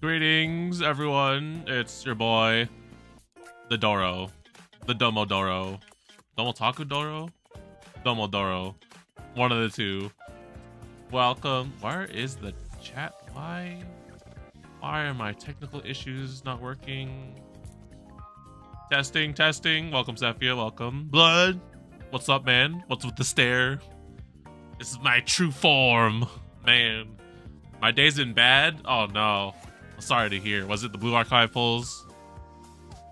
Greetings, everyone. It's your boy, the Domodoro. Domotaku Doro? Domodoro. One of the two. Welcome. Where is the chat? Why are my technical issues not working? Testing. Welcome, Zephia. Welcome. Blood. What's up, man? What's with the stare? This is my true form. Man. My day's been bad? Oh, no. Sorry to hear. Was it the Blue Archive pulls?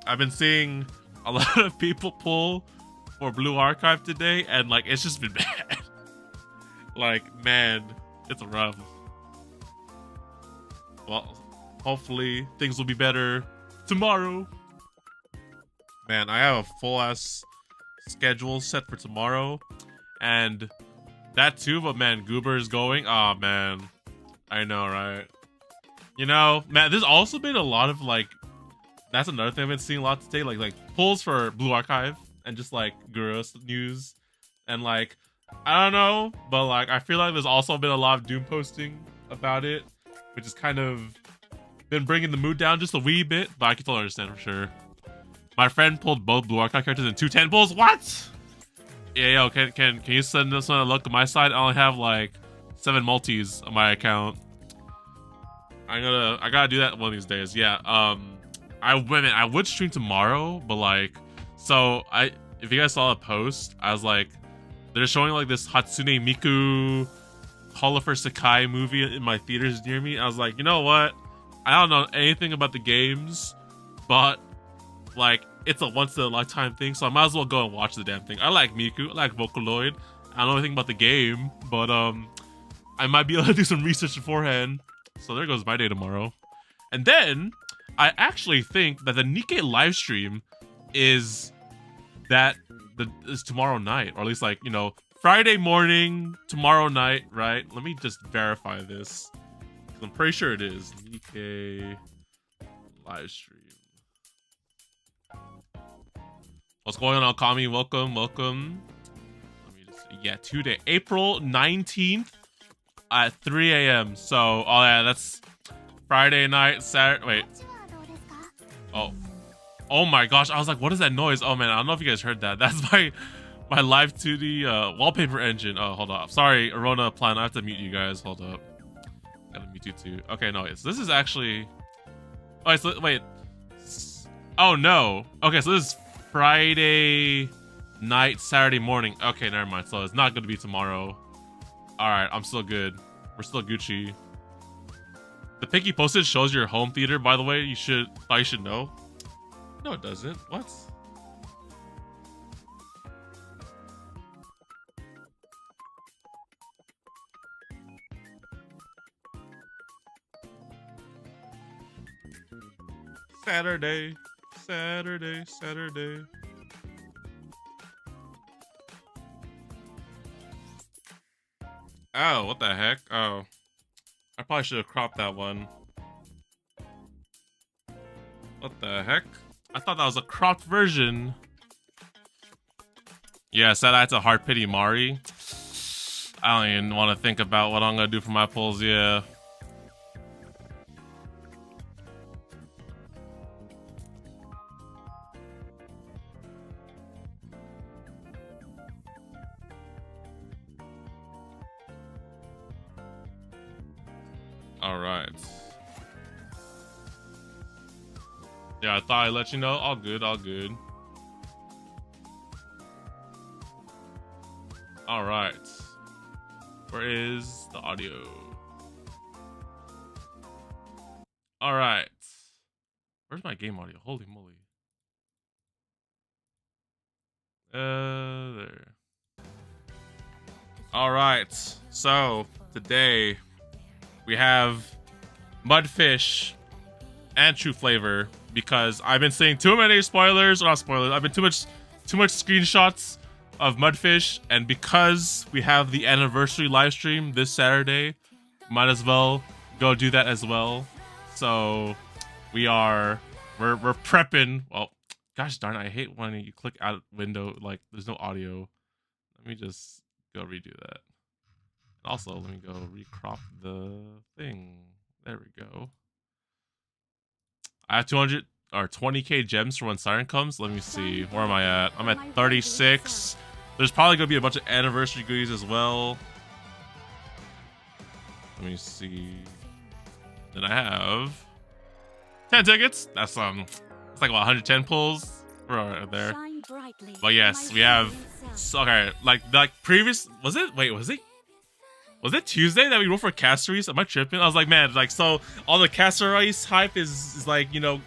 I've been seeing a lot of people pull for Blue Archive today, and like it's just been bad. Like, man, it's rough. Well, hopefully things will be better tomorrow. Man, I have a full ass schedule set for tomorrow, and that too. But man, Goober is going. Oh man, I know, right? You know, man, there's also been a lot of like, that's another thing I've been seeing a lot today, like pulls for Blue Archive and just like Guros news, and like, I don't know, but like I feel like there's also been a lot of doom posting about it, which has kind of been bringing the mood down just a wee bit, but I can totally understand for sure. My friend pulled both Blue Archive characters in 210 pulls. What? Yeah, yo, can you send this one a look at my side? I only have like 7 multis on my account. I gotta do that one of these days. Yeah. I would stream tomorrow, but like, so if you guys saw a post, I was like, they're showing like this Hatsune Miku Hollifer Sakai movie in my theaters near me. I was like, you know what? I don't know anything about the games, but like it's a once in a lifetime thing, so I might as well go and watch the damn thing. I like Miku, I like Vocaloid. I don't know anything about the game, but I might be able to do some research beforehand. So there goes my day tomorrow. And then I actually think that the Nikke live stream is tomorrow night, or at least like, you know, Friday morning, tomorrow night, right? Let me just verify this. I'm pretty sure it is Nikke live stream. What's going on, Kami? Welcome. Let me just see. Yeah, today, April 19th at 3 a.m. So, oh yeah, that's Friday night, Saturday. Wait. Oh my gosh, I was like, what is that noise? Oh man, I don't know if you guys heard that. That's my live 2D wallpaper engine. Oh, hold up. Sorry, Arona Plan. I have to mute you guys. Hold up. Gotta mute you too. Okay, no, this is actually. Oh, so, wait. Oh no. Okay, so this is Friday night, Saturday morning. Okay, never mind. So it's not gonna be tomorrow. All right, I'm still good. We're still Gucci. The pic you posted shows your home theater. By the way, you should know. No, it doesn't. What? Saturday. Oh, what the heck? Oh. I probably should have cropped that one. What the heck? I thought that was a cropped version. Yeah, said I had to hard pity Mari. I don't even want to think about what I'm gonna do for my polls, yeah. Alright. Yeah, I thought I'd let you know. All good. Alright. Where is the audio? Alright. Where's my game audio? Holy moly. There. Alright. So, today we have Mudfish and True Flavor, because I've been seeing too many spoilers, or not spoilers, I've been too much screenshots of Mudfish, and because we have the anniversary live stream this Saturday, might as well go do that as well. So we're prepping. Well, gosh darn it, I hate when you click out window, like there's no audio. Let me just go redo that. Also, let me go recrop the thing. There we go. I have 200 or 20k gems for when Siren comes. Let me see. Where am I at? I'm at 36. There's probably gonna be a bunch of anniversary goodies as well. Let me see. Then I have 10 tickets. That's it's like what, 110 pulls. We're right there. But yes, we have. Okay, like previous. Was it? Wait, was it Tuesday that we rolled for Caceres? Am I tripping? I was like, man, like, so all the Caceres hype is like, you know,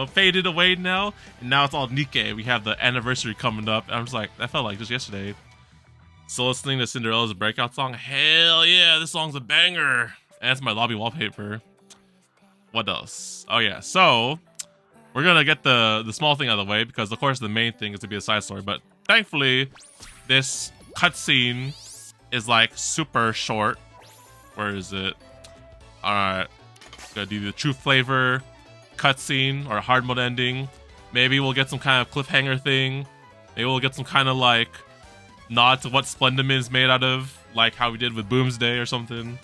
faded away now, and now it's all Nikke. We have the anniversary coming up, and I'm just like, that felt like just yesterday. So listening to Cinderella's breakout song, hell yeah, this song's a banger, and it's my lobby wallpaper. What else? Oh yeah, so we're gonna get the small thing out of the way, because of course the main thing is to be a side story, but thankfully this cutscene is like super short. Where is it? Alright. Gotta do the True Flavor cutscene or hard mode ending. Maybe we'll get some kind of cliffhanger thing. Maybe we'll get some kind of like nod to what Splendum is made out of, like how we did with Boomsday or something.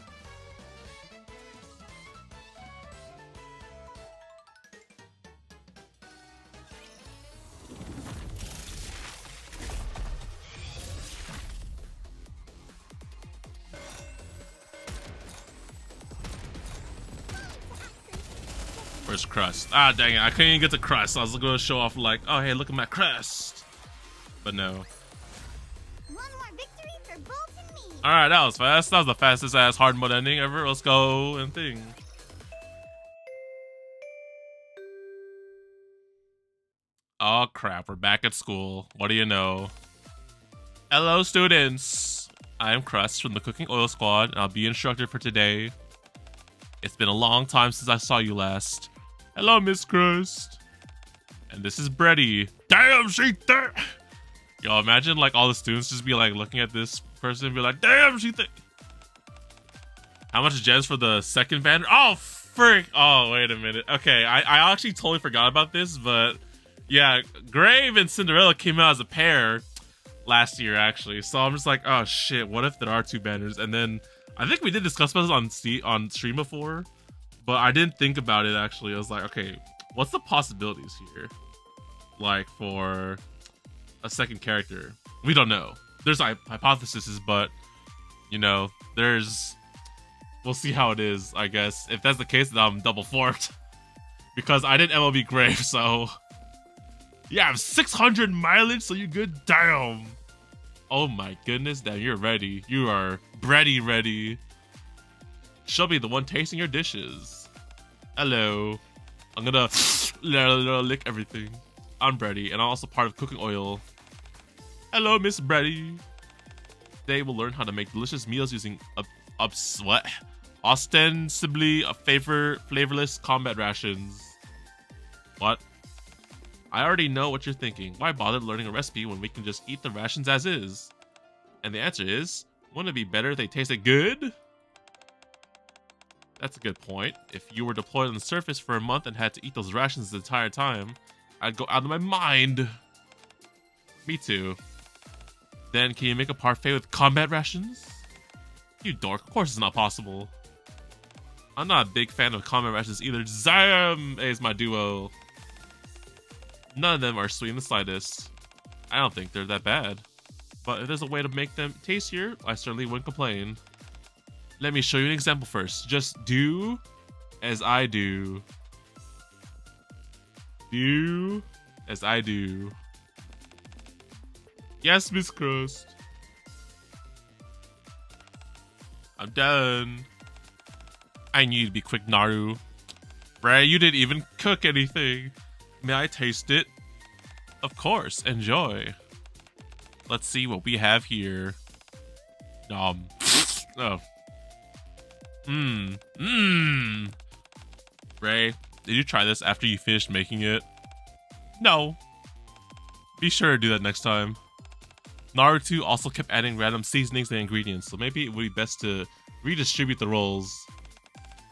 Where's Crust? Ah, dang it. I couldn't even get the Crust. I was going to show off like, oh, hey, look at my Crust. But no. One more victory for Bolt and me. Alright, that was fast. That was the fastest ass hard mode ending ever. Let's go and thing. Oh, crap. We're back at school. What do you know? Hello, students. I am Crust from the Cooking Oil Squad, and I'll be your instructor for today. It's been a long time since I saw you last. Hello, Miss Crust. And this is Bretty. Damn, she thick. Yo, imagine like all the students just be like looking at this person and be like, damn, she thick. How much gems for the second banner? Oh, frick. Oh, wait a minute. Okay, I actually totally forgot about this, but yeah, Grave and Cinderella came out as a pair last year, actually. So I'm just like, oh shit, what if there are 2 banners? And then I think we did discuss this on stream before, but I didn't think about it actually. I was like, okay, what's the possibilities here? Like for a second character, we don't know. There's hypotheses, but you know, we'll see how it is, I guess. If that's the case, then I'm double forked because I did MLB Grave, so yeah, I have 600 mileage, so you good? Damn. Oh my goodness, damn, you're ready. You are ready. She'll be the one tasting your dishes. Hello. I'm gonna lick everything. I'm Bretty, and I'm also part of Cooking Oil. Hello, Miss Bretty. Today we'll learn how to make delicious meals using ostensibly flavorless combat rations. What? I already know what you're thinking. Why bother learning a recipe when we can just eat the rations as is? And the answer is, wouldn't it be better if they tasted good? That's a good point. If you were deployed on the surface for a month and had to eat those rations the entire time, I'd go out of my mind. Me too. Then can you make a parfait with combat rations? You dork, of course it's not possible. I'm not a big fan of combat rations either. Zam is my duo. None of them are sweet in the slightest. I don't think they're that bad. But if there's a way to make them tastier, I certainly wouldn't complain. Let me show you an example first. Just do as I do. Do as I do. Yes, Miss Crust. I'm done. I knew you'd be quick, Naru. Ray, you didn't even cook anything. May I taste it? Of course, enjoy. Let's see what we have here. Oh. Ray, did you try this after you finished making it? No. Be sure to do that next time. Naruto also kept adding random seasonings and ingredients, so maybe it would be best to redistribute the roles.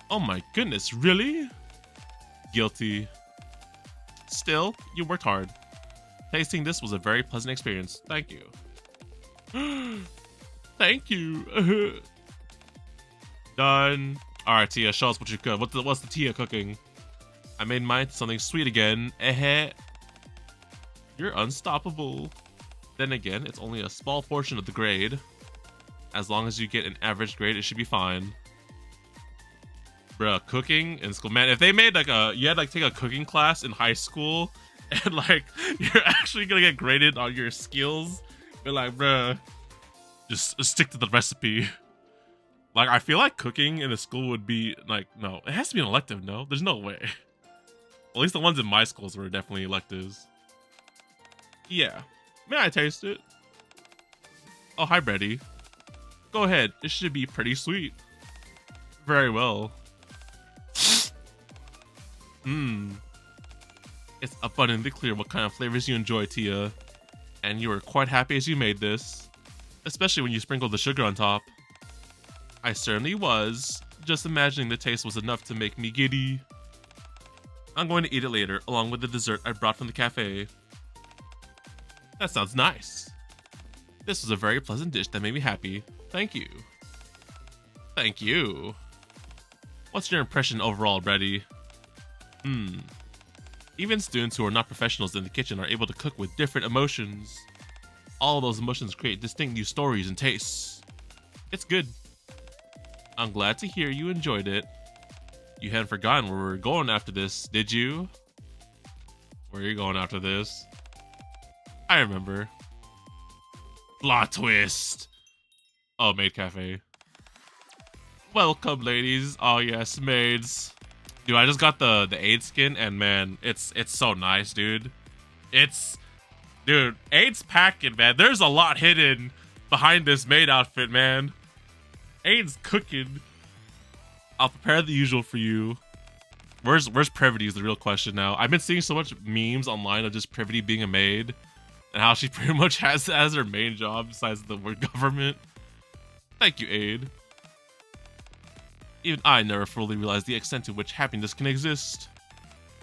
Oh my goodness, really? Guilty. Still, you worked hard. Tasting this was a very pleasant experience. Thank you. Thank you. Done. Alright, Tia, show us what you cook. What's the Tia cooking? I made mine something sweet again. You're unstoppable. Then again, it's only a small portion of the grade. As long as you get an average grade, it should be fine. Bruh, cooking in school. Man, if they made like you had like take a cooking class in high school and like you're actually gonna get graded on your skills, they're like, bruh, just stick to the recipe. Like, I feel like cooking in a school would be like, no, it has to be an elective, no? There's no way. At least the ones in my schools were definitely electives. Yeah. May I taste it? Oh, hi, Bretty. Go ahead. It should be pretty sweet. Very well. It's abundantly clear what kind of flavors you enjoy, Tia. And you were quite happy as you made this. Especially when you sprinkled the sugar on top. I certainly was. Just imagining the taste was enough to make me giddy. I'm going to eat it later, along with the dessert I brought from the cafe. That sounds nice. This was a very pleasant dish that made me happy. Thank you. Thank you. What's your impression overall, Bretty? Even students who are not professionals in the kitchen are able to cook with different emotions. All those emotions create distinct new stories and tastes. It's good. I'm glad to hear you enjoyed it. You hadn't forgotten where we're going after this, did you? Where are you going after this? I remember. Plot twist. Oh, maid cafe. Welcome, ladies. Oh yes, maids. Dude, I just got the aid skin, and man, it's so nice, dude. Dude, aid's packing, man. There's a lot hidden behind this maid outfit, man. Aiden's cooking. I'll prepare the usual for you. Where's Privity is the real question now. I've been seeing so much memes online of just Privity being a maid and how she pretty much has as her main job besides the word government. Thank you, Aid. Even I never fully realized the extent to which happiness can exist.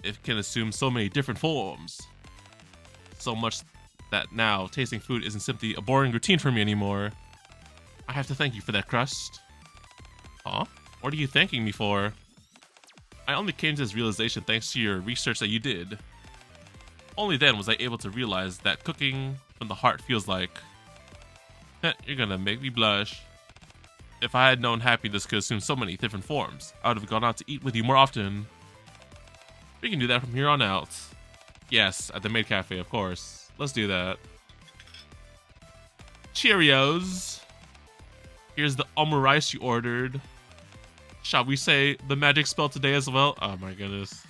It can assume so many different forms. So much that now tasting food isn't simply a boring routine for me anymore. I have to thank you for that, Crust. Huh? What are you thanking me for? I only came to this realization thanks to your research that you did. Only then was I able to realize that cooking from the heart feels like... You're gonna make me blush. If I had known happiness could assume so many different forms, I would have gone out to eat with you more often. We can do that from here on out. Yes, at the maid cafe, of course. Let's do that. Cheerios. Here's the omurice you ordered. Shall we say the magic spell today as well? Oh my goodness.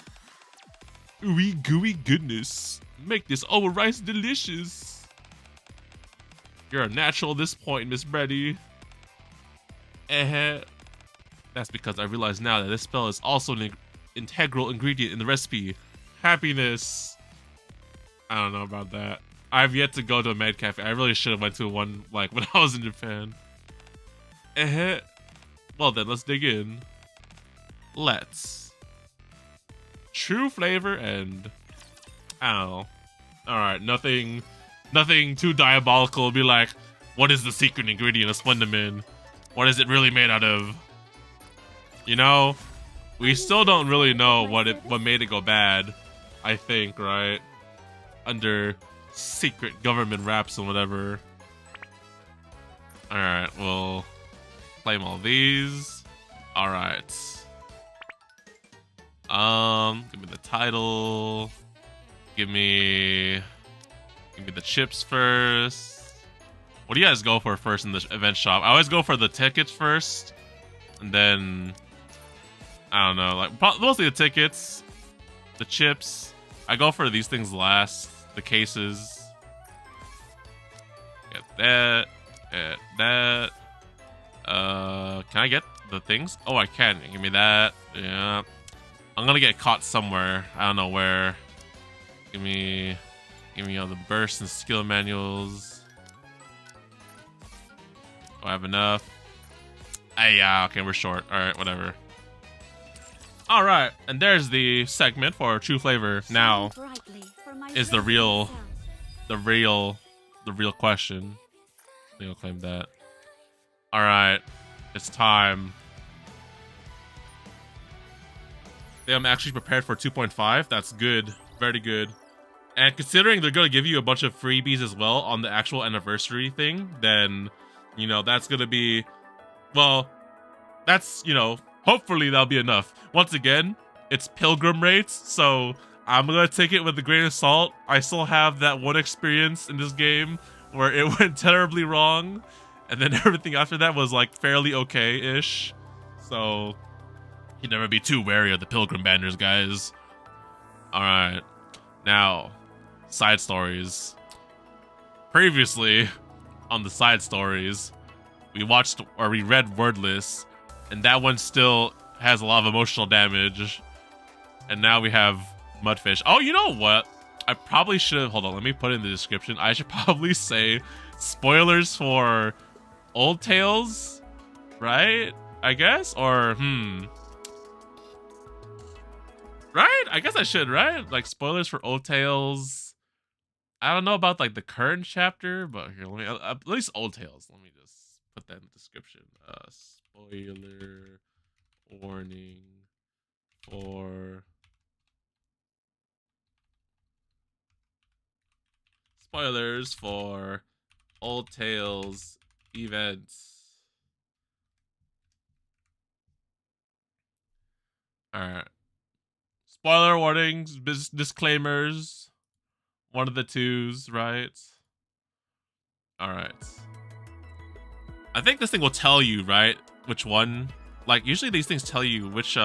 Ooey gooey goodness. Make this omurice delicious. You're a natural at this point, Miss Brady. That's because I realize now that this spell is also an integral ingredient in the recipe. Happiness. I don't know about that. I've yet to go to a med cafe. I really should have went to one like when I was in Japan. Well then, let's dig in. Let's. True flavor and... I don't know. Alright, nothing too diabolical. Be like, what is the secret ingredient of Splendamin? What is it really made out of? You know? We still don't really know what made it go bad. I think, right? Under secret government wraps and whatever. Alright, we'll claim all these. Alright. Give me the title. Give me the chips first. What do you guys go for first in the event shop? I always go for the tickets first, and then I don't know, like mostly the tickets, the chips. I go for these things last. The cases. Get that. Get that. Can I get the things? Oh, I can. Give me that. Yeah. I'm gonna get caught somewhere. I don't know where. Give me all the bursts and skill manuals. Do I have enough? Hey, yeah, okay, we're short. Alright, whatever. Alright, and there's the segment for True Flavor. Now is the real question. I think I'll claim that. Alright, it's time. I'm actually prepared for 2.5. That's good. Very good. And considering they're going to give you a bunch of freebies as well on the actual anniversary thing, then, you know, that's going to be, well, that's, you know, hopefully that'll be enough. Once again, it's pilgrim rates, so I'm going to take it with a grain of salt. I still have that one experience in this game where it went terribly wrong, and then everything after that was, like, fairly okay-ish. So... you'd never be too wary of the pilgrim banners, guys. Alright. Now, side stories. Previously, on the side stories, we read Wordless, and that one still has a lot of emotional damage. And now we have Mudfish. Oh, you know what? I probably should have... hold on, let me put it in the description. I should probably say spoilers for Old Tales, right? I guess? Or, right? I guess I should, right? Like, spoilers for Old Tales. I don't know about, like, the current chapter, but here, let me... at least Old Tales. Let me just put that in the description. Spoiler warning for... spoilers for Old Tales events. Alright. Spoiler warnings, disclaimers. One of the twos, right? Alright. I think this thing will tell you, right? Which one? Like, usually these things tell you which,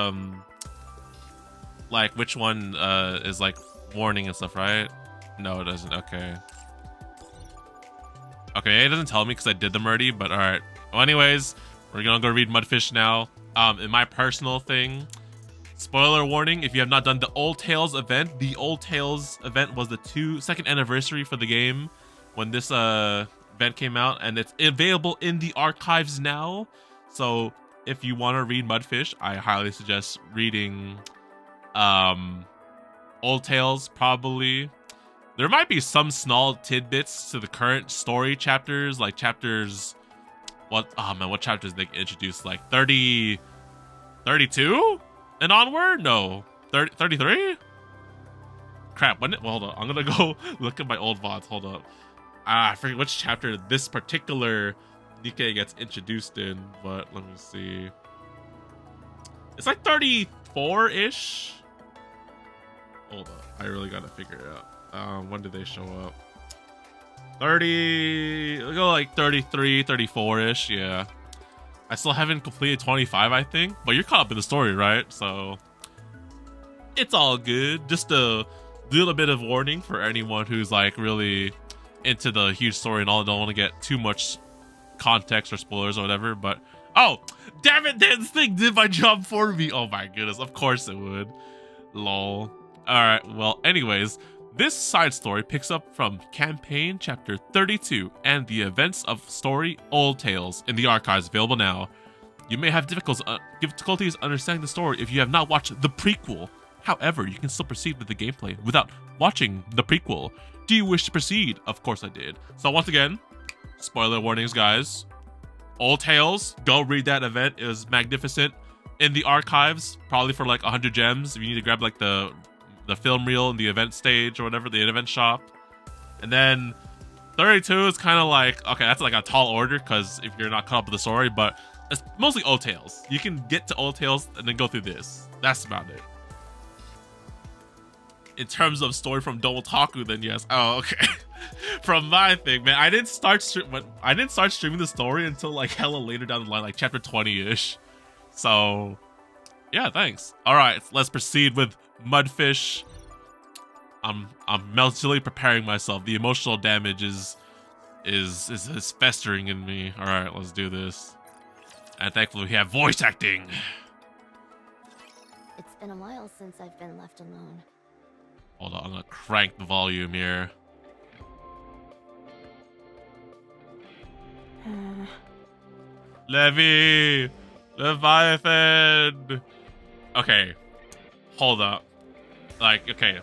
like, which one, is, like, warning and stuff, right? No, it doesn't. Okay. Okay, it doesn't tell me because I did them already, but all right. Well, anyways, we're gonna go read Mudfish now. In my personal thing, spoiler warning, if you have not done the Old Tales event, the Old Tales event was the second anniversary for the game when this event came out, and it's available in the archives now. So if you want to read Mudfish, I highly suggest reading Old Tales, probably. There might be some small tidbits to the current story chapters, like chapters... what chapters they introduced? Like 30... 32? And onward? No. 33? Crap, well, hold on. I'm gonna go look at my old VODs. Hold up. I forget which chapter this particular Nikke gets introduced in, but let me see. It's like 34-ish. Hold up. I really gotta figure it out. When did they show up? 30... We'll go like 33, 34-ish, yeah. I still haven't completed 25, I think. But you're caught up in the story, right? So... it's all good. Just a little bit of warning for anyone who's like really into the huge story and all, don't want to get too much context or spoilers or whatever, but oh damn it, this thing did my job for me. Oh my goodness, of course it would. Lol. All right, well, anyways, this side story picks up from campaign chapter 32 and the events of story Old Tales in the archives, available now. You may have difficulties understanding the story if you have not watched the prequel. However, you can still proceed with the gameplay without watching the prequel. Do you wish to proceed? Of course I did. So once again, spoiler warnings, guys. Old Tales, go read that event. It was magnificent. In the archives, probably for like 100 gems. If you need to grab like the film reel in the event stage or whatever, the event shop. And then 32 is kind of like, okay, that's like a tall order because if you're not caught up with the story, but it's mostly Old Tales. You can get to Old Tales and then go through this. That's about it. In terms of story from TheDomotaku, then yes. Oh, okay. From my thing, man, I didn't start streaming the story until like hella later down the line, like chapter 20-ish. So, yeah, thanks. All right, let's proceed with Mudfish. I'm mentally preparing myself. The emotional damage is festering in me. All right, let's do this. And thankfully, we have voice acting. It's been a while since I've been left alone. Hold on, I'm gonna crank the volume here. Levy! Leviathan! Okay. Hold up. Like, okay.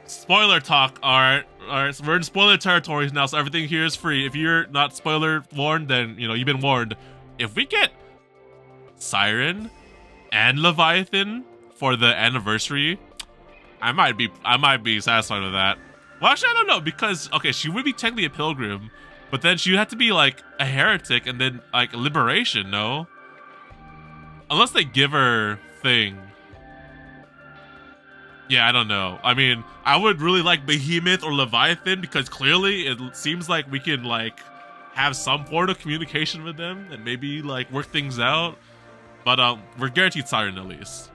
Spoiler talk, alright. Alright, so we're in spoiler territories now, so everything here is free. If you're not spoiler warned, then, you know, you've been warned. If we get Siren and Leviathan for the anniversary, I might be satisfied with that. Well, actually, I don't know, because, okay, she would be technically a pilgrim, but then she would have to be, like, a heretic and then, like, liberation, no? Unless they give her thing. Yeah, I don't know. I mean, I would really like Behemoth or Leviathan because clearly it seems like we can, like, have some sort of communication with them and maybe, like, work things out. But, we're guaranteed Siren at least.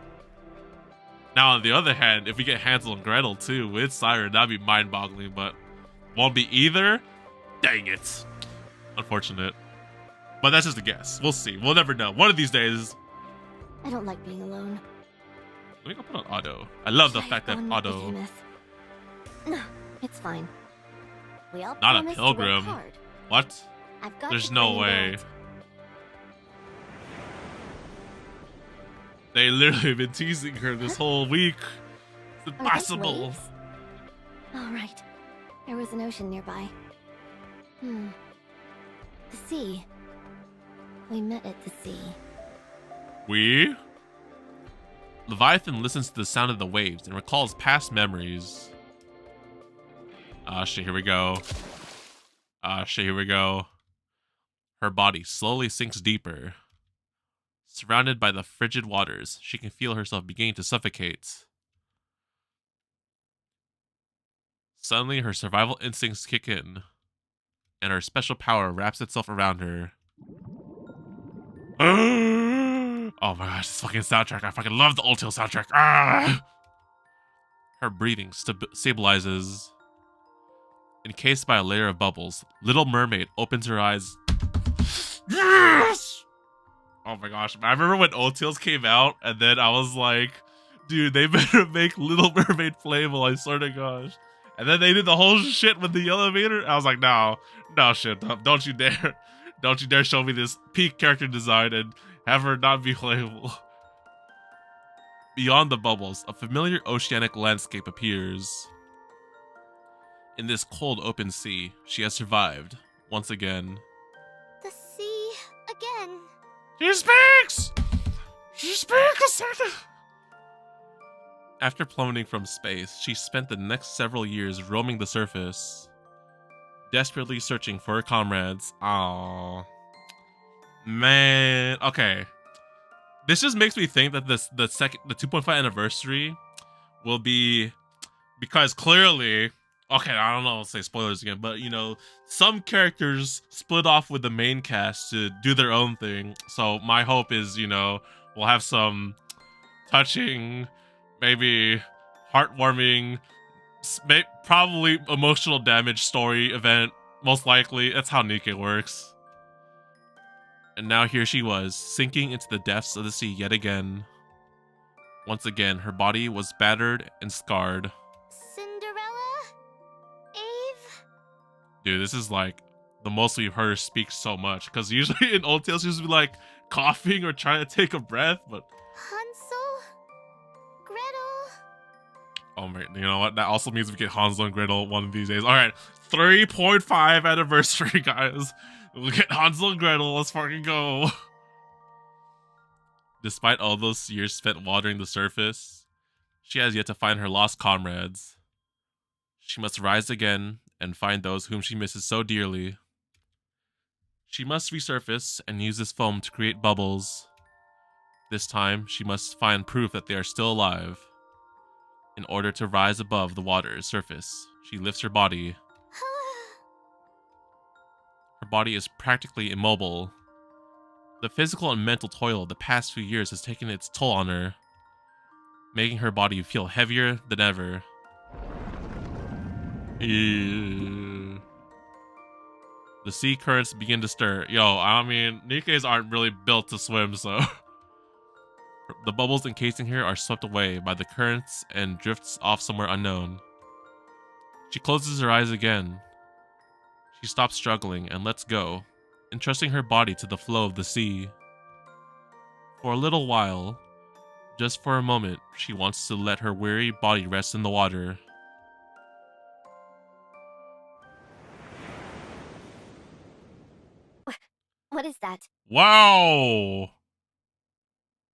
Now, on the other hand, if we get Hansel and Gretel too with Siren, that'd be mind-boggling, but won't be either? Dang it. Unfortunate. But that's just a guess. We'll see. We'll never know. One of these days. I don't like being alone. Let me go put on auto. I love the fact that auto. No, it's fine. We all Not a promised to pilgrim. work hard. What? I've got There's to no bring way. that. They literally been teasing her this whole week. It's Are those impossible. waves? All right. There was an ocean nearby. The sea. We met at the sea. We? Leviathan listens to the sound of the waves and recalls past memories. Ah, shit, here we go. Ah, shit, here we go. Her body slowly sinks deeper. Surrounded by the frigid waters, she can feel herself beginning to suffocate. Suddenly, her survival instincts kick in, and her special power wraps itself around her. Oh my gosh, this fucking soundtrack. I fucking love the Old Tale soundtrack. Ah! Her breathing stabilizes. Encased by a layer of bubbles, Little Mermaid opens her eyes. Yes! Oh my gosh. I remember when OTLs came out, and then I was like, dude, they better make Little Mermaid playable, I swear to gosh. And then they did the whole shit with the elevator. I was like, no shit, don't you dare. Don't you dare show me this peak character design and have her not be playable. Beyond the bubbles, a familiar oceanic landscape appears. In this cold open sea, she has survived, once again. The sea again. She speaks! She speaks! After plummeting from space, she spent the next several years roaming the surface, desperately searching for her comrades. Aww. Man, okay. This just makes me think that the 2.5 anniversary will be, because clearly, okay, I don't know, I'll say spoilers again, but you know, some characters split off with the main cast to do their own thing. So my hope is, you know, we'll have some touching, maybe heartwarming, probably emotional damage story event. Most likely, that's how Nikke works. And now here she was, sinking into the depths of the sea yet again. Once again, her body was battered and scarred. Cinderella? Eve? Dude, this is like the most we've heard her speak so much. Because usually in old tales, she used to be like coughing or trying to take a breath, but... Hansel? Gretel? Oh man, you know what? That also means we get Hansel and Gretel one of these days. Alright, 3.5 anniversary, guys. We'll get Hansel and Gretel, let's fucking go. Despite all those years spent watering the surface, she has yet to find her lost comrades. She must rise again and find those whom she misses so dearly. She must resurface and use this foam to create bubbles. This time, she must find proof that they are still alive. In order to rise above the water's surface, she lifts her body. Her body is practically immobile. The physical and mental toil of the past few years has taken its toll on her, making her body feel heavier than ever. Ew. The sea currents begin to stir. Yo, I mean, Nikkes aren't really built to swim, so... The bubbles encasing her are swept away by the currents and drifts off somewhere unknown. She closes her eyes again. She stops struggling and lets go, entrusting her body to the flow of the sea. For a little while, just for a moment, she wants to let her weary body rest in the water. What is that? Wow!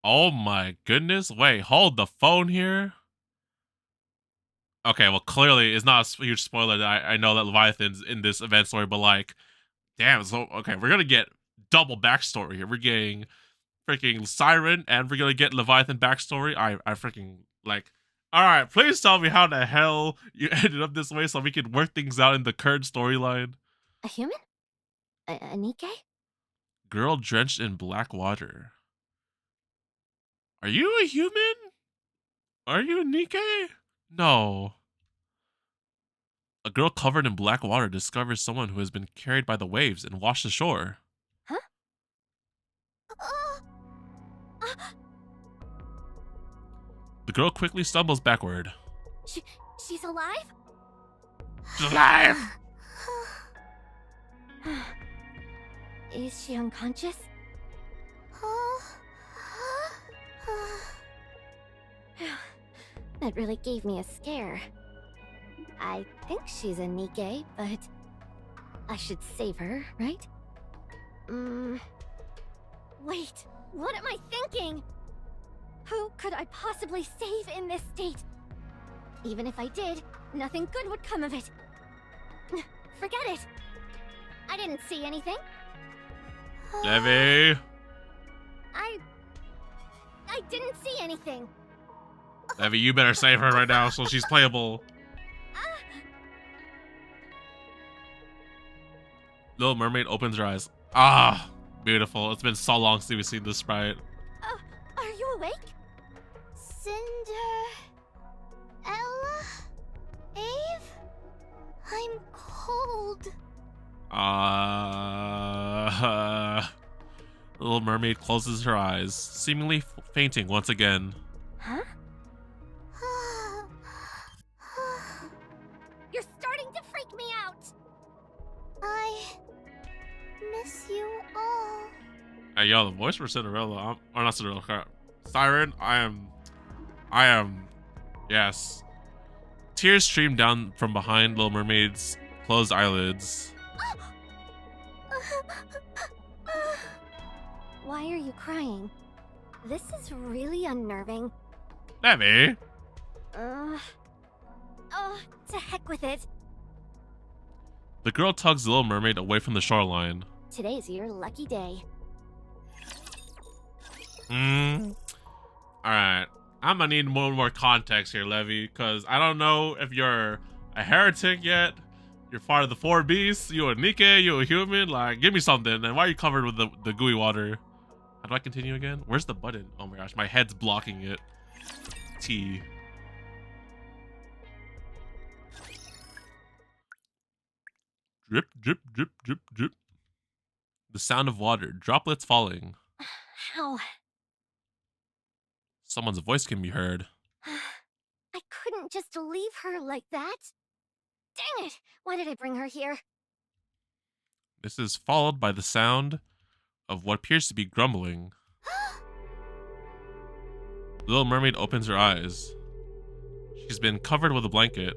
Oh my goodness. Wait, hold the phone here. Okay, well, clearly it's not a huge spoiler that I know that Leviathan's in this event story, but like, damn, so, okay, we're gonna get double backstory here. We're getting freaking Siren, and we're gonna get Leviathan backstory. I freaking, like, alright, please tell me how the hell you ended up this way so we can work things out in the current storyline. A human? A Nikke? Girl drenched in black water. Are you a human? Are you a Nikke? No. A girl covered in black water discovers someone who has been carried by the waves and washed ashore. Huh? The girl quickly stumbles backward. She's alive? She's alive! Is she unconscious? That really gave me a scare. I think she's a Nikke, but I should save her, right? Wait, what am I thinking? Who could I possibly save in this state? Even if I did, nothing good would come of it. Forget it. I didn't see anything. Devi! I didn't see anything. Devi, you better save her right now so she's playable. Little Mermaid opens her eyes. Ah, beautiful. It's been so long since we've seen this sprite. Are you awake? Cinderella? Eve? I'm cold. cold. The little mermaid closes her eyes, seemingly fainting once again. Huh? You're starting to freak me out. I miss you all. Hey, yo, the voice for Cinderella, or not Cinderella, crap. Siren, I am, yes. Tears stream down from behind Little Mermaid's closed eyelids. Why are you crying? This is really unnerving. Debbie. Oh, to heck with it. The girl tugs the Little Mermaid away from the shoreline. Today's your lucky day. Alright. I'm gonna need more context here, Levy, because I don't know if you're a heretic yet. You're part of the four beasts. You a Nikke, you a human. Like, give me something. And why are you covered with the gooey water? How do I continue again? Where's the button? Oh my gosh, my head's blocking it. T. Drip, drip, drip, drip, drip. The sound of water, droplets falling. How? Someone's voice can be heard. I couldn't just leave her like that. Dang it! Why did I bring her here? This is followed by the sound of what appears to be grumbling. The Little Mermaid opens her eyes. She's been covered with a blanket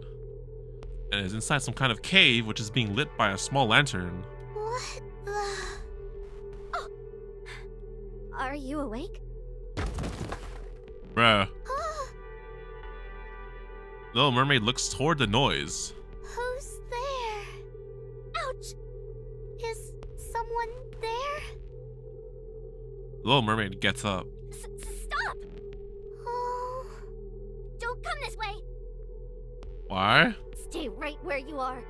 and is inside some kind of cave which is being lit by a small lantern. What the... Oh! Are you awake? Bruh. Little Mermaid looks toward the noise. Who's there? Ouch! Is someone there? Little Mermaid gets up. Stop! Oh... Don't come this way! Why? Stay right where you are.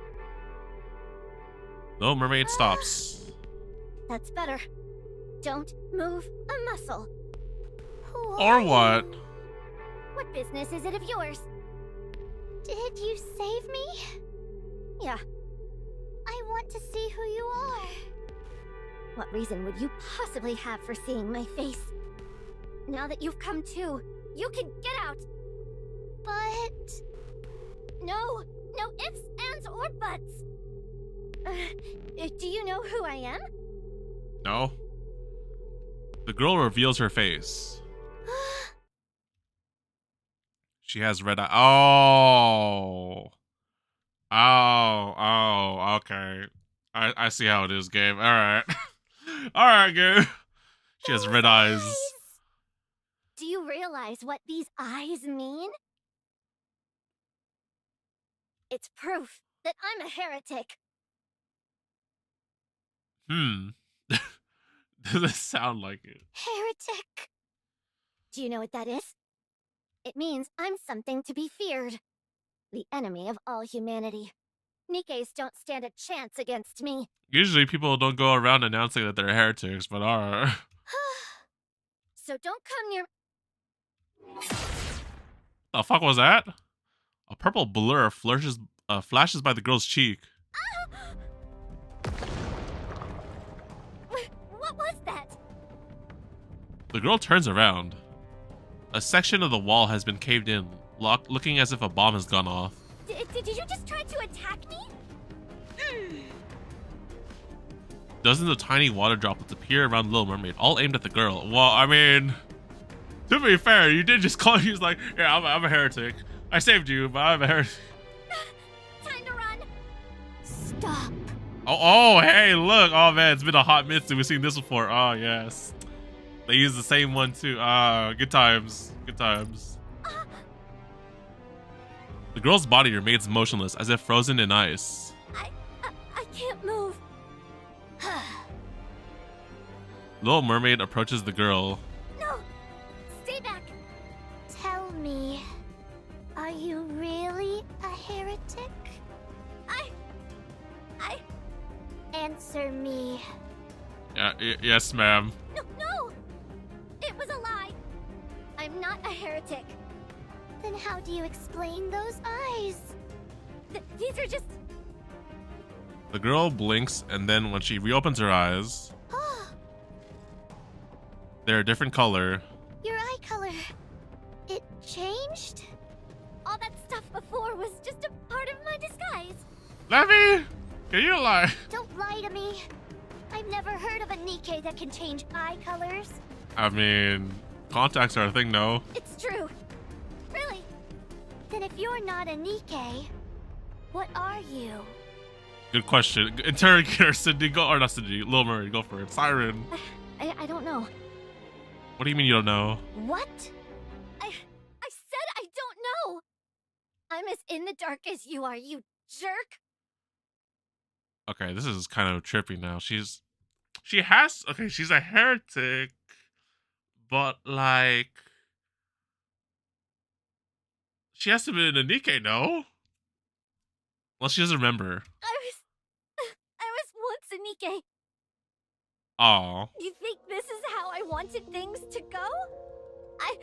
Little Mermaid stops. That's better. Don't move a muscle. Who Or are what? you? What business is it of yours? Did you save me? Yeah. I want to see who you are. What reason would you possibly have for seeing my face? Now that you've come to, you can get out. But... No ifs, ands, or buts. Do you know who I am? No. The girl reveals her face. She has red eye. Oh, okay. I see how it is, game. All right. All right, game. She has red eyes. Do you realize what these eyes mean? It's proof that I'm a heretic. Doesn't sound like it. Heretic. Do you know what that is? It means I'm something to be feared. The enemy of all humanity. Nikkes don't stand a chance against me. Usually people don't go around announcing that they're heretics, but are. So don't come near... The fuck was that? A purple blur flashes by the girl's cheek. What was that? The girl turns around. A section of the wall has been caved in, looking as if a bomb has gone off. Did you just try to attack me? Dozens of tiny water droplets appear around Little Mermaid, all aimed at the girl. Well, I mean, to be fair, you did just call. He's like, yeah, I'm a heretic. I saved you, but I'm a heretic. Time to run. Stop. Oh, hey, look. Oh man, it's been a hot minute since we've seen this before. Oh yes, they use the same one too. Good times. Good times. The girl's body remains motionless, as if frozen in ice. I can't move. Little Mermaid approaches the girl. No! Stay back! Tell me, are you really a heretic? I... Answer me. Yeah, yes, ma'am. No! It was a lie! I'm not a heretic. Then how do you explain those eyes? These are just... The girl blinks, and then when she reopens her eyes, they're a different color. Your eye color. It changed? All that stuff before was just a part of my disguise. Levy! Can you lie? Don't lie to me. I've never heard of a Nikke that can change eye colors. I mean, contacts are a thing, no? It's true. Really? Then if you're not a Nikke, what are you? Good question. Interrogator Cindy, go, or not Cindy, Little Mermaid, go for it. Siren. I don't know. What do you mean you don't know? What? I said I don't know. I'm as in the dark as you are, you jerk. Okay, this is kind of trippy now. She's a heretic, but like, she has to be in a Nikke, no? Unless she doesn't remember. I was once a Nikke. Oh. You think this is how I wanted things to go? I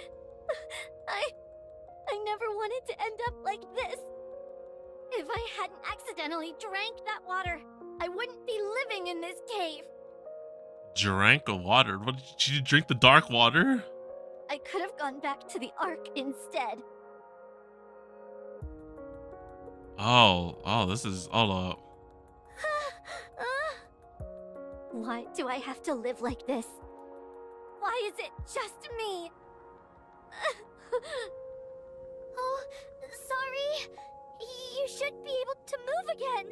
never wanted to end up like this. If I hadn't accidentally drank that water, I wouldn't be living in this cave. Drank the water? What, did you drink the dark water? I could have gone back to the Ark instead. Oh, this is all up. Why do I have to live like this? Why is it just me? Oh, sorry. You should be able to move again.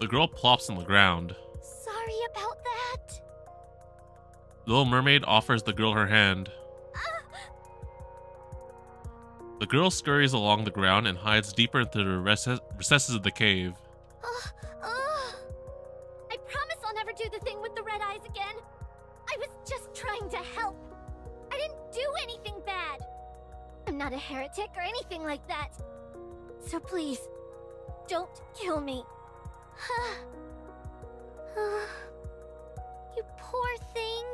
The girl plops on the ground. Sorry about that. Little Mermaid offers the girl her hand. The girl scurries along the ground and hides deeper into the recesses of the cave. I promise I'll never do the thing with the red eyes again. I was just trying to help. I didn't do anything bad. I'm not a heretic or anything like that. So please, don't kill me. You poor thing.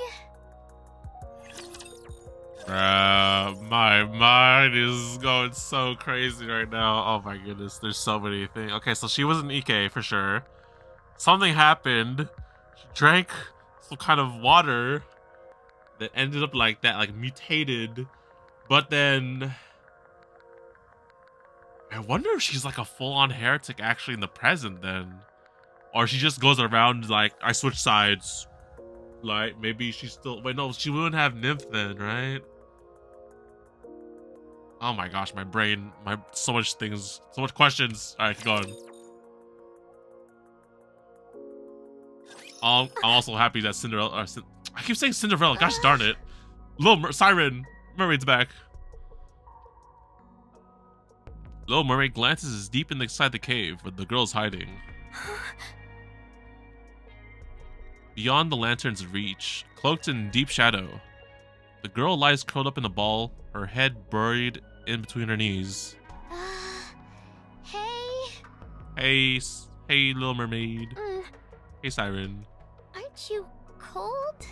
My mind is going so crazy right now. Oh my goodness, there's so many things. Okay, so she was an Nikke for sure. Something happened. She drank some kind of water that ended up like that, like mutated. But then I wonder if she's like a full-on heretic actually in the present then. Or she just goes around like, I switch sides. Like, maybe she's still... Wait, no, she wouldn't have Nymph then, right? Oh my gosh, my brain... so much things... So much questions. Alright, keep going. I'm also happy that Cinderella... I keep saying Cinderella, gosh darn it. Siren! Mermaid's back. Little Mermaid glances deep inside the cave where the girl's hiding. Beyond the lantern's reach, cloaked in deep shadow, the girl lies curled up in a ball, her head buried in between her knees. Hey. Hey, Little Mermaid. Hey, Siren. Aren't you cold?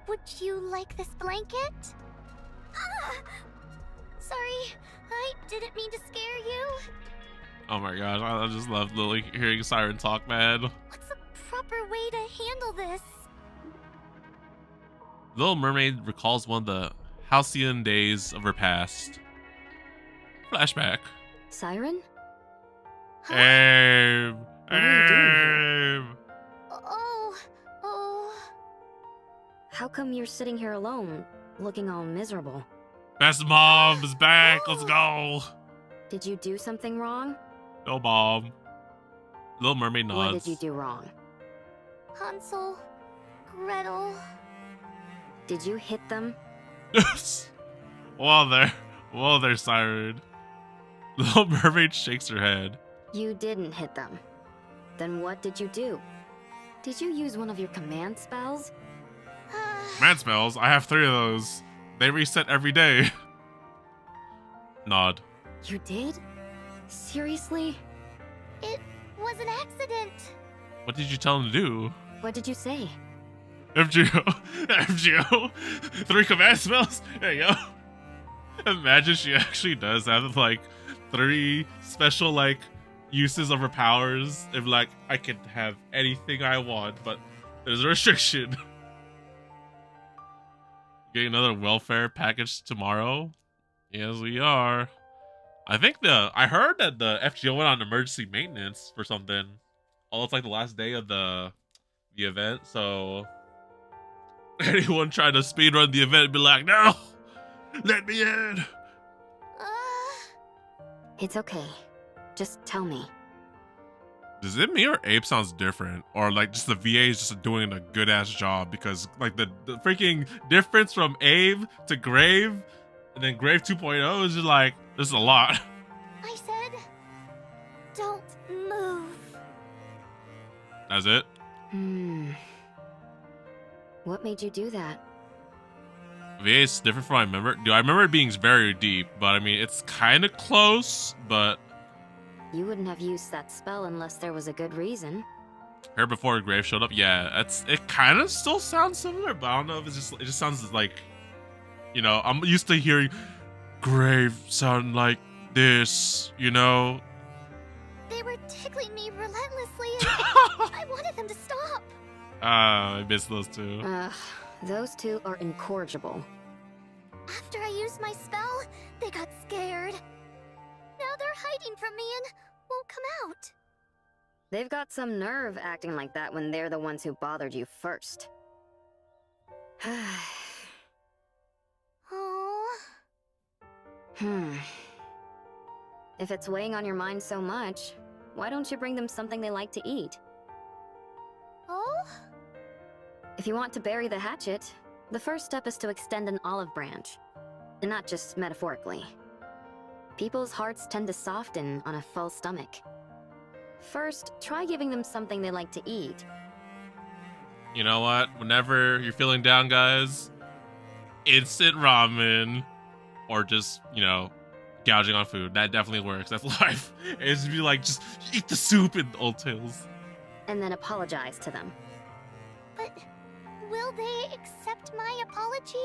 Would you like this blanket? Sorry, I didn't mean to scare you. Oh my gosh, I just love Lily hearing Siren talk, man. What's the proper way to handle this? Little Mermaid recalls one of the halcyon days of her past. Flashback. Siren? Huh? Aim! What are you doing Aim! Oh. How come you're sitting here alone, looking all miserable? Best mom is back, let's go! Did you do something wrong? No, mom. Little Mermaid nods. What did you do wrong? Hansel, Gretel. Did you hit them? Well there, Siren. Little Mermaid shakes her head. You didn't hit them. Then what did you do? Did you use one of your command spells? Man spells? I have 3 of those. They reset every day. Nod. You did? Seriously? It was an accident. What did you tell him to do? What did you say? FGO. 3 command spells? There you go. Imagine she actually does have like 3 special like uses of her powers. If like I can have anything I want, but there's a restriction. Getting another welfare package tomorrow. Yes, we are. I think I heard that the FGO went on emergency maintenance for something. Oh, it's like the last day of the event, so anyone trying to speedrun the event be like, no, let me in. It's okay. Just tell me. Is it me or Abe sounds different? Or like just the VA is just doing a good ass job? Because like the freaking difference from Abe to Grave and then Grave 2.0 is just like, this is a lot. I said, don't move. That's it? What made you do that? VA is different from I remember. Dude, I remember it being very deep, but I mean, it's kind of close, but... You wouldn't have used that spell unless there was a good reason. Here before Grave showed up? Yeah, it kind of still sounds similar, but I don't know if it just sounds like, you know, I'm used to hearing Grave sound like this, you know? They were tickling me relentlessly and I wanted them to stop. I miss those two. Those two are incorrigible. After I used my spell, they got scared. Now they're hiding from me and won't come out. They've got some nerve acting like that when they're the ones who bothered you first. Oh. If it's weighing on your mind so much, why don't you bring them something they like to eat? Oh? If you want to bury the hatchet, the first step is to extend an olive branch. And not just metaphorically. People's hearts tend to soften on a full stomach. First, try giving them something they like to eat. You know what? Whenever you're feeling down, guys, instant ramen or just, you know, gouging on food. That definitely works. That's life. It's be like, just eat the soup in Old Tales. And then apologize to them. But will they accept my apology?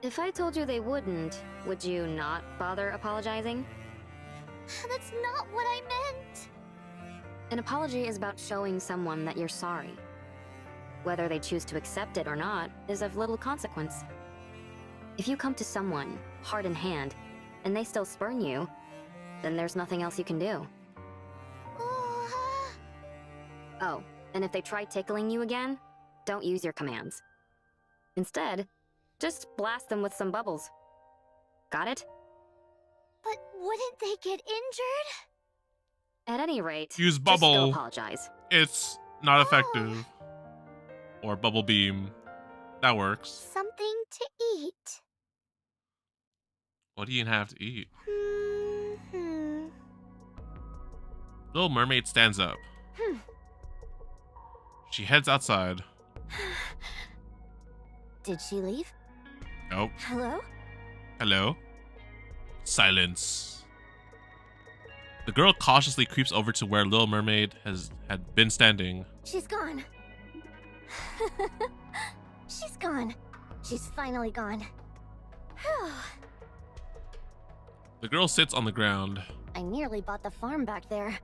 If I told you they wouldn't, would you not bother apologizing? That's not what I meant. An apology is about showing someone that you're sorry. Whether they choose to accept it or not is of little consequence. If you come to someone, heart in hand, and they still spurn you, then there's nothing else you can do. Oh, and if they try tickling you again, don't use your commands. Instead, just blast them with some bubbles. Got it? But wouldn't they get injured? At any rate, use just bubble. still apologize. It's not effective. Or bubble beam. That works. Something to eat. What do you have to eat? Little Mermaid stands up. She heads outside. Did she leave? Nope. Hello? Hello? Silence. The girl cautiously creeps over to where Little Mermaid had been standing. She's gone. She's gone. She's finally gone. The girl sits on the ground. I nearly bought the farm back there.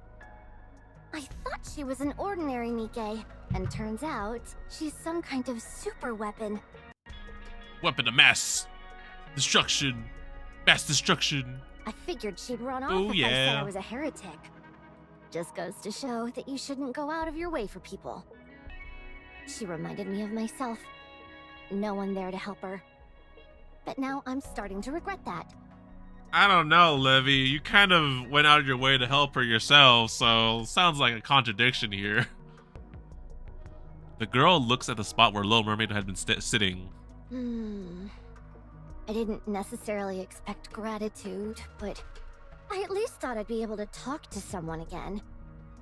I thought she was an ordinary Nikke, and turns out she's some kind of super weapon. Weapon of mass destruction. Mass destruction. I figured she'd run off Oh, if I said yeah. I was a heretic. Just goes to show that you shouldn't go out of your way for people. She reminded me of myself. No one there to help her. But now I'm starting to regret that. I don't know, Levy. You kind of went out of your way to help her yourself, so sounds like a contradiction here. The girl looks at the spot where Little Mermaid had been sitting. I didn't necessarily expect gratitude, but I at least thought I'd be able to talk to someone again.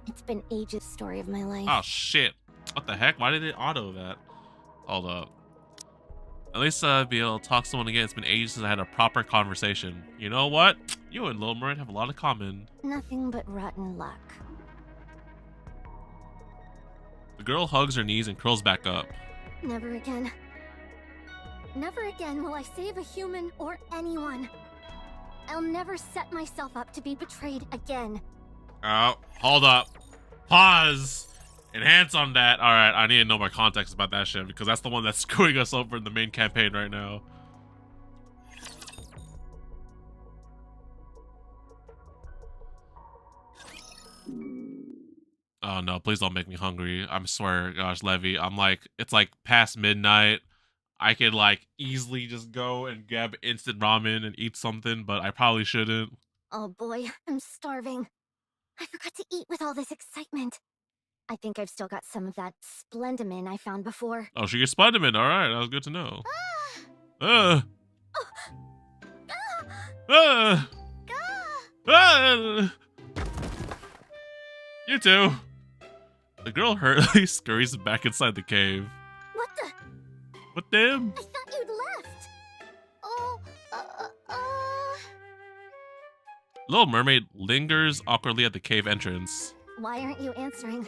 It's been ages story of my life. Oh, shit. What the heck? Why did it auto that? Hold up. At least I'd be able to talk to someone again. It's been ages since I had a proper conversation. You know what? You and Little Mermaid have a lot in common. Nothing but rotten luck. The girl hugs her knees and curls back up. Never again. Never again will I save a human or anyone. I'll never set myself up to be betrayed again. Oh, hold up. Pause. Enhance on that. All right, I need to know more context about that shit because that's the one that's screwing us over in the main campaign right now. Oh no, please don't make me hungry. I swear, gosh, Levy, I'm like, it's like past midnight. I could like easily just go and grab instant ramen and eat something, but I probably shouldn't. Oh boy, I'm starving. I forgot to eat with all this excitement. I think I've still got some of that Splendimin I found before. Oh, she gets Spider-Man. All right, that was good to know. You too. The girl hurriedly scurries back inside the cave. What the? What damn? I thought you'd left. Oh, Little Mermaid lingers awkwardly at the cave entrance. Why aren't you answering?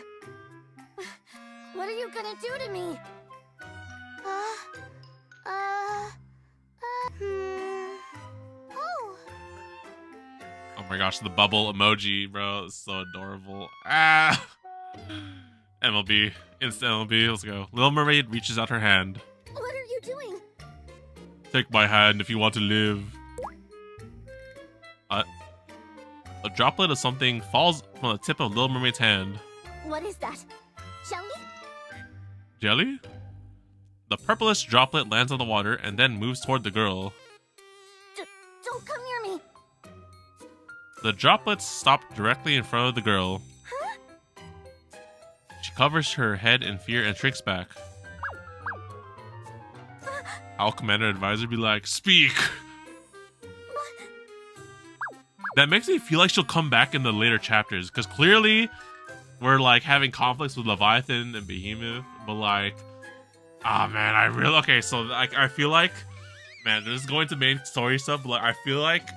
What are you gonna do to me? Oh. Oh my gosh, the bubble emoji, bro. It's so adorable. Ah! MLB. Instant MLB. Let's go. Little Mermaid reaches out her hand. What are you doing? Take my hand if you want to live. A droplet of something falls from the tip of Little Mermaid's hand. What is that? Jelly? Jelly? The purplish droplet lands on the water and then moves toward the girl. Don't come near me. The droplets stop directly in front of the girl. Huh? She covers her head in fear and shrinks back. How Commander Advisor be like, speak! That makes me feel like she'll come back in the later chapters, because clearly we're like having conflicts with Leviathan and Behemoth, but like, ah man, okay, so like I feel like, man, this is going to main story stuff, but like I feel like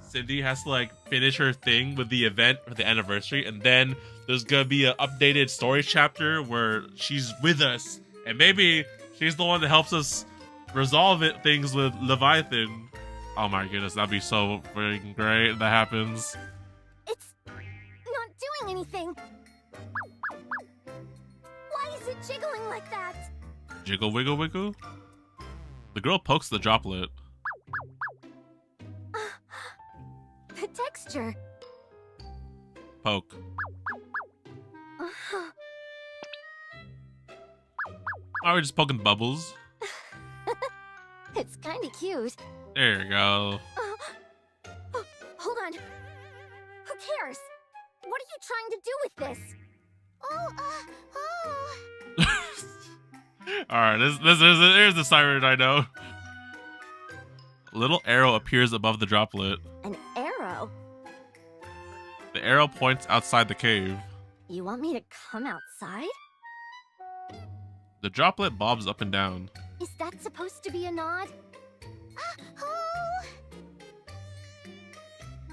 Cindy has to like finish her thing with the event for the anniversary, and then there's gonna be an updated story chapter where she's with us, and maybe she's the one that helps us resolve things with Leviathan. Oh my goodness, that'd be so freaking great if that happens. It's not doing anything. Why is it jiggling like that? Jiggle, wiggle, wiggle. The girl pokes the droplet. The texture. Poke. Oh, we're just poking bubbles. It's kind of cute. There you go. Hold on. Who cares? What are you trying to do with this? Alright, here's the siren I know. A little arrow appears above the droplet. An arrow? The arrow points outside the cave. You want me to come outside? The droplet bobs up and down. Is that supposed to be a nod?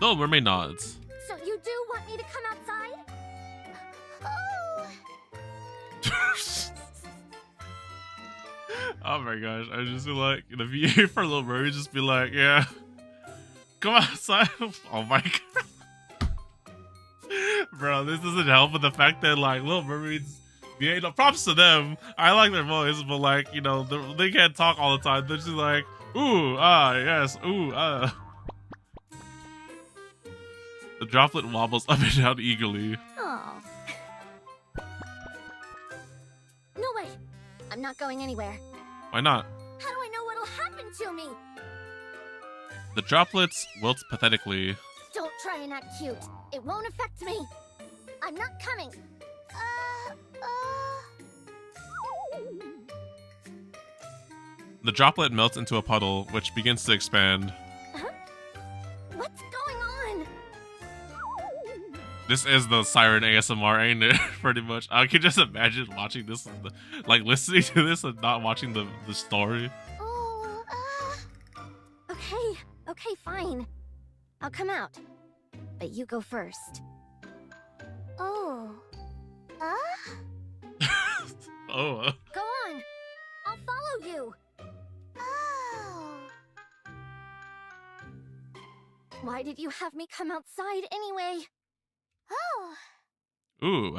Little Mermaid nods. So you do want me to come outside? Oh my gosh, I just feel like the VA for Little Mermaid just be like, yeah, come outside. Oh my god. Bro, this doesn't help with the fact that like Little Mermaid's VA, no props to them. I like their voice, but like, you know, they can't talk all the time. They're just like, ooh, ah, yes, ooh, ah. The droplet wobbles up and down eagerly. Oh. No way. I'm not going anywhere. Why not? How do I know what'll happen to me? The droplets wilt pathetically. Don't try and act cute. It won't affect me. I'm not coming. The droplet melts into a puddle, which begins to expand. Huh? What's going on? This is the siren ASMR, ain't it? Pretty much. I can just imagine watching this, like listening to this and not watching the story. Oh, Okay, fine. I'll come out. But you go first. Oh. Oh. Go on. I'll follow you. Oh. Why did you have me come outside anyway? Oh. Ooh,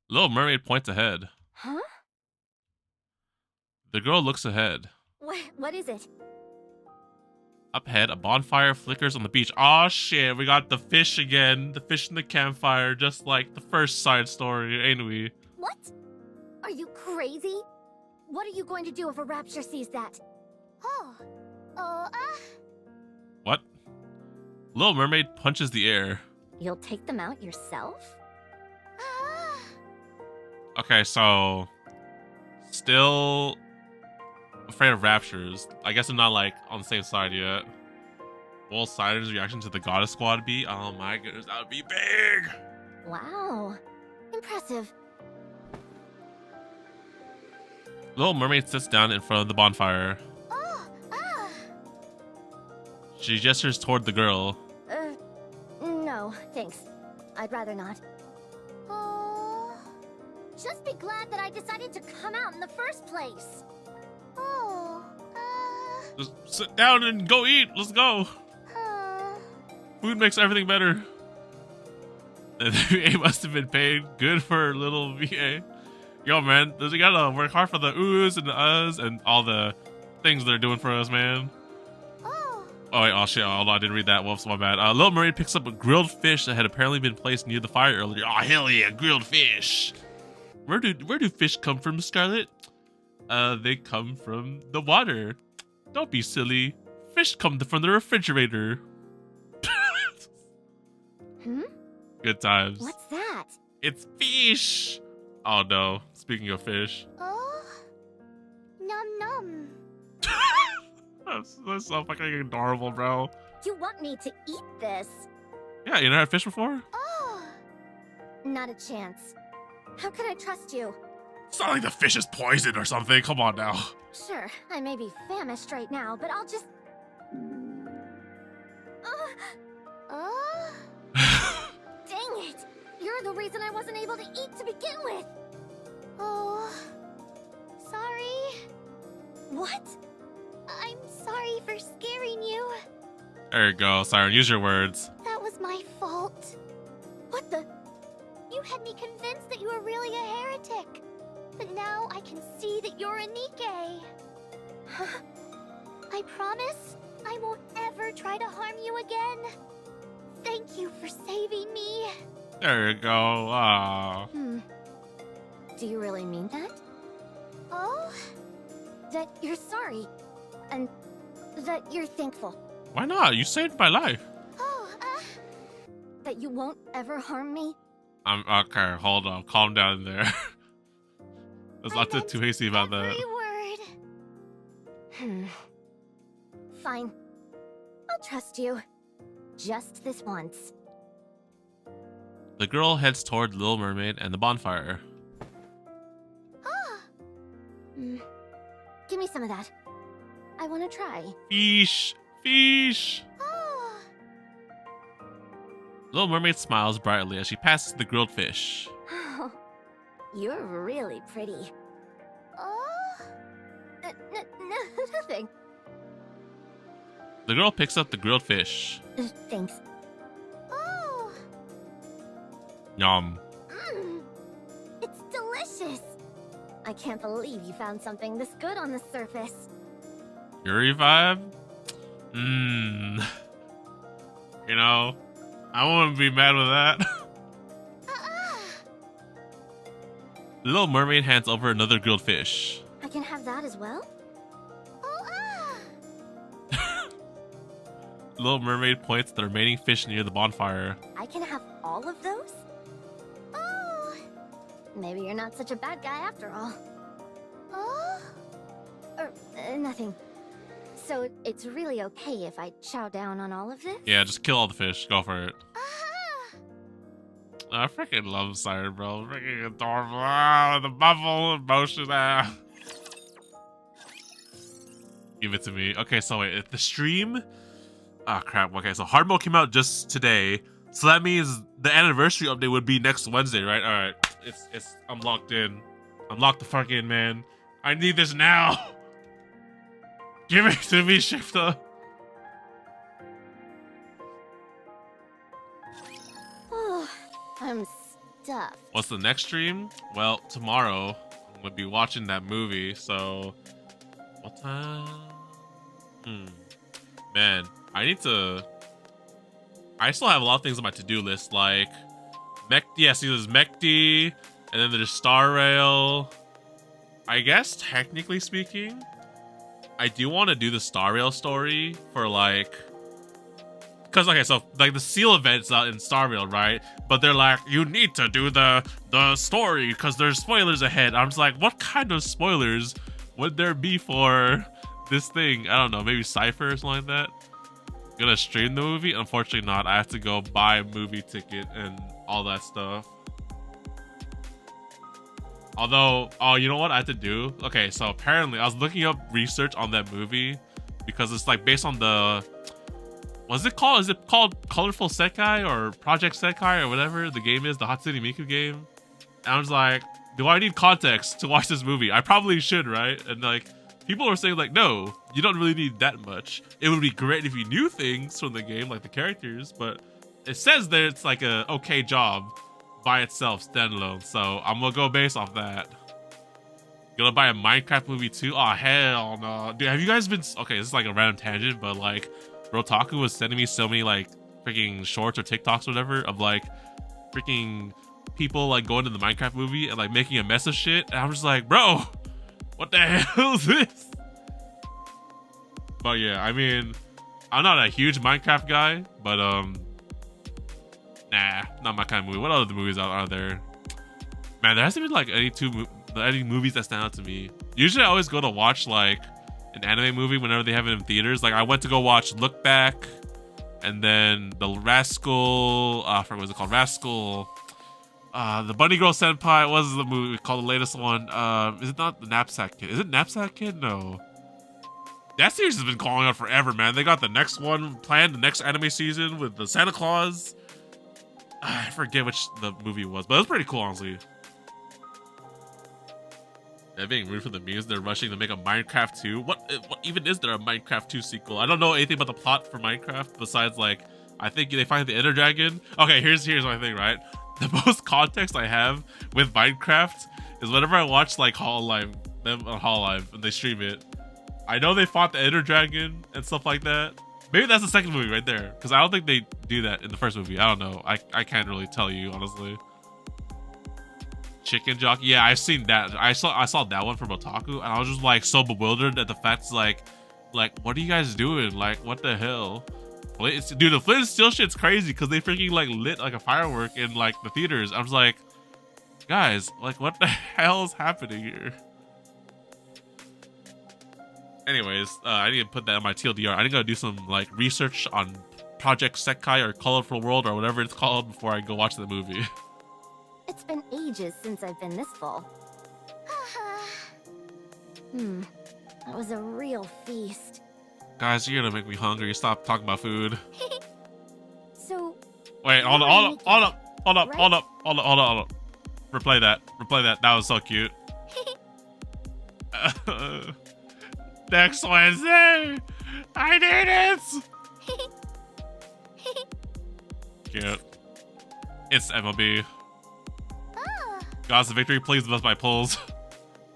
Little Mermaid points ahead. Huh? The girl looks ahead. What is it? Up ahead, a bonfire flickers on the beach. Aw, shit, we got the fish again. The fish in the campfire, just like the first side story, ain't we? What? Are you crazy? What are you going to do if a rapture sees that? What? Little Mermaid punches the air. You'll take them out yourself? Okay, so... Still... afraid of raptures. I guess I'm not, like, on the same side yet. What will Siren's reaction to the Goddess Squad be? Oh my goodness, that would be big! Wow. Impressive. Little Mermaid sits down in front of the bonfire. She gestures toward the girl. No, thanks. I'd rather not. Just be glad that I decided to come out in the first place. Just sit down and go eat. Let's go. Food makes everything better. The VA must have been paid good for little VA. Yo, man, you gotta work hard for the oohs and the uhs and all the things they're doing for us, man. Oh, wait, oh shit, oh, I didn't read that. Whoops, my bad. Little Mermaid picks up a grilled fish that had apparently been placed near the fire earlier. Oh, hell yeah, grilled fish. Where do fish come from, Scarlet? They come from the water. Don't be silly. Fish come from the refrigerator. Good times. What's that? It's fish. Oh no, speaking of fish. Num num. That's so fucking adorable, bro. You want me to eat this? Yeah, you never had fish before? Not a chance. How could I trust you? It's not like the fish is poisoned or something. Come on now. Sure, I may be famished right now, but I'll just... Dang it! You're the reason I wasn't able to eat to begin with! Oh... Sorry... What? I'm sorry for scaring you. There you go, Siren. Use your words. That was my fault. What the... You had me convinced that you were really a heretic. But now I can see that you're a Nikke. I promise I won't ever try to harm you again. Thank you for saving me. There you go. Ah. Do you really mean that? Oh? That you're sorry. And that you're thankful. Why not? You saved my life. Oh, that you won't ever harm me? I'm okay. Hold on. Calm down there. There's lots of too hasty about that. Every word. Fine. I'll trust you. Just this once. The girl heads toward Little Mermaid and the bonfire. Give me some of that. I want to try. Fish! Fish! Little Mermaid smiles brightly as she passes the grilled fish. Oh, you're really pretty. Nothing. The girl picks up the grilled fish. Thanks. Yum. It's delicious. I can't believe you found something this good on the surface. Yuri vibe? You know, I wouldn't be mad with that. Little Mermaid hands over another grilled fish. I can have that as well? Little Mermaid points at the remaining fish near the bonfire. I can have all of those? Maybe you're not such a bad guy after all. Nothing. So it's really okay if I chow down on all of this? Yeah, just kill all the fish. Go for it. I freaking love Siren, bro. Freaking adorable. The bubble emotion. Give it to me. Okay, so wait, if the stream... Ah, crap. Okay, so hard mode came out just today. So that means the anniversary update would be next Wednesday, right? All right. I'm locked in. I'm locked the fuck in, man. I need this now. Give it to me, Shifter. I'm stuffed. What's the next stream? Well, tomorrow I'm gonna be watching that movie. So, what time? Man, I still have a lot of things on my to-do list, like yeah, see, there's Mekti, and then there's Star Rail. I guess technically speaking, I do want to do the Star Rail story for like, because okay, so like the seal event's out in Star Rail, right? But they're like, you need to do the story because there's spoilers ahead. I'm just like, what kind of spoilers would there be for this thing? I don't know, maybe Cypher or something like that. Gonna stream the movie? Unfortunately not. I have to go buy a movie ticket and all that stuff. Although, oh, you know what I have to do? Okay, so apparently I was looking up research on that movie because it's like based on the, what's it called? Is it called Colorful Sekai or Project Sekai or whatever the game is, the Hatsune Miku game? And I was like, do I need context to watch this movie? I probably should, right? And like, people are saying like, no, you don't really need that much. It would be great if you knew things from the game, like the characters, but it says that it's like a okay job by itself, standalone. So I'm gonna go based off that. Gonna buy a Minecraft movie too? Oh, hell no. Dude, have you guys been, okay, this is like a random tangent, but like, Rotaku was sending me so many like freaking shorts or TikToks or whatever of like freaking people like going to the Minecraft movie and like making a mess of shit. And I'm just like, bro, what the hell is this? But yeah, I mean, I'm not a huge Minecraft guy, but nah, not my kind of movie. What other movies are there? Man, there hasn't been like any movies that stand out to me. Usually I always go to watch like an anime movie whenever they have it in theaters. Like I went to go watch Look Back, and then the Rascal, I forget what it's called, Rascal, the Bunny Girl Senpai. What was the movie called, the latest one? Is it not the Knapsack Kid? Is it Knapsack Kid? No. That series has been calling out forever, man. They got the next one planned, the next anime season with the Santa Claus. I forget which the movie was, but it was pretty cool, honestly. They're being rude for the memes. They're rushing to make a Minecraft 2. What even is there a Minecraft 2 sequel? I don't know anything about the plot for Minecraft besides like, I think they find the Ender Dragon. Okay, here's my thing, right? The most context I have with Minecraft is whenever I watch like Hololive, them on Hololive, and they stream it. I know they fought the Ender Dragon and stuff like that. Maybe that's the second movie right there, because I don't think they do that in the first movie. I don't know. I can't really tell you, honestly. Chicken Jockey, yeah, I've seen that. I saw that one from Otaku, and I was just like so bewildered at the fact it's like what are you guys doing? Like, what the hell? Dude, the Flint and Steel shit's crazy because they freaking like lit like a firework in like the theaters. I was like, guys, like what the hell is happening here? Anyways, I need to put that on my TLDR. I need to go do some like research on Project Sekai or Colorful World or whatever it's called before I go watch the movie. It's been ages since I've been this full. That was a real feast. Guys, you're gonna make me hungry. Stop talking about food. So... Wait, hold up. Replay that. That was so cute. Next Wednesday! I did it! Cute. It's MLB. God's victory, please bless my pulls.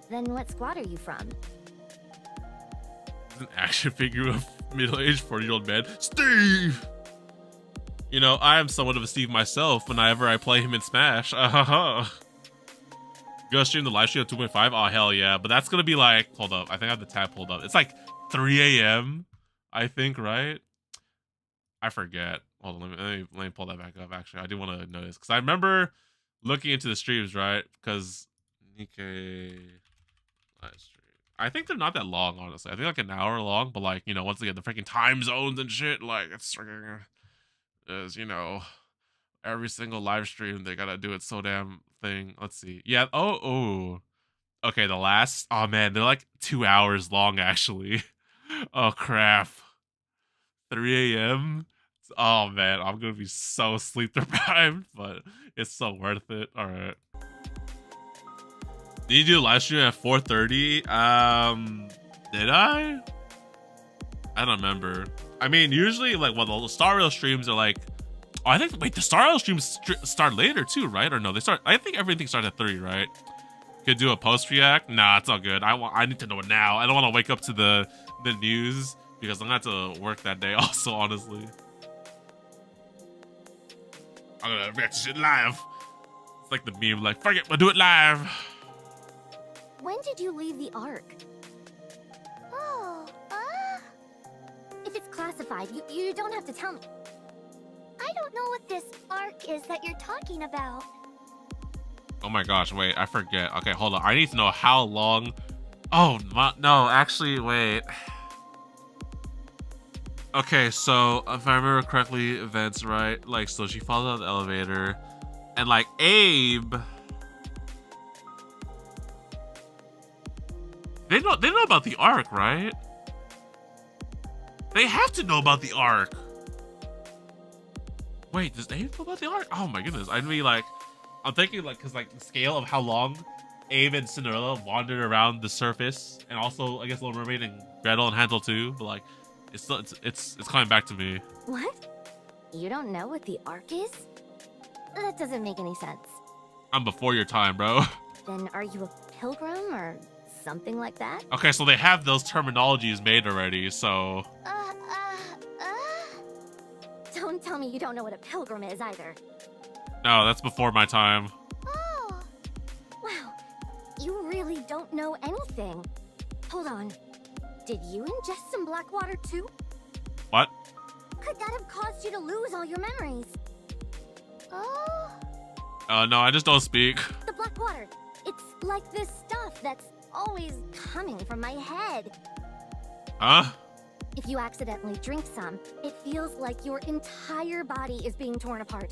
Then what squad are you from? An action figure of middle-aged 40-year-old man. Steve! You know, I am somewhat of a Steve myself whenever I play him in Smash. You gonna stream the live stream at 2.5? Oh, hell yeah. But that's gonna be like, hold up. I think I have the tab pulled up. It's like 3 a.m. I think, right? I forget. Hold on, let me pull that back up, actually. I do want to notice. Because I remember looking into the streams, right? Because Nikkei live stream. I think they're not that long, honestly. I think like an hour long. But like, you know, once again, the freaking time zones and shit. Like, it's freaking... is, you know... every single live stream they gotta do it so damn thing. Let's see. Yeah. Oh. Okay. The last. Oh man, they're like 2 hours long actually. Oh crap. 3 a.m. Oh man, I'm gonna be so sleep deprived, but it's so worth it. All right. Did you do a live stream at 4:30? Did I? I don't remember. I mean, usually like, well, the Star Rail streams are like Oh, I think, wait, the Star Isle streams start later too, right? Or no, they start, I think everything starts at 3, right? Could do a post react? Nah, it's all good. I need to know it now. I don't want to wake up to the news because I'm gonna have to work that day also, honestly. I'm gonna react to shit live. It's like the meme, like, fuck it, we'll do it live. When did you leave the Ark? Oh, if it's classified, you don't have to tell me. I don't know what this Ark is that you're talking about. Oh my gosh, wait, I forget. Okay, hold on. I need to know how long. Oh, no, actually, wait. Okay, so if I remember correctly, events, right? Like, so she falls out of the elevator, and like Abe, they know about the Ark, right? They have to know about the Ark. Wait, does Abe know about the Ark? Oh my goodness, I mean, like, I'm thinking, like, because like the scale of how long Abe and Cinderella wandered around the surface, and also I guess Little Mermaid and Gretel and Hansel too, but like, it's still it's coming back to me. What? You don't know what the Ark is? That doesn't make any sense. I'm before your time, bro. Then are you a pilgrim or something like that? Okay, so they have those terminologies made already, so. Don't tell me you don't know what a pilgrim is either. No, that's before my time. Oh, wow. You really don't know anything. Hold on. Did you ingest some black water too? What? Could that have caused you to lose all your memories? Oh. No, I just don't speak. The black water. It's like this stuff that's always coming from my head. Huh? If you accidentally drink some, it feels like your entire body is being torn apart.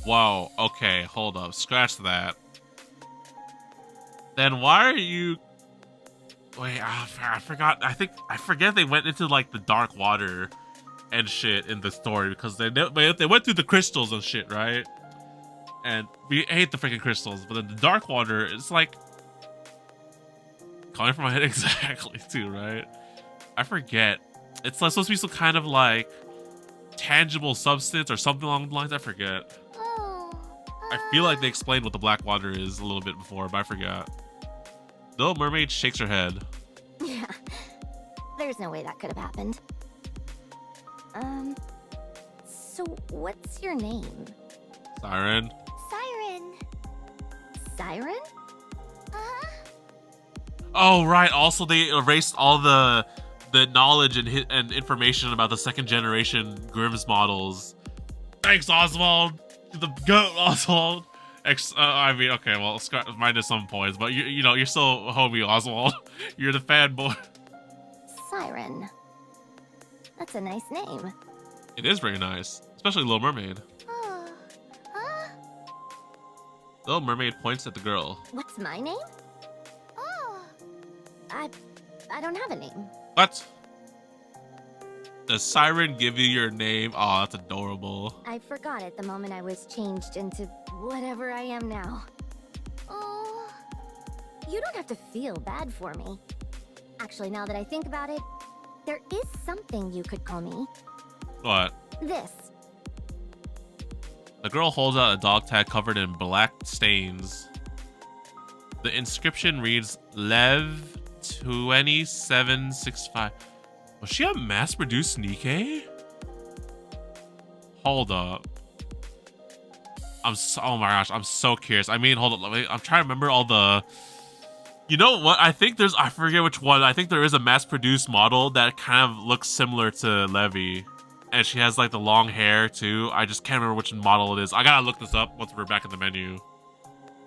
Whoa, okay, hold up. Scratch that. Then why are you... Wait, I forgot. I forget they went into, like, the dark water and shit in the story because they went through the crystals and shit, right? And we hate the freaking crystals, but then the dark water, it's like... Coming from my head exactly, too, right? I forget. It's like supposed to be some kind of, like, tangible substance or something along the lines. I forget. I feel like they explained what the black water is a little bit before, but I forgot. The Little Mermaid shakes her head. Yeah, there's no way that could have happened. So what's your name? Siren. Siren. Siren? Oh, right. Also, they erased all the knowledge and information about the second generation Grimm's models. Thanks, Oswald. The goat, Oswald. I mean, okay, well, minus some points, but you know, you're still homie, Oswald. You're the fanboy. Siren. That's a nice name. It is very nice, especially Little Mermaid. Little Mermaid points at the girl. What's my name? Oh, I don't have a name. What? Does Siren give you your name? Oh, that's adorable. I forgot it the moment I was changed into whatever I am now. Oh, you don't have to feel bad for me. Actually, now that I think about it, there is something you could call me. What? This. The girl holds out a dog tag covered in black stains. The inscription reads, Lev 2765. Was she a mass-produced Nikke? Hold up. Oh my gosh, I'm so curious. I mean, hold up. I'm trying to remember all the... You know what? I forget which one. I think there is a mass-produced model that kind of looks similar to Levi. And she has like the long hair too. I just can't remember which model it is. I gotta look this up once we're back in the menu.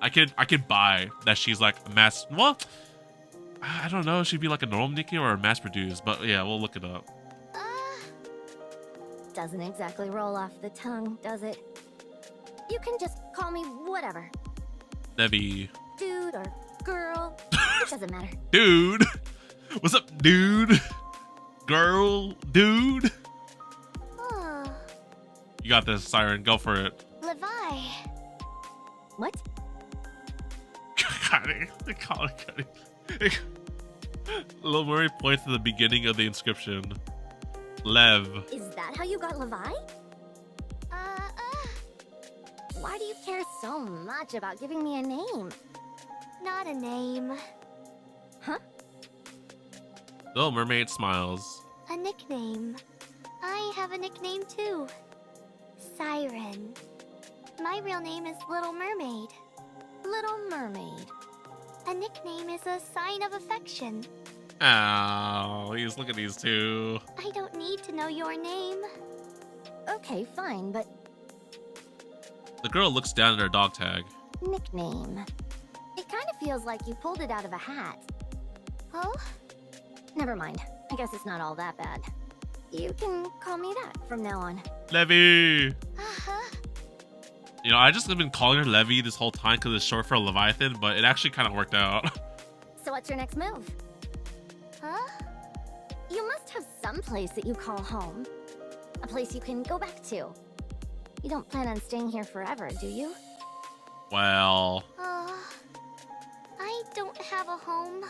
I could buy that she's like a mass... Well, I don't know. She'd be like a normal Nikke or a mass-produced. But yeah, we'll look it up. Doesn't exactly roll off the tongue, does it? You can just call me whatever. Levi. Dude or girl. It doesn't matter. Dude. What's up, dude? Girl. Dude. Oh. You got this, Siren. Go for it. Levi. What? They call it Cuddy. Little Mermaid points to the beginning of the inscription. Lev. Is that how you got Levi? Why do you care so much about giving me a name? Not a name. Huh? The mermaid smiles. A nickname. I have a nickname too. Siren. My real name is Little Mermaid. Little Mermaid. A nickname is a sign of affection. Oh, look at these two. I don't need to know your name. Okay, fine, but... The girl looks down at her dog tag. Nickname. It kind of feels like you pulled it out of a hat. Oh? Never mind. I guess it's not all that bad. You can call me that from now on. Levy! Uh-huh. You know, I just have been calling her Levy this whole time because it's short for Leviathan, but it actually kind of worked out. So what's your next move? Huh? You must have some place that you call home. A place you can go back to. You don't plan on staying here forever, do you? Well... I don't have a home.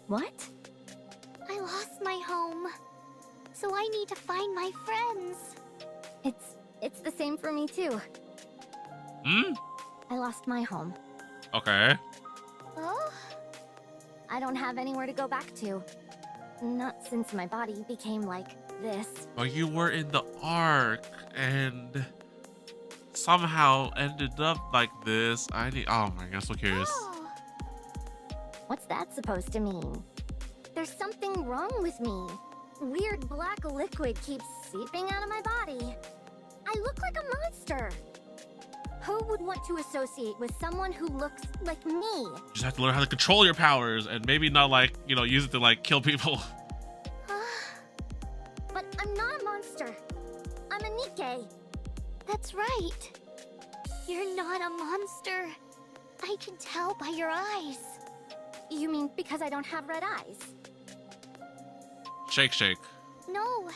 What? I lost my home. So I need to find my friends. It's the same for me too. Hmm? I lost my home. Okay. Oh? I don't have anywhere to go back to. Not since my body became like this. But you were in the Ark, and somehow ended up like this. Oh my god, I'm so curious. Oh. What's that supposed to mean? There's something wrong with me. Weird black liquid keeps seeping out of my body. I look like a monster. Who would want to associate with someone who looks like me? You just have to learn how to control your powers and maybe not like, you know, use it to like kill people. But I'm not a monster. I'm a Nikke. That's right. You're not a monster. I can tell by your eyes. You mean because I don't have red eyes? Shake, shake. No,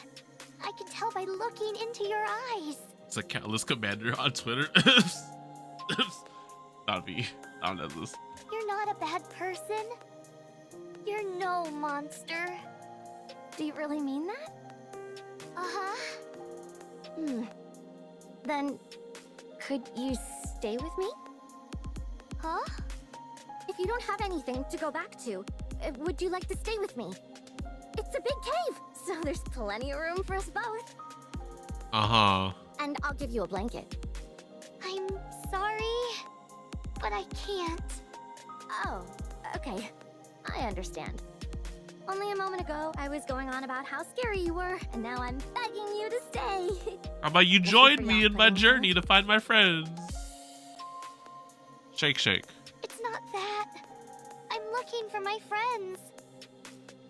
I can tell by looking into your eyes. It's a Catalyst Commander on Twitter. Not me. I don't know this. You're not a bad person. You're no monster. Do you really mean that? Uh-huh. Then, could you stay with me? Huh? If you don't have anything to go back to, would you like to stay with me? It's a big cave, so there's plenty of room for us both. Uh-huh. And I'll give you a blanket. I'm sorry, but I can't. Oh, okay. I understand. Only a moment ago, I was going on about how scary you were, and now I'm begging you to stay. How about you join me in my journey to find my friends? Shake, shake. It's not that. I'm looking for my friends.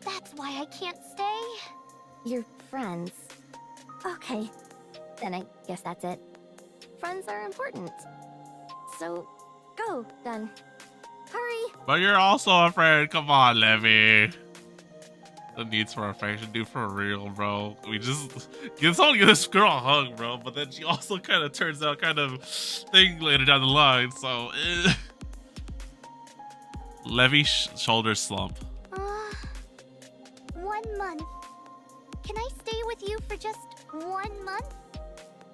That's why I can't stay. Your friends. Okay. Then I guess that's it. Friends are important. So, go, then. Hurry! But you're also a friend. Come on, Levy. The needs for affection, dude, for real, bro. We just give this girl a hug, bro. But then she also kind of turns out kind of thing later down the line. So, Levy's shoulders slump. 1 month. Can I stay with you for just 1 month?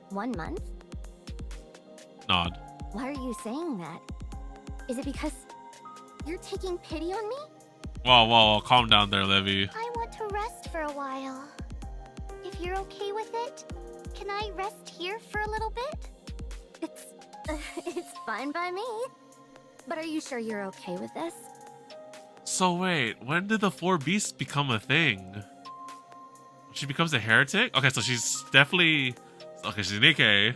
1 month? Nod. Why are you saying that? Is it because you're taking pity on me? Whoa, calm down there, Levy. I want to rest for a while. If you're okay with it, can I rest here for a little bit? It's fine by me. But are you sure you're okay with this? So wait, when did the 4 beasts become a thing? She becomes a heretic? Okay, so she's definitely... Okay, she's Nikke.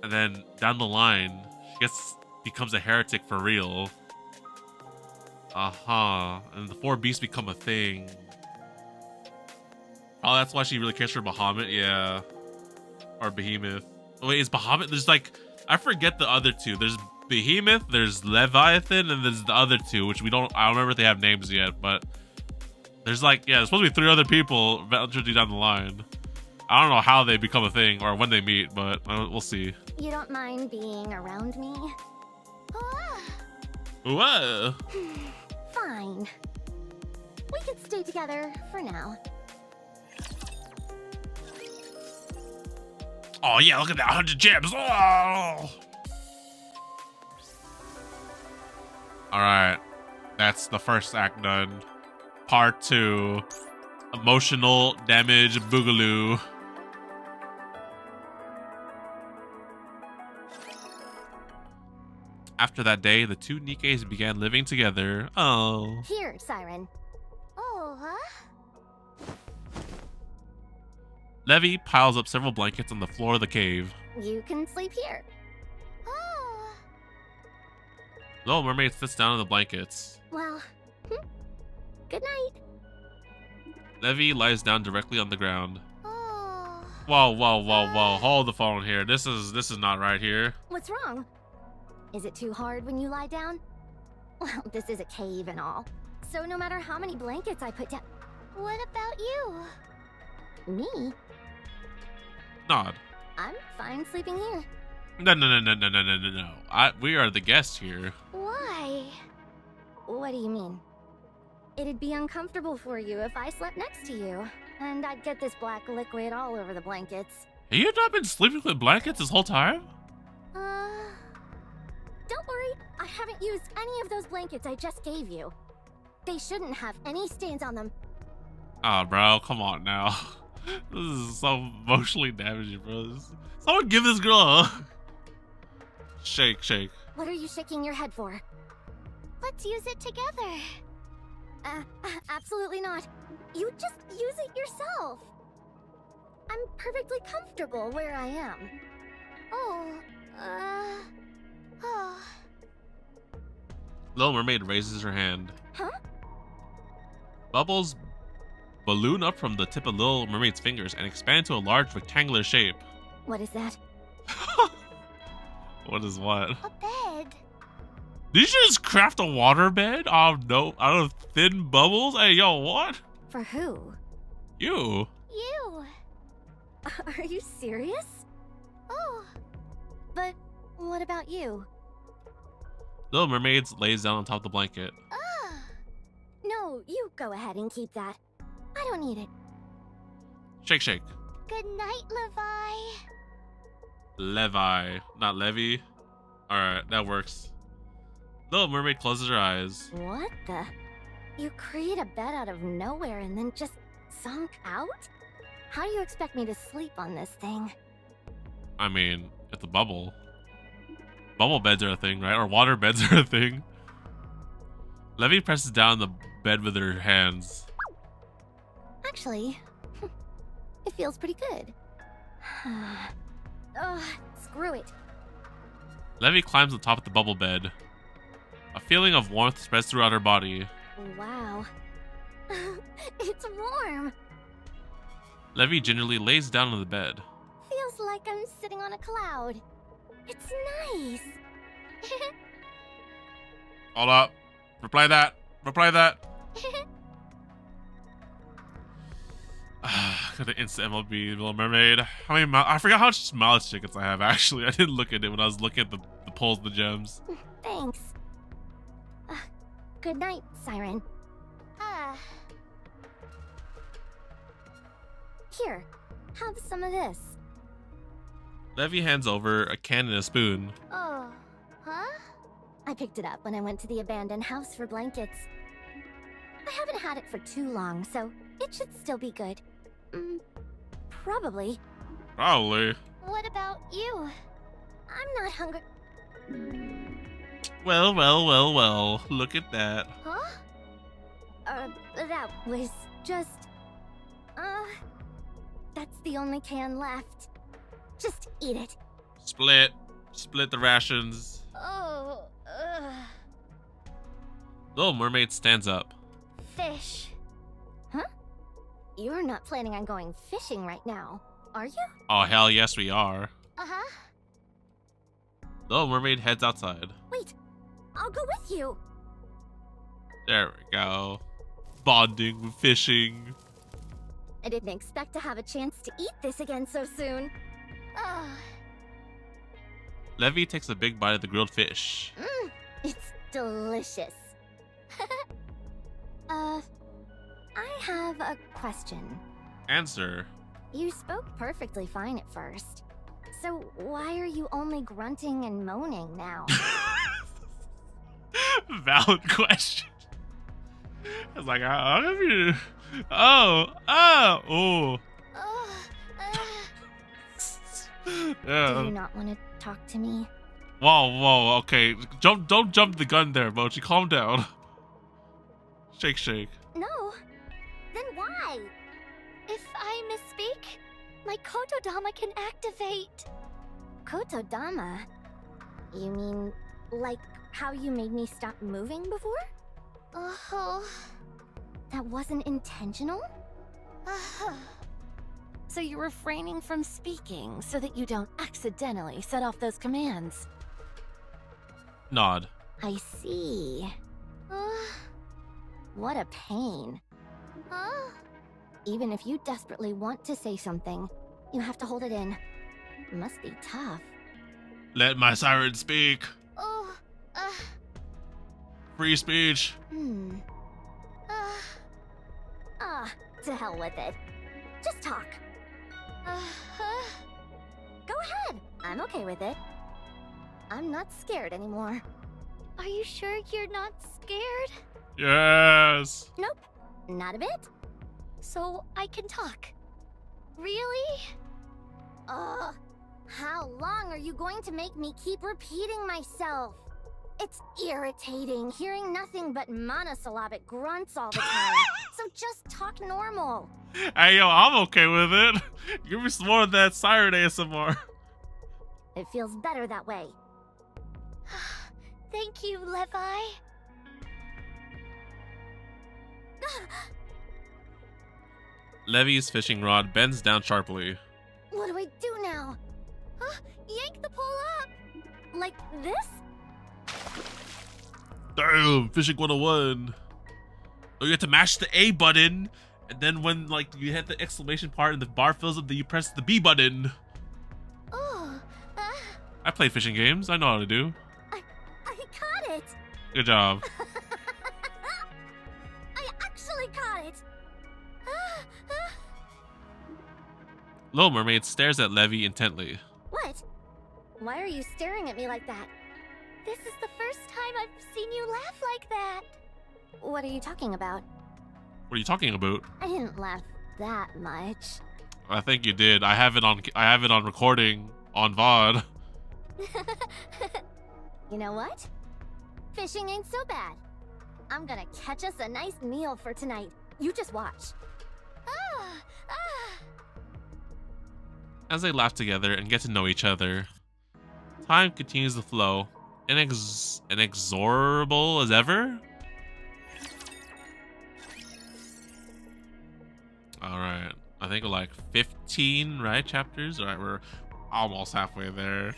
And then down the line, she becomes a heretic for real. Uh-huh. And the 4 beasts become a thing. Oh, that's why she really cares for Bahamut? Yeah. Or Behemoth. Oh, wait, is Bahamut... There's like... I forget the other two. There's Behemoth, there's Leviathan, and there's the other two, which I don't remember if they have names yet, but... There's like... Yeah, there's supposed to be 3 other people eventually down the line. I don't know how they become a thing or when they meet, but we'll see. You don't mind being around me? Whoa! Fine. We can stay together for now. Oh yeah, look at that, 100 gems! Oh! Alright. That's the first act done. Part 2. Emotional damage boogaloo. After that day, the two Nikkes began living together. Oh. Here, Siren. Oh, huh? Levi piles up several blankets on the floor of the cave. You can sleep here. Oh. Little Mermaid sits down on the blankets. Well, good night. Levi lies down directly on the ground. Oh. Whoa. Hold the phone here. This is not right here. What's wrong? Is it too hard when you lie down? Well, this is a cave and all. So no matter how many blankets I put down... What about you? Me? Nod. I'm fine sleeping here. No. We are the guests here. Why? What do you mean? It'd be uncomfortable for you if I slept next to you. And I'd get this black liquid all over the blankets. Have you not been sleeping with blankets this whole time? Don't worry. I haven't used any of those blankets I just gave you. They shouldn't have any stains on them. Ah, bro, come on now. This is so emotionally damaging, bro. Someone give this girl a hug. Shake. What are you shaking your head for? Let's use it together. Absolutely not. You just use it yourself. I'm perfectly comfortable where I am. Oh. Little Mermaid raises her hand. Huh? Bubbles balloon up from the tip of Little Mermaid's fingers and expand to a large rectangular shape. What is that? What is what? A bed. Did you just craft a water bed out of thin bubbles? Hey, yo, what? For who? You. You. Are you serious? Oh. But what about you? Little Mermaid lays down on top of the blanket. No, you go ahead and keep that. I don't need it. Shake. Good night, Levi. Levi, not Levy. Alright, that works. Little Mermaid closes her eyes. What the? You create a bed out of nowhere and then just sunk out? How do you expect me to sleep on this thing? I mean, it's a bubble. Bubble beds are a thing, right? Or water beds are a thing. Levy presses down the bed with her hands. Actually, it feels pretty good. Screw it. Levy climbs on top of the bubble bed. A feeling of warmth spreads throughout her body. Wow. It's warm. Levy gingerly lays down on the bed. Feels like I'm sitting on a cloud. It's nice. Hold up. Reply that. Got the instant MLB Little Mermaid. I forgot how much mileage tickets I have, actually. I didn't look at it when I was looking at the polls and the gems. Thanks. Good night, Siren. Here, have some of this. Levy hands over a can and a spoon. Oh, huh? I picked it up when I went to the abandoned house for blankets. I haven't had it for too long, so it should still be good. Probably. What about you? I'm not hungry. Well, look at that. Huh? That was just... That's the only can left. Just eat it. Split the rations. Oh, Little Mermaid stands up. Fish. Huh? You're not planning on going fishing right now, are you? Oh, hell yes we are. Uh-huh. Little Mermaid heads outside. Wait, I'll go with you. There we go. Bonding with fishing. I didn't expect to have a chance to eat this again so soon. Levy takes a big bite of the grilled fish. It's delicious. I have a question. Answer. You spoke perfectly fine at first. So why are you only grunting and moaning now? Valid question. I was like, how have you? Oh. Yeah. Do you not want to talk to me? Whoa, okay. Don't jump the gun there, Mochi. Calm down. Shake. No. Then why? If I misspeak, my Kotodama can activate. Kotodama? You mean like how you made me stop moving before? Oh. That wasn't intentional? So you're refraining from speaking so that you don't accidentally set off those commands. Nod. I see. What a pain. Even if you desperately want to say something, you have to hold it in. Must be tough. Let my siren speak. Free speech. To hell with it. Just talk. Go ahead. I'm okay with it. I'm not scared anymore. Are you sure you're not scared? Yes. Nope, not a bit. So I can talk. Really? How long are you going to make me keep repeating myself? It's irritating hearing nothing but monosyllabic grunts all the time. So just talk normal. Hey, yo, I'm okay with it. Give me some more of that siren ASMR. It feels better that way. Thank you, Levi. Levy's fishing rod bends down sharply. What do I do now? Yank the pole up! Like this? Damn, fishing 101. Oh, you have to mash the A button, and then when like you hit the exclamation part and the bar fills up, then you press the B button. I play fishing games. I know how to do. I caught it! Good job. I actually caught it! Little Mermaid stares at Levy intently. What? Why are you staring at me like that? This is the first time I've seen you laugh like that. What are you talking about? What are you talking about? I didn't laugh that much. I think you did. I have it on recording on VOD. You know what? Fishing ain't so bad. I'm gonna catch us a nice meal for tonight. You just watch. As they laugh together and get to know each other, time continues to flow, inexorable as ever. Alright, I think we're like 15, right, chapters? Alright, we're almost halfway there.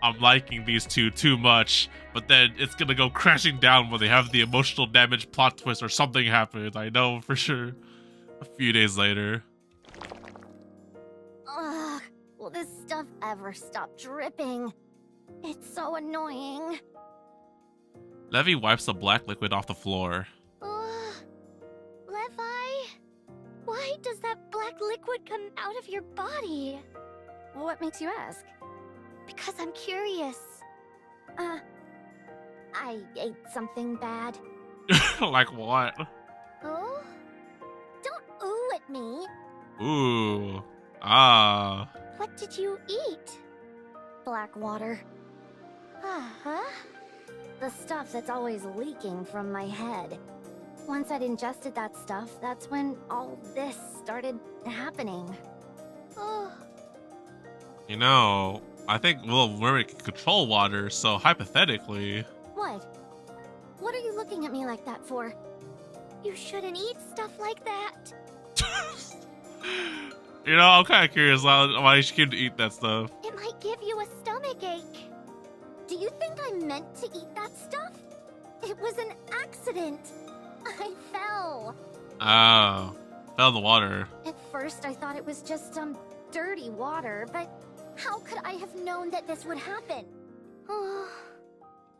I'm liking these two too much, but then it's gonna go crashing down when they have the emotional damage plot twist or something happens. I know for sure. A few days later. Ugh, will this stuff ever stop dripping? It's so annoying. Levy wipes the black liquid off the floor. Levi? Why does that black liquid come out of your body? What makes you ask? Because I'm curious. I ate something bad. Like what? Oh? Don't ooh at me. Ooh. Ah. What did you eat? Black water. The stuff that's always leaking from my head. Once I'd ingested that stuff, that's when all this started happening. Oh. You know, I think Little Mermaid can control water, so hypothetically... What? What are you looking at me like that for? You shouldn't eat stuff like that. You know, I'm kind of curious why you should eat that stuff. It might give you a stomachache. Do you think I meant to eat that stuff? It was an accident. I fell. Oh. Fell in the water. At first, I thought it was just some dirty water, but how could I have known that this would happen?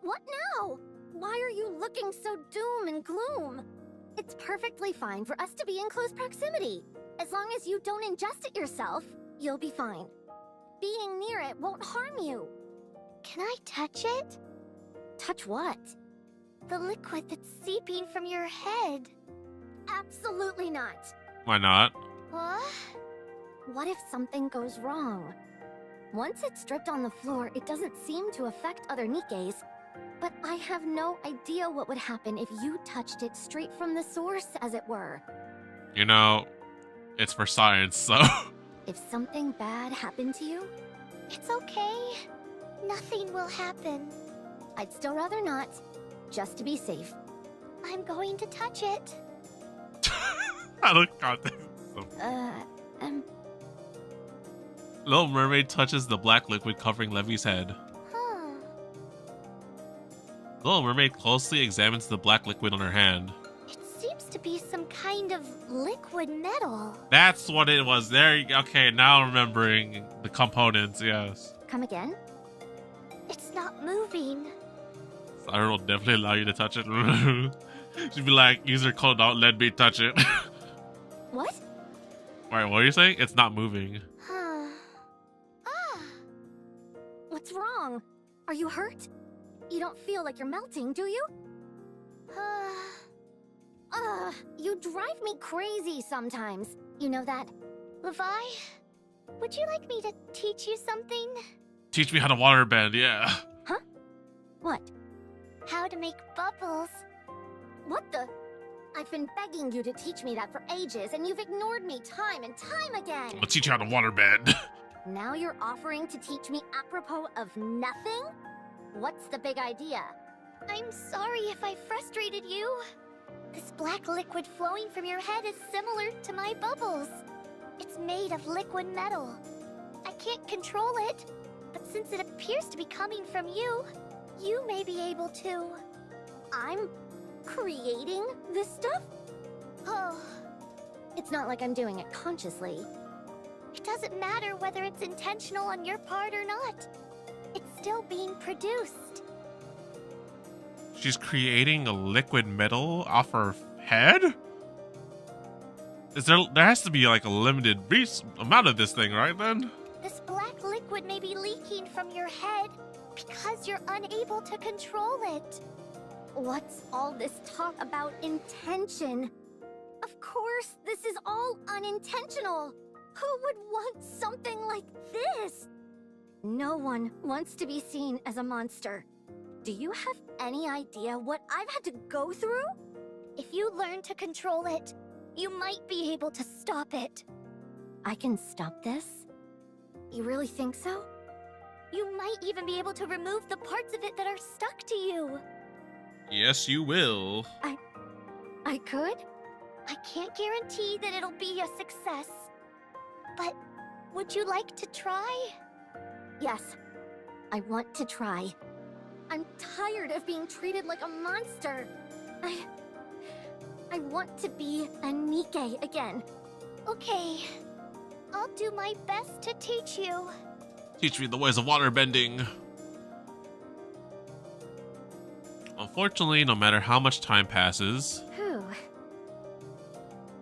What now? Why are you looking so doom and gloom? It's perfectly fine for us to be in close proximity. As long as you don't ingest it yourself, you'll be fine. Being near it won't harm you. Can I touch it? Touch what? The liquid that's seeping from your head. Absolutely not. Why not? What? What if something goes wrong? Once it's dripped on the floor, it doesn't seem to affect other Nikkes. But I have no idea what would happen if you touched it straight from the source, as it were. You know, it's for science, so. If something bad happened to you, it's okay. Nothing will happen. I'd still rather not, just to be safe. I'm going to touch it. I don't context. Little Mermaid touches the black liquid covering Levy's head. Huh. Little Mermaid closely examines the black liquid on her hand. It seems to be some kind of liquid metal. That's what it was. There you go. Okay, now I'm remembering the components, yes. Come again? It's not moving. Siren will definitely allow you to touch it. She'd be like, user code, don't let me touch it. What? Alright, what are you saying? It's not moving. What's wrong? Are you hurt? You don't feel like you're melting, do you? You drive me crazy sometimes. You know that? Levi, would you like me to teach you something? Teach me how to waterbend, yeah. Huh? What? How to make bubbles. What the? I've been begging you to teach me that for ages, and you've ignored me time and time again. I'll teach you how to waterbend. Now you're offering to teach me apropos of nothing? What's the big idea? I'm sorry if I frustrated you. This black liquid flowing from your head is similar to my bubbles. It's made of liquid metal. I can't control it, but since it appears to be coming from you, you may be able to. I'm creating this stuff? Oh, it's not like I'm doing it consciously. It doesn't matter whether it's intentional on your part or not. It's still being produced. She's creating a liquid metal off her head? There has to be like a limited amount of this thing, right then? This black liquid may be leaking from your head because you're unable to control it. What's all this talk about intention? Of course, this is all unintentional. Who would want something like this? No one wants to be seen as a monster. Do you have any idea what I've had to go through? If you learn to control it, you might be able to stop it. I can stop this? You really think so? You might even be able to remove the parts of it that are stuck to you. Yes, you will. I could? I can't guarantee that it'll be a success. But would you like to try? Yes, I want to try. I'm tired of being treated like a monster. I want to be a Nikke again. Okay, I'll do my best to teach you. Teach me the ways of waterbending. Unfortunately, no matter how much time passes, Whew.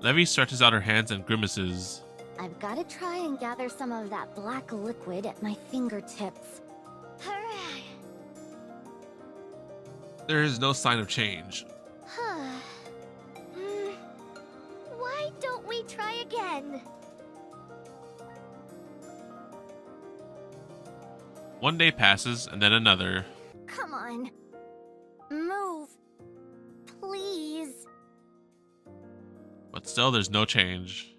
Levy stretches out her hands and grimaces. I've got to try and gather some of that black liquid at my fingertips. Hooray! There is no sign of change. Why don't we try again? One day passes, and then another. Come on. Move. Please. But still, there's no change.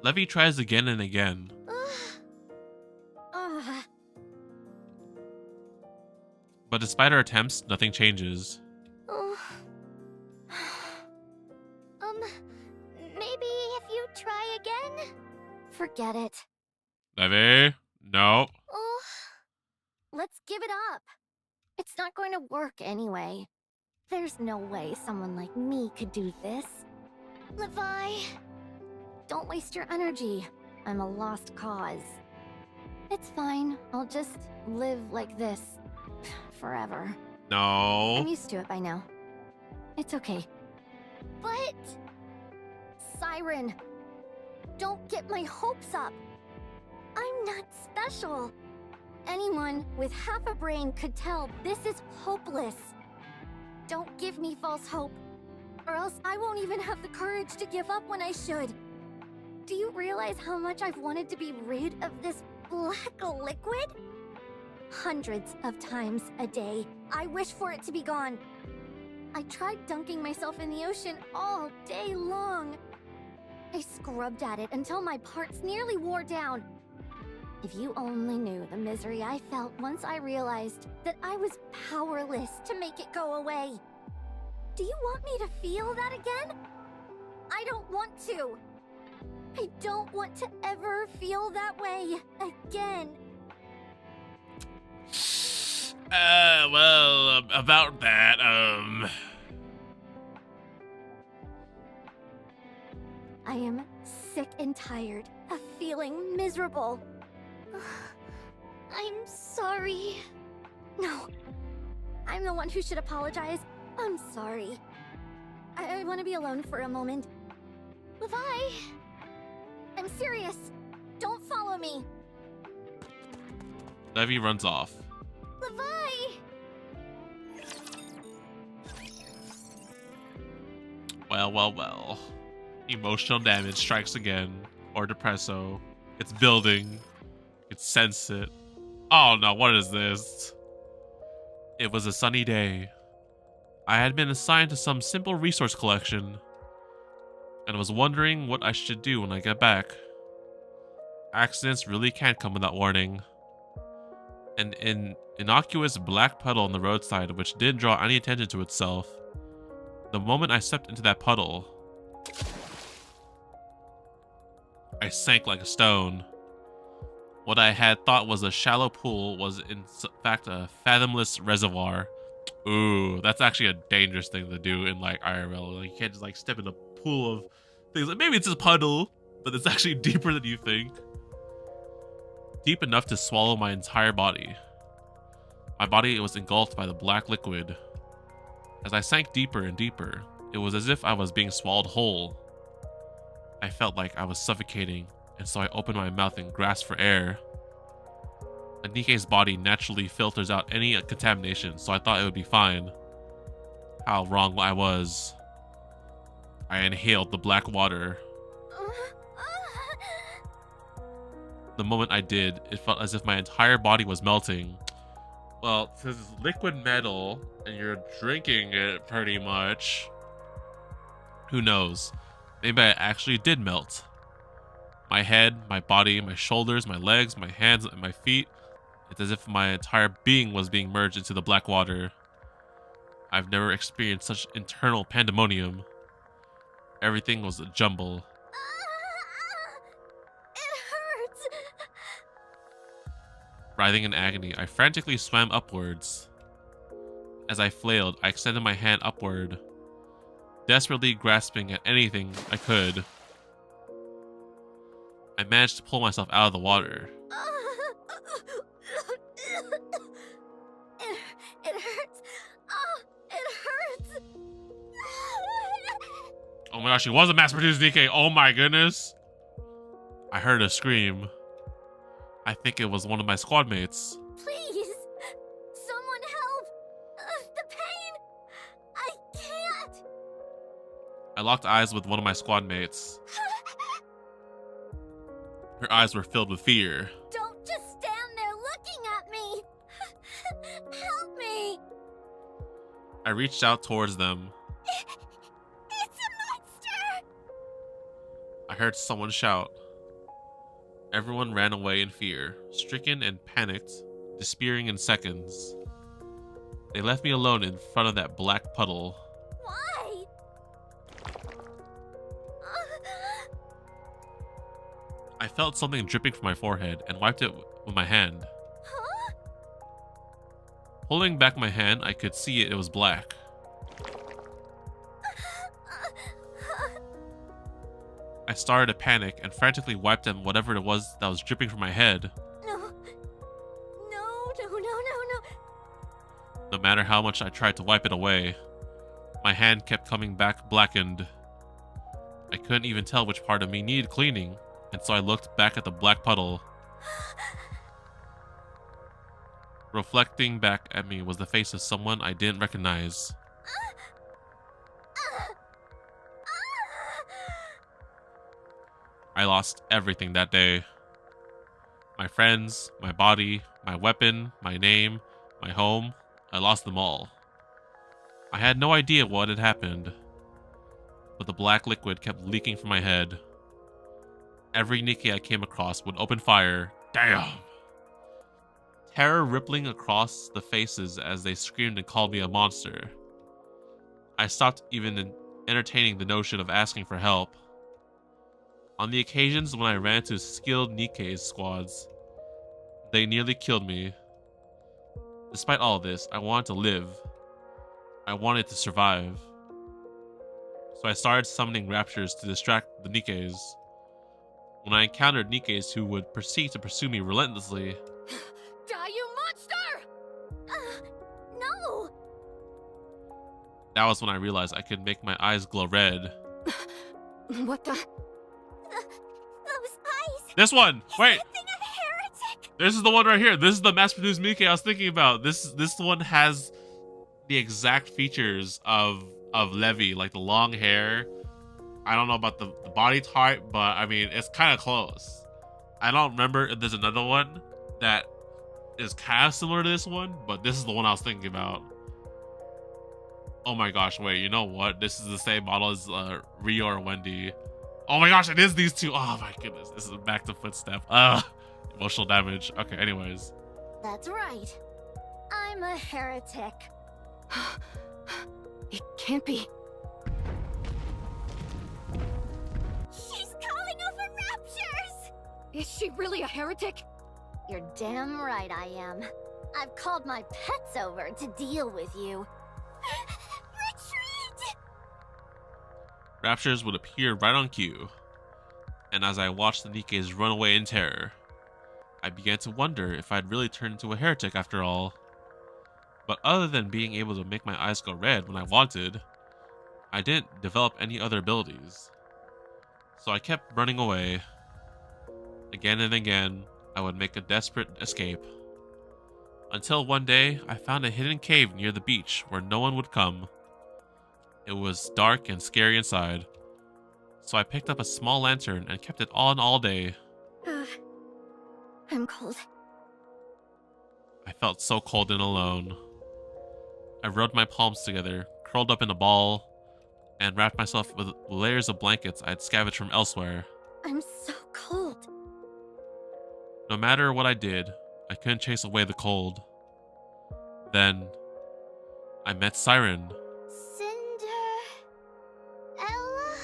Levy tries again and again. But despite her attempts, nothing changes. Maybe if you try again? Forget it. Levy? No. Let's give it up. It's not going to work anyway. There's no way someone like me could do this. Levi, don't waste your energy. I'm a lost cause. It's fine. I'll just live like this forever. No. I'm used to it by now. It's okay. But... Siren, don't get my hopes up. I'm not special. Anyone with half a brain could tell this is hopeless. give me false hope. Or else I won't even have the courage to give up when I should. Do you realize how much I've wanted to be rid of this black liquid? Hundreds of times a day, I wish for it to be gone. I tried dunking myself in the ocean all day long. I scrubbed at it until my parts nearly wore down. If you only knew the misery I felt once I realized that I was powerless to make it go away. Do you want me to feel that again? I don't want to. I don't want to ever feel that way again. Well, about that, I am sick and tired of feeling miserable. I'm sorry. No, I'm the one who should apologize. I'm sorry. I want to be alone for a moment. Levi! I'm serious. Don't follow me. Levi runs off. Levi! Well. Emotional damage strikes again. Or depresso. It's building. It sense it. Oh no, what is this? It was a sunny day. I had been assigned to some simple resource collection and was wondering what I should do when I get back. Accidents really can't come without warning. An innocuous black puddle on the roadside which didn't draw any attention to itself. The moment I stepped into that puddle, I sank like a stone. What I had thought was a shallow pool was in fact a fathomless reservoir. Ooh, that's actually a dangerous thing to do in like IRL. Like you can't just like step in a pool of things. Like maybe it's a puddle, but it's actually deeper than you think. Deep enough to swallow my entire body. My body was engulfed by the black liquid. As I sank deeper and deeper, it was as if I was being swallowed whole. I felt like I was suffocating, and so I opened my mouth and grasped for air. Nikke's body naturally filters out any contamination, so I thought it would be fine. How wrong I was. I inhaled the black water. The moment I did, it felt as if my entire body was melting. Well, since it's liquid metal, and you're drinking it pretty much, who knows? Maybe I actually did melt. My head, my body, my shoulders, my legs, my hands, and my feet. It's as if my entire being was being merged into the black water. I've never experienced such internal pandemonium. Everything was a jumble. It hurts! Writhing in agony, I frantically swam upwards. As I flailed, I extended my hand upward, desperately grasping at anything I could. I managed to pull myself out of the water. It hurts. It hurts. Oh my gosh, she was a mass-produced Nikke. Oh my goodness. I heard a scream. I think it was one of my squad mates. Please, someone help. The pain. I can't. I locked eyes with one of my squad mates. Her eyes were filled with fear. Don't just stand there looking at me. Help me. I reached out towards them. It's a monster. I heard someone shout. Everyone ran away in fear, stricken and panicked, despairing in seconds. They left me alone in front of that black puddle. Why? I felt something dripping from my forehead and wiped it with my hand. Huh? Pulling back my hand, I could see it was black. I started to panic and frantically wiped at whatever it was that was dripping from my head. No. No matter how much I tried to wipe it away, my hand kept coming back blackened. I couldn't even tell which part of me needed cleaning, and so I looked back at the black puddle. Reflecting back at me was the face of someone I didn't recognize. I lost everything that day. My friends, my body, my weapon, my name, my home. I lost them all. I had no idea what had happened, but the black liquid kept leaking from my head. Every Nikke I came across would open fire. Damn! Terror rippling across the faces as they screamed and called me a monster. I stopped even entertaining the notion of asking for help. On the occasions when I ran to skilled Nikke squads, they nearly killed me. Despite all this, I wanted to live. I wanted to survive. So I started summoning raptures to distract the Nikkes. When I encountered Nikkes who would proceed to pursue me relentlessly, Die, you monster! No! that was when I realized I could make my eyes glow red. What the? Those eyes! This one! Wait! Is that thing a heretic? This is the one right here. This is the mass-produced Nikke I was thinking about. This one has the exact features of Levi, like the long hair. I don't know about the body type, but I mean, it's kind of close. I don't remember if there's another one that is kind of similar to this one, but this is the one I was thinking about. Oh my gosh, wait, you know what? This is the same model as Rio or Wendy. Oh my gosh, it is these two. Oh my goodness, this is back to footstep. Emotional damage. Okay, anyways. That's right. I'm a heretic. It can't be. She's calling over raptures! Is she really a heretic? You're damn right I am. I've called my pets over to deal with you. Retreat! Raptures would appear right on cue. And as I watched the Nikkes run away in terror, I began to wonder if I'd really turned into a heretic after all. But other than being able to make my eyes go red when I wanted, I didn't develop any other abilities. So I kept running away. Again and again, I would make a desperate escape. Until one day, I found a hidden cave near the beach where no one would come. It was dark and scary inside, so I picked up a small lantern and kept it on all day. I'm cold. I felt so cold and alone. I rubbed my palms together, curled up in a ball, and wrapped myself with layers of blankets I'd scavenged from elsewhere. I'm so cold. No matter what I did, I couldn't chase away the cold. Then, I met Siren. Ella?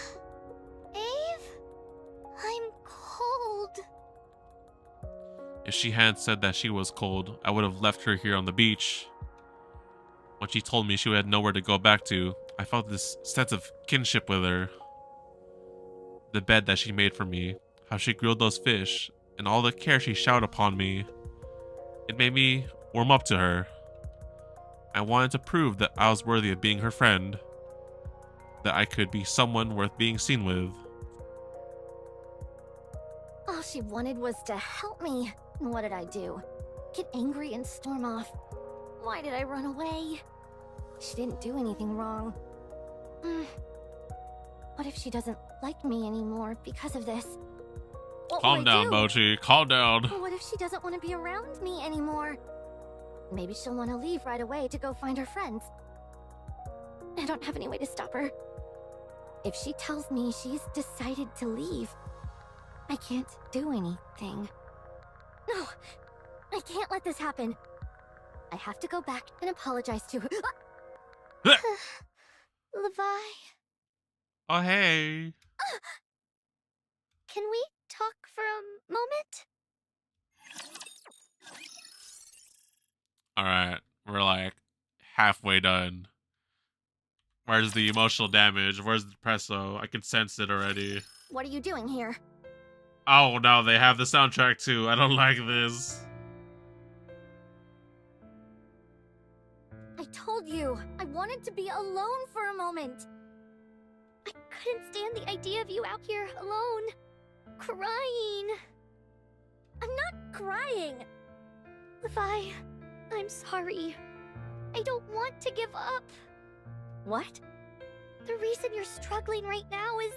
Eve? I'm cold. If she hadn't said that she was cold, I would have left her here on the beach. When she told me she had nowhere to go back to, I felt this sense of kinship with her. The bed that she made for me, how she grilled those fish, and all the care she showered upon me. It made me warm up to her. I wanted to prove that I was worthy of being her friend. That I could be someone worth being seen with. All she wanted was to help me. And what did I do? Get angry and storm off. Why did I run away? She didn't do anything wrong. What if she doesn't like me anymore because of this? What will I Calm down, do? Mochi. Calm down. What if she doesn't want to be around me anymore? Maybe she'll want to leave right away to go find her friends. I don't have any way to stop her. If she tells me she's decided to leave, I can't do anything. No, I can't let this happen. I have to go back and apologize to her. Levi, Oh, hey. can we talk for a moment? Alright, we're like halfway done. Where's the emotional damage? Where's the depresso? I can sense it already. What are you doing here? Oh no, they have the soundtrack too. I don't like this. I told you, I wanted to be alone for a moment. I couldn't stand the idea of you out here alone, crying. I'm not crying. Levi, I'm sorry. I don't want to give up. What? The reason you're struggling right now is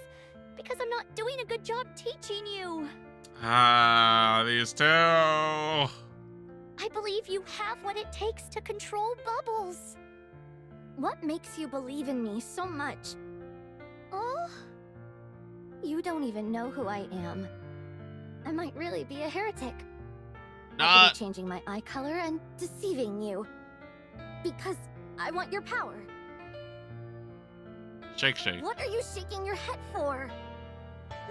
because I'm not doing a good job teaching you. Ah, these two. I believe you have what it takes to control bubbles. What makes you believe in me so much? Oh? You don't even know who I am. I might really be a heretic. I could be changing my eye color and deceiving you. Because I want your power. Shake, shake. What are you shaking your head for?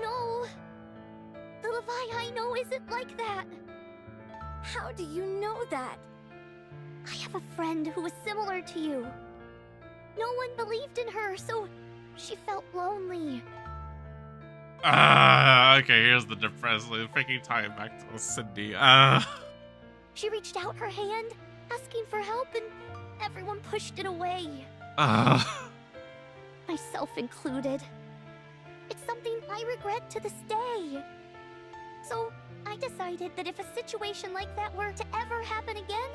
No. The Levi I know isn't like that. How do you know that? I have a friend who was similar to you. No one believed in her, so she felt lonely. Okay, here's the depressing freaking time back to Cindy. She reached out her hand, asking for help, and everyone pushed it away. Myself included. It's something I regret to this day. So I decided that if a situation like that were to ever happen again,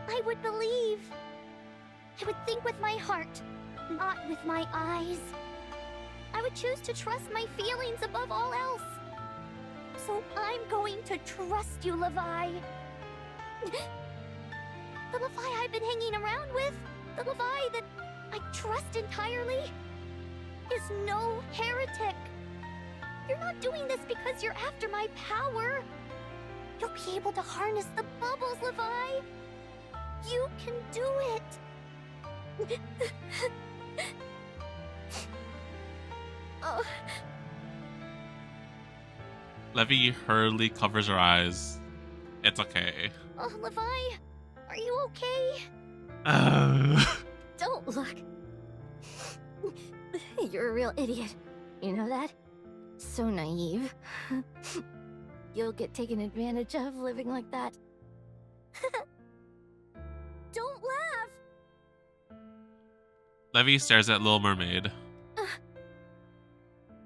I would believe. I would think with my heart, not with my eyes. I would choose to trust my feelings above all else. So I'm going to trust you, Levi. The Levi I've been hanging around with, the Levi that I trust entirely, is no heretic. You're not doing this because you're after my power. You'll be able to harness the bubbles, Levi. You can do it. Oh. Levi hurriedly covers her eyes. It's okay. Oh, Levi, are you okay? Don't look. You're a real idiot. You know that? So naive. You'll get taken advantage of living like that. Don't laugh! Levi stares at Little Mermaid.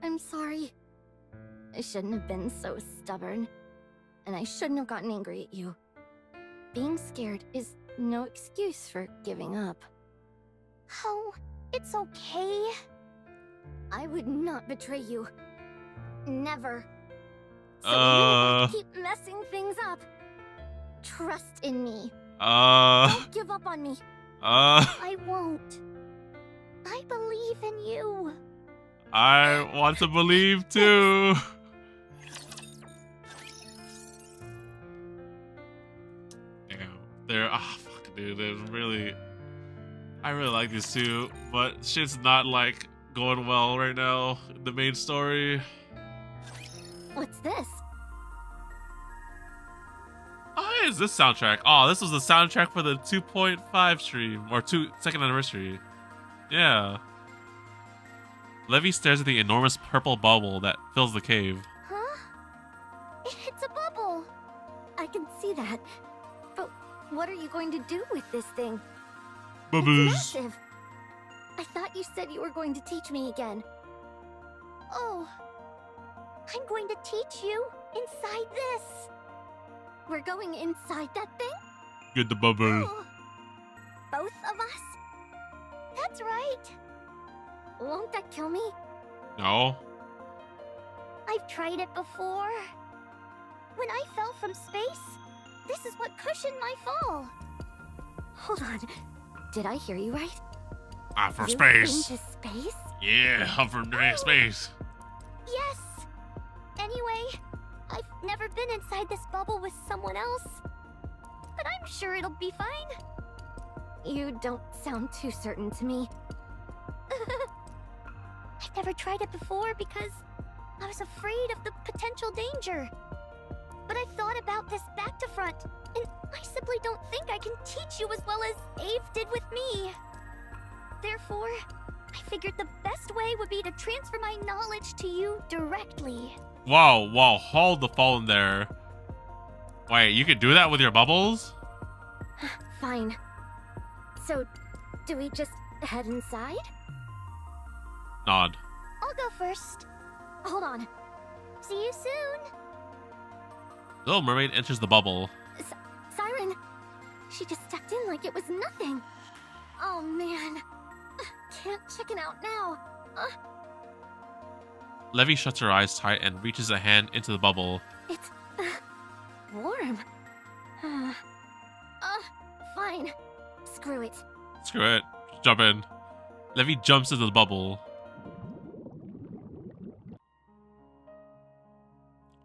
I'm sorry. I shouldn't have been so stubborn. And I shouldn't have gotten angry at you. Being scared is no excuse for giving up. Oh, it's okay. I would not betray you. Never. So even if I keep messing things up, trust in me. Don't give up on me. I won't. I believe in you. I want to believe too. Damn, they're fuck, dude. They're really. I really like these two, but shit's not like going well right now. The main story. What's this? Oh, is this soundtrack? Oh, this was the soundtrack for the 2.5 stream or second anniversary. Yeah. Levi stares at the enormous purple bubble that fills the cave. Huh? It's a bubble. I can see that. But what are you going to do with this thing? Bubbles. It's massive. I thought you said you were going to teach me again. Oh. I'm going to teach you inside this. We're going inside that thing? Get the bubble. Oh. Both of us? That's right. Won't that kill me? No. I've tried it before. When I fell from space, this is what cushioned my fall. Hold on. Did I hear you right? I'm from You've space. been to space? Yeah, I'm from space. Yes. Anyway, I've never been inside this bubble with someone else. But I'm sure it'll be fine. You don't sound too certain to me. I've never tried it before because I was afraid of the potential danger. But I thought about this back to front, and I simply don't think I can teach you as well as Ave did with me. Therefore, I figured the best way would be to transfer my knowledge to you directly. Wow, hold the phone there. Wait, you can do that with your bubbles? Fine. So, do we just head inside? Nod. I'll go first. Hold on. See you soon. Little Mermaid enters the bubble. Siren, she just stepped in like it was nothing. Oh man, can't chicken out now. Levy shuts her eyes tight and reaches a hand into the bubble. It's warm. Fine. Screw it. Screw it. Jump in. Levy jumps into the bubble.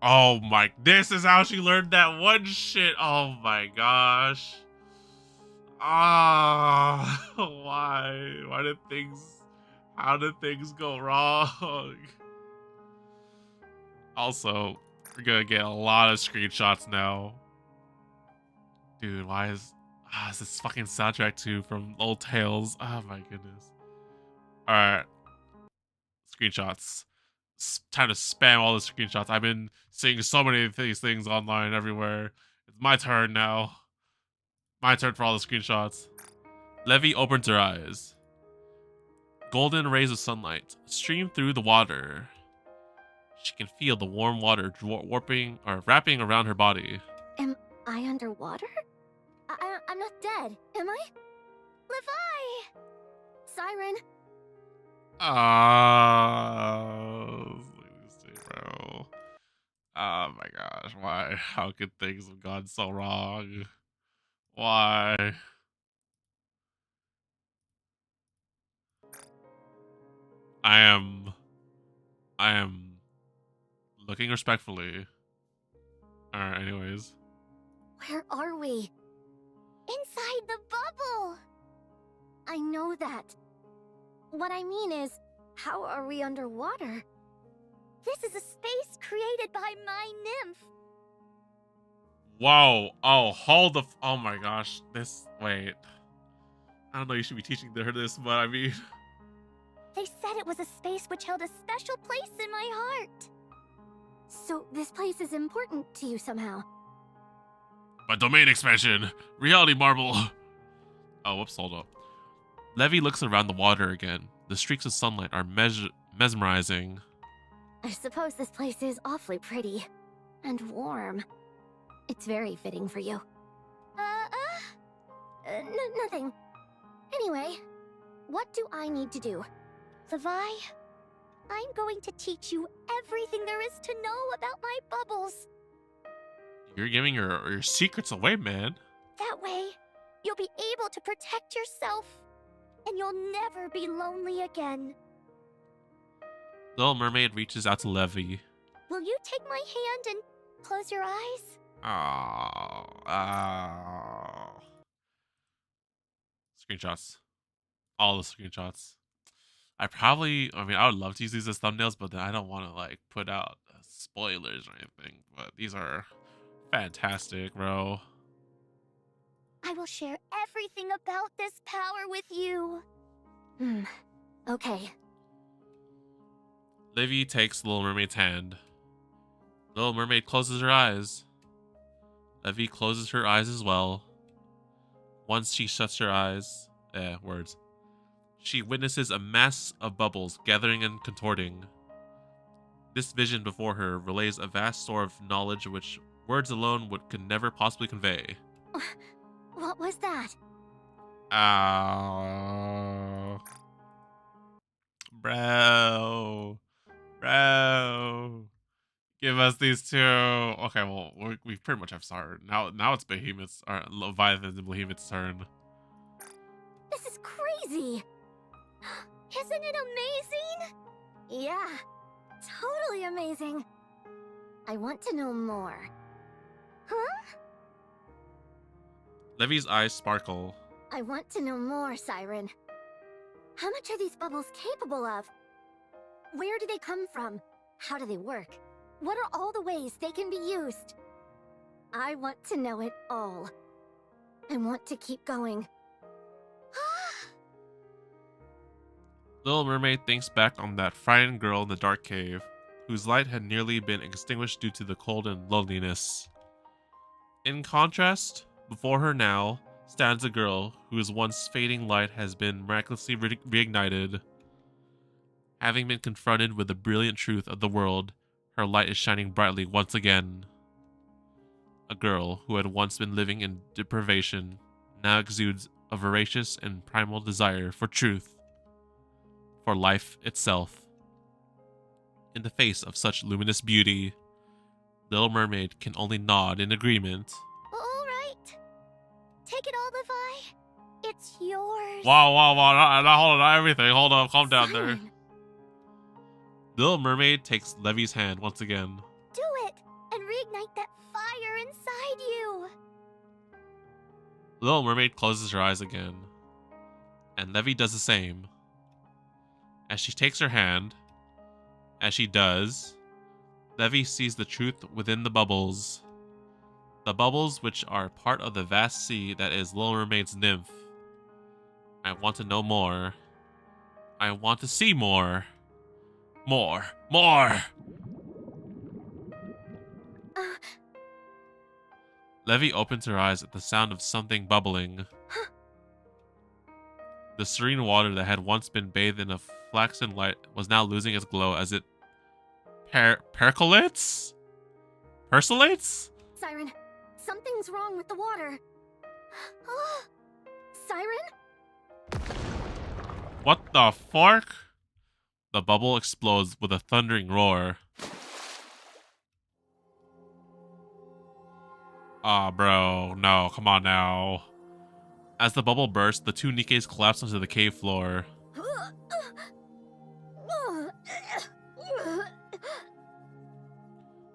Oh my, this is how she learned that one shit. Oh my gosh. Ah, why? How did things go wrong? Also, we're gonna get a lot of screenshots now. Dude, why is this fucking soundtrack too from Old Tales? Oh my goodness. Alright. Screenshots. Time to spam all the screenshots. I've been seeing so many of these things online everywhere. It's my turn now. My turn for all the screenshots. Levy opens her eyes. Golden rays of sunlight stream through the water. She can feel the warm water warping or wrapping around her body. Am I underwater? I'm not dead, am I? Levi! Siren! Bro. Oh my gosh, why? How could things have gone so wrong? Why? I am looking respectfully. Alright, anyways. Where are we? Inside the bubble! I know that. What I mean is, how are we underwater? This is a space created by my nymph. Whoa. Oh, hold the oh my gosh. Wait. I don't know you should be teaching her this, but I mean. They said it was a space which held a special place in my heart. So this place is important to you somehow. My domain expansion. Reality marble. Oh, whoops, hold up. Levy looks around the water again. The streaks of sunlight are mesmerizing. I suppose this place is awfully pretty. And warm. It's very fitting for you. Nothing. Anyway, what do I need to do? Levi, I'm going to teach you everything there is to know about my bubbles. You're giving your secrets away, man. That way, you'll be able to protect yourself. And you'll never be lonely again. Little Mermaid reaches out to Levy. Will you take my hand and close your eyes? Oh. Screenshots. All the screenshots. I would love to use these as thumbnails, but then I don't want to like put out spoilers or anything. But these are fantastic, bro. I will share everything about this power with you. Okay. Livy takes Little Mermaid's hand. Little Mermaid closes her eyes. Livy closes her eyes as well. Once she shuts her eyes, she witnesses a mass of bubbles gathering and contorting. This vision before her relays a vast store of knowledge which words alone could never possibly convey. What was that? Bro. Give us these two. Okay, well, we pretty much have started. Now it's Behemoth's, or Leviathan's and Behemoth's turn. This is crazy. Isn't it amazing? Yeah, totally amazing. I want to know more. Huh? Levy's eyes sparkle. I want to know more, Siren. How much are these bubbles capable of? Where do they come from? How do they work? What are all the ways they can be used? I want to know it all. I want to keep going. Little Mermaid thinks back on that frightened girl in the dark cave, whose light had nearly been extinguished due to the cold and loneliness. In contrast, before her now stands a girl whose once fading light has been miraculously reignited. Having been confronted with the brilliant truth of the world, her light is shining brightly once again. A girl who had once been living in deprivation now exudes a voracious and primal desire for truth, for life itself. in the face of such luminous beauty. Little Mermaid can only nod in agreement. All right. Take it all, Levi. It's yours. Wow, hold on, not everything. Hold up, calm down there. Siren, Little Mermaid takes Levy's hand once again. do it and reignite that fire inside you. Little Mermaid closes her eyes again, and Levy does the same. As she takes her hand, as she does, Levy sees the truth within the bubbles. The bubbles which are part of the vast sea that is Little Mermaid's nymph. I want to know more. I want to see more. More. Levy opens her eyes at the sound of something bubbling. The serene water that had once been bathed in a flaxen light was now losing its glow as it percolates? Percolates? Siren, something's wrong with the water. Siren? What the fork? The bubble explodes with a thundering roar. Ah, bro. No, come on now. As the bubble bursts, the two Nikkes collapse onto the cave floor.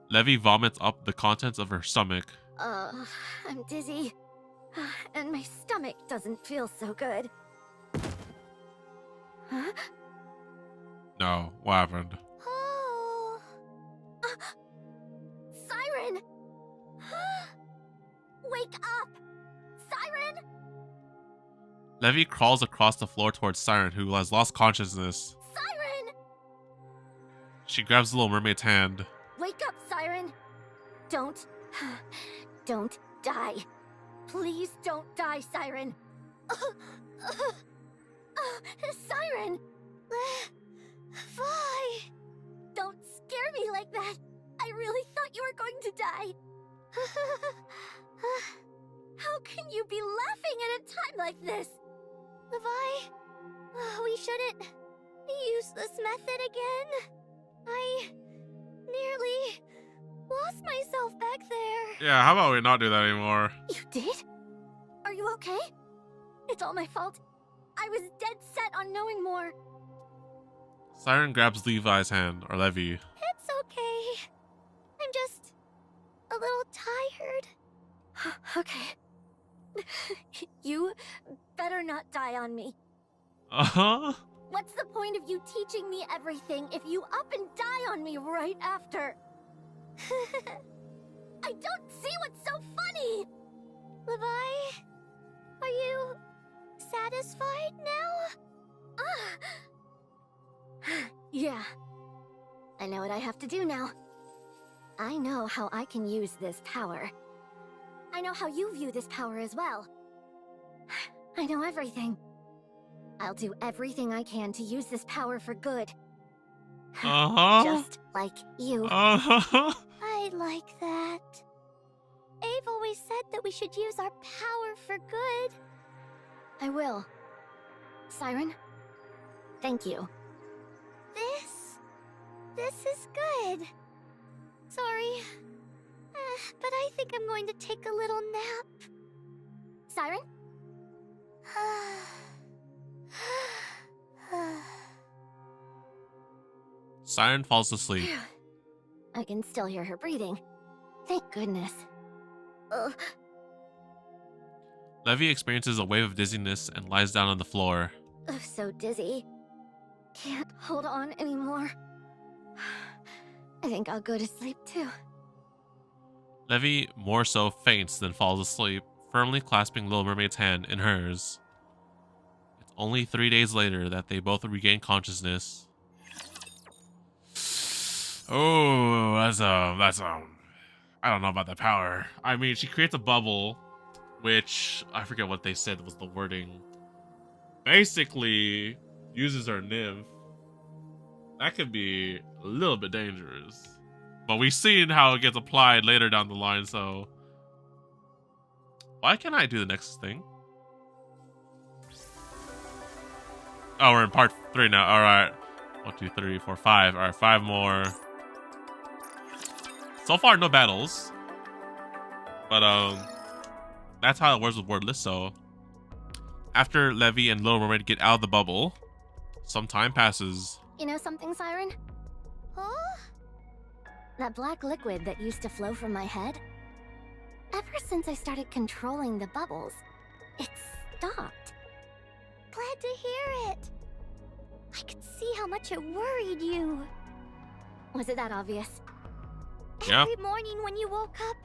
Levy vomits up the contents of her stomach. I'm dizzy. And my stomach doesn't feel so good. Huh? No, what happened? Oh. Siren! Wake up! Siren! Levy crawls across the floor towards Siren, who has lost consciousness. Siren! She grabs the Little Mermaid's hand. Wake up, Siren! Don't die. Please don't die, Siren. Siren! Fly! Don't scare me like that. I really thought you were going to die. How can you be laughing at a time like this? Levi, we shouldn't use this method again. I nearly lost myself back there. Yeah, how about we not do that anymore? You did? Are you okay? It's all my fault. I was dead set on knowing more. Siren grabs Levi's hand, or Levy. It's okay. I'm just a little tired. Okay. You better not die on me. Uh-huh. What's the point of you teaching me everything if you up and die on me right after? I don't see what's so funny! Levi, are you satisfied now? Yeah. I know what I have to do now. I know how I can use this power. I know how you view this power as well. I know everything. I'll do everything I can to use this power for good. Uh-huh. Just like you. Uh-huh. I like that. Ave always said that we should use our power for good. I will. Siren, thank you. This is good. Sorry, but I think I'm going to take a little nap. Siren? Siren falls asleep. I can still hear her breathing. Thank goodness. Levy experiences a wave of dizziness and lies down on the floor. So dizzy. Can't hold on anymore. I think I'll go to sleep too. Levy more so faints than falls asleep, firmly clasping Little Mermaid's hand in hers. It's only 3 days later that they both regain consciousness. Oh, that's I don't know about that power. I mean, she creates a bubble, which I forget what they said was the wording. Basically, uses her nymph. That could be a little bit dangerous. But we've seen how it gets applied later down the line, so... Why can't I do the next thing? Oh, we're in part 3 now. Alright. 1, 2, 3, 4, 5. All right, 5 more. So far, no battles. But that's how it works with wordless. So after Levy and Little Mermaid get out of the bubble, some time passes. You know something, Siren? Huh? That black liquid that used to flow from my head? Ever since I started controlling the bubbles, it stopped. Glad to hear it. I could see how much it worried you. Was it that obvious? Yeah. Every morning when you woke up,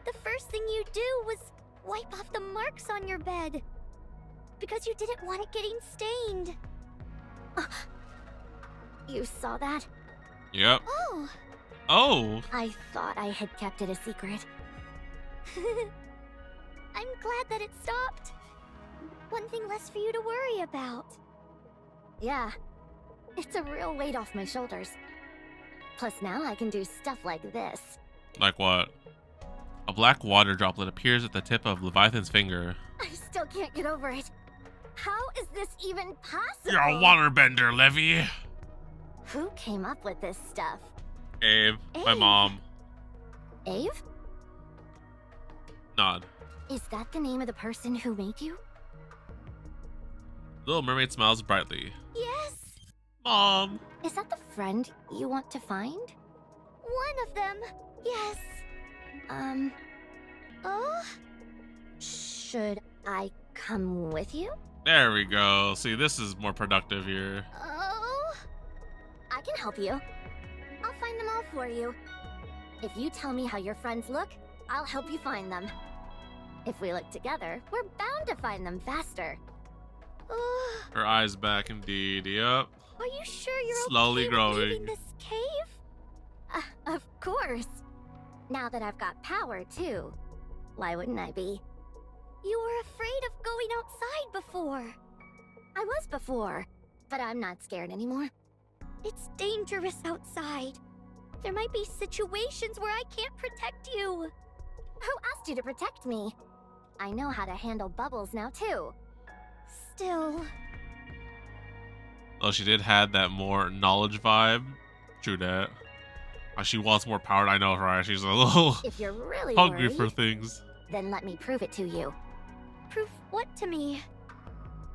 the first thing you do was wipe off the marks on your bed. Because you didn't want it getting stained. You saw that? Yep. Oh. Oh. I thought I had kept it a secret. I'm glad that it stopped. One thing less for you to worry about. Yeah, it's a real weight off my shoulders. Plus now I can do stuff like this. Like what? A black water droplet appears at the tip of Leviathan's finger. I still can't get over it. How is this even possible? You're a waterbender, Levy. Who came up with this stuff? Abe, my mom. Ave? Nod. Is that the name of the person who made you? Little Mermaid smiles brightly. Yes. Mom. Is that the friend you want to find? One of them, yes. Oh? Should I come with you? There we go. See, this is more productive here. Oh? I can help you. I'll find them all for you. If you tell me how your friends look, I'll help you find them. If we look together, we're bound to find them faster. Her eyes back indeed, yep. Are you sure you're Slowly okay growing. with leaving this cave? Of course. Now that I've got power, too. Why wouldn't I be? You were afraid of going outside before. I was before, but I'm not scared anymore. It's dangerous outside. There might be situations where I can't protect you. Who asked you to protect me? I know how to handle bubbles now, too. Still... Though she did have that more knowledge vibe. True that. She wants more power, I know, right? She's a little If you're really hungry worried, for things. then let me prove it to you. Prove what to me?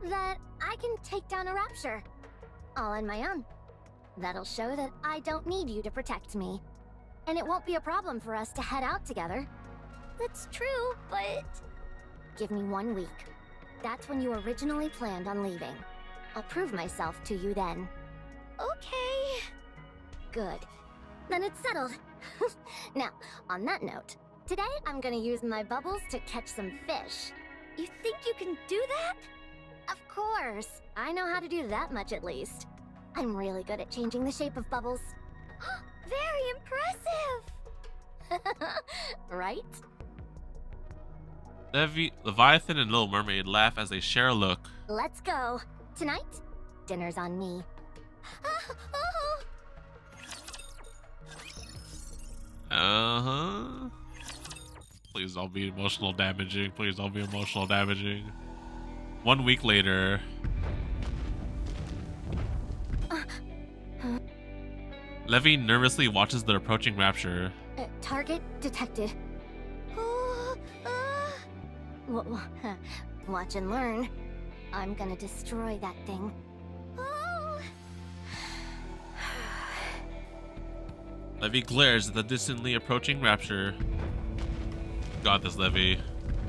That I can take down a rapture. All on my own. That'll show that I don't need you to protect me. And it won't be a problem for us to head out together. That's true, but... Give me 1 week. That's when you originally planned on leaving. I'll prove myself to you then. Okay. Good. Then it's settled. Now, on that note, today I'm gonna use my bubbles to catch some fish. You think you can do that? Of course. I know how to do that much at least. I'm really good at changing the shape of bubbles. Very impressive! Right? Leviathan and Little Mermaid laugh as they share a look. Let's go. Tonight, dinner's on me. Uh-huh. Please don't be emotional damaging. Please don't be emotional damaging. 1 week later. Levy nervously watches the approaching rapture. Target detected. Watch and learn. I'm gonna destroy that thing. Levy glares at the distantly approaching rapture. Got this, Levy.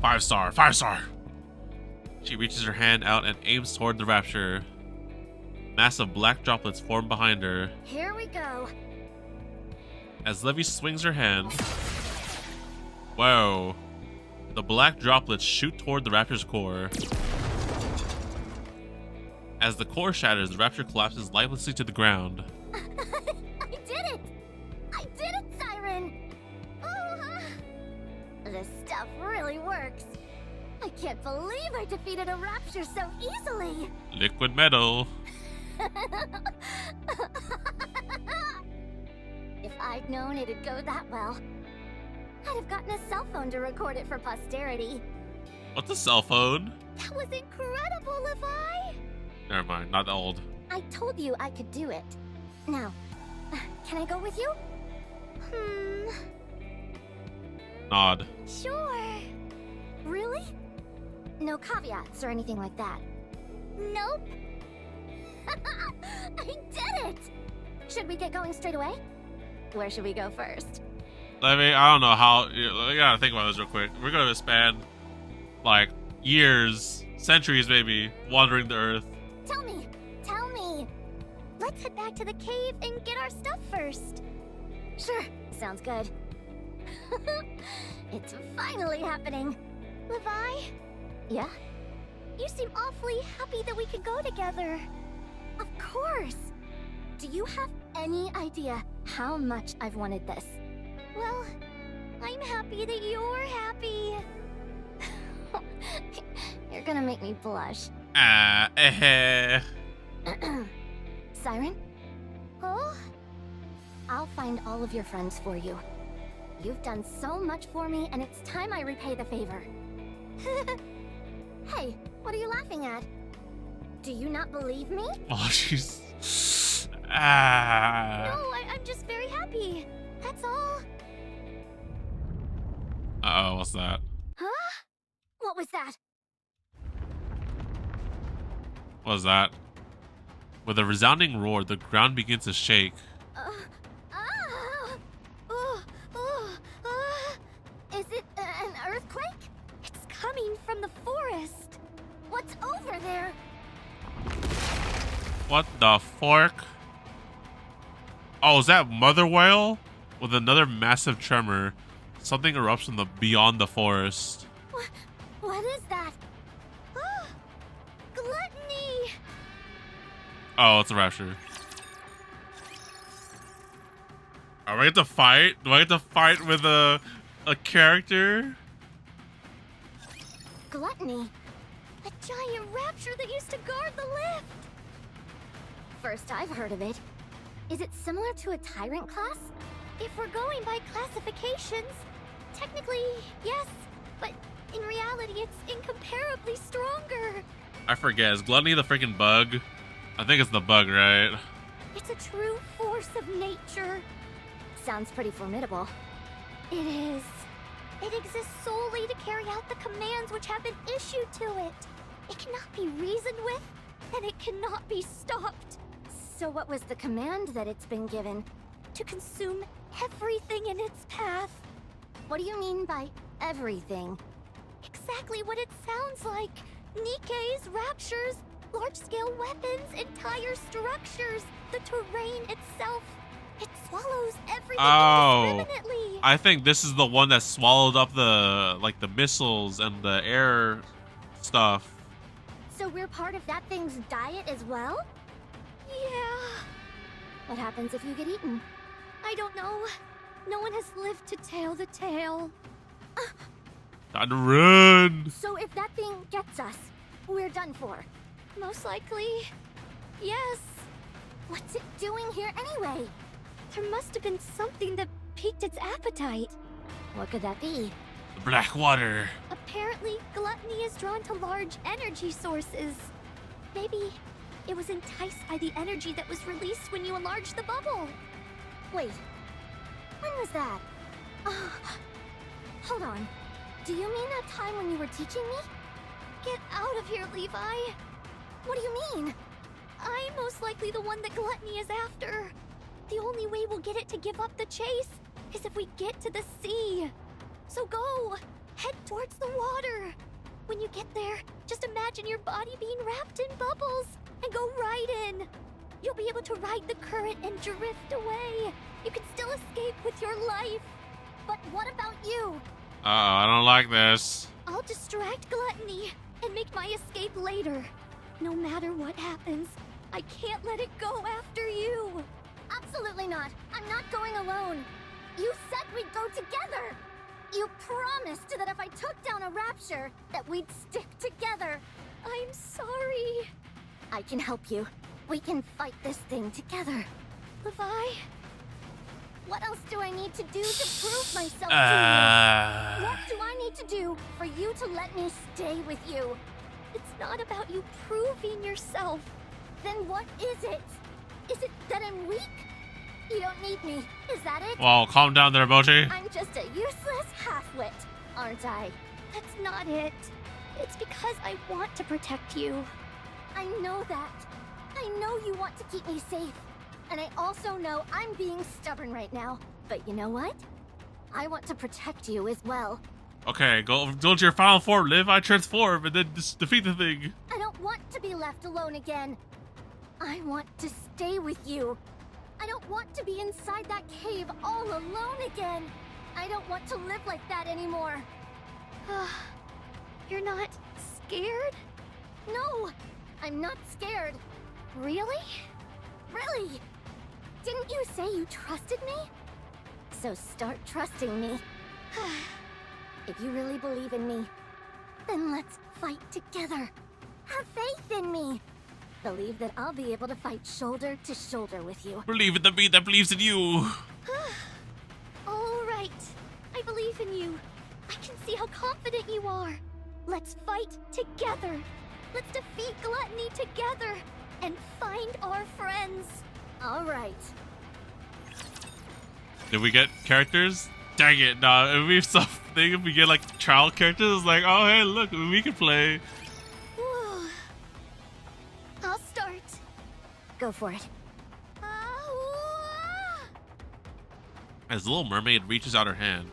5-star, 5-star. She reaches her hand out and aims toward the rapture. Massive black droplets form behind her. Here we go. As Levy swings her hand, whoa, the black droplets shoot toward the rapture's core. As the core shatters, the rapture collapses lifelessly to the ground. I did it! I did it, Siren! This stuff really works. I can't believe I defeated a rapture so easily. Liquid metal. If I'd known it'd go that well, I'd have gotten a cell phone to record it for posterity. What's a cell phone? That was incredible, Levi! Never mind, not that old. I told you I could do it. Now, can I go with you? Nod. Sure. Really? No caveats or anything like that? Nope. I did it! Should we get going straight away? Where should we go first? I mean, I don't know how. You gotta think about this real quick. We're gonna spend like years, centuries maybe, wandering the earth. Tell me. Let's head back to the cave and get our stuff first. Sure, sounds good. It's finally happening. Levi? Yeah? You seem awfully happy that we could go together. Of course. Do you have any idea how much I've wanted this? Well, I'm happy that you're happy. You're gonna make me blush. Siren? Oh? I'll find all of your friends for you. You've done so much for me, and it's time I repay the favor. Hey, what are you laughing at? Do you not believe me? Oh, she's. No, I'm just very happy. That's all. Uh-oh, what's that? Huh? What was that? What was that? With a resounding roar, the ground begins to shake. Is it an earthquake? It's coming from the forest. What's over there? What the fork? Oh, is that mother whale? With another massive tremor, something erupts from the beyond the forest. What is that? Gluttony! Oh, it's a rapture. Are we get to fight? Do I get to fight with a character? Gluttony? A giant rapture that used to guard the lift! First I've heard of it. Is it similar to a tyrant class? If we're going by classifications, technically, yes, but in reality, it's incomparably stronger. I forget. Is Gluttony the freaking bug? I think it's the bug, right? It's a true force of nature. Sounds pretty formidable. It is. It exists solely to carry out the commands which have been issued to it. It cannot be reasoned with, and it cannot be stopped. So what was the command that it's been given? To consume everything in its path. What do you mean by everything? Exactly what it sounds like. Nikke's, raptures, large-scale weapons, entire structures, the terrain itself. It swallows everything indiscriminately. I think this is the one that swallowed up the missiles and the air stuff. So we're part of that thing's diet as well? Yeah. What happens if you get eaten? I don't know. No one has lived to tell the tale. Time to run. So if that thing gets us, we're done for. Most likely, yes. What's it doing here anyway? There must have been something that piqued its appetite. What could that be? The black water. Apparently, gluttony is drawn to large energy sources. Maybe it was enticed by the energy that was released when you enlarged the bubble. Wait, when was that? Hold on. Do you mean that time when you were teaching me? Get out of here, Levi. What do you mean? I'm most likely the one that gluttony is after. The only way we'll get it to give up the chase is if we get to the sea. So go, head towards the water. When you get there, just imagine your body being wrapped in bubbles and go right in. You'll be able to ride the current and drift away. You can still escape with your life. But what about you? I don't like this. I'll distract gluttony and make my escape later. No matter what happens, I can't let it go after you. Absolutely not. I'm not going alone. You said we'd go together. You promised that if I took down a rapture, that we'd stick together. I'm sorry. I can help you. We can fight this thing together. Levi, what else do I need to do to prove myself to you? What do I need to do for you to let me stay with you? It's not about you proving yourself. Then what is it? Is it that I'm weak? You don't need me, is that it? Well, calm down there, Mochi. I'm just a useless half-wit, aren't I? That's not it. It's because I want to protect you. I know that. I know you want to keep me safe. And I also know I'm being stubborn right now. But you know what? I want to protect you as well. Okay, go to your final form, Liv. I transform and then just defeat the thing. I don't want to be left alone again. I want to stay with you. I don't want to be inside that cave all alone again. I don't want to live like that anymore. You're not scared? No, I'm not scared. Really? Really? Didn't you say you trusted me? So start trusting me. If you really believe in me, then let's fight together. Have faith in me. Believe that I'll be able to fight shoulder to shoulder with you. Believe in the me that believes in you. All right. I believe in you. I can see how confident you are. Let's fight together. Let's defeat gluttony together and find our friends. All right. Did we get characters? Dang it, nah. If we have something, if we get like child characters, it's like, oh hey, look, we can play. I'll start. Go for it. As the Little Mermaid reaches out her hand,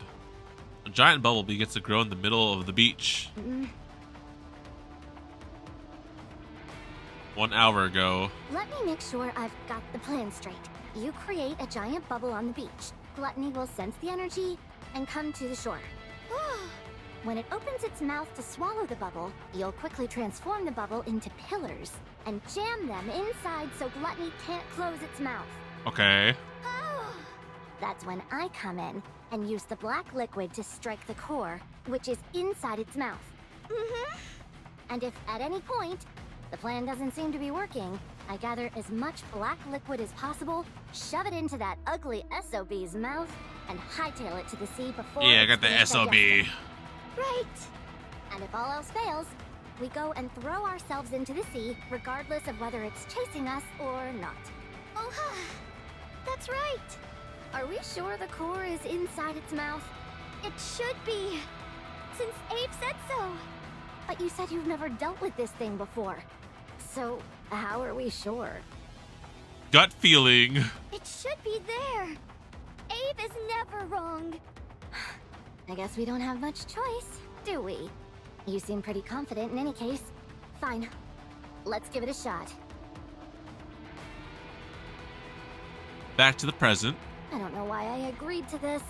a giant bubble begins to grow in the middle of the beach. 1 hour ago. Let me make sure I've got the plan straight. You create a giant bubble on the beach. Gluttony will sense the energy and come to the shore. When it opens its mouth to swallow the bubble, you'll quickly transform the bubble into pillars and jam them inside so Gluttony can't close its mouth. Okay. That's when I come in and use the black liquid to strike the core, which is inside its mouth. And if at any point the plan doesn't seem to be working, I gather as much black liquid as possible, shove it into that ugly SOB's mouth, and hightail it to the sea before. Yeah, I it's got the finished SOB. digesting. Right. And if all else fails, we go and throw ourselves into the sea, regardless of whether it's chasing us or not. Oh, that's right. Are we sure the core is inside its mouth? It should be, since Abe said so. But you said you've never dealt with this thing before. So, how are we sure? Gut feeling. It should be there. Abe is never wrong. I guess we don't have much choice, do we? You seem pretty confident in any case. Fine. Let's give it a shot. Back to the present. I don't know why I agreed to this.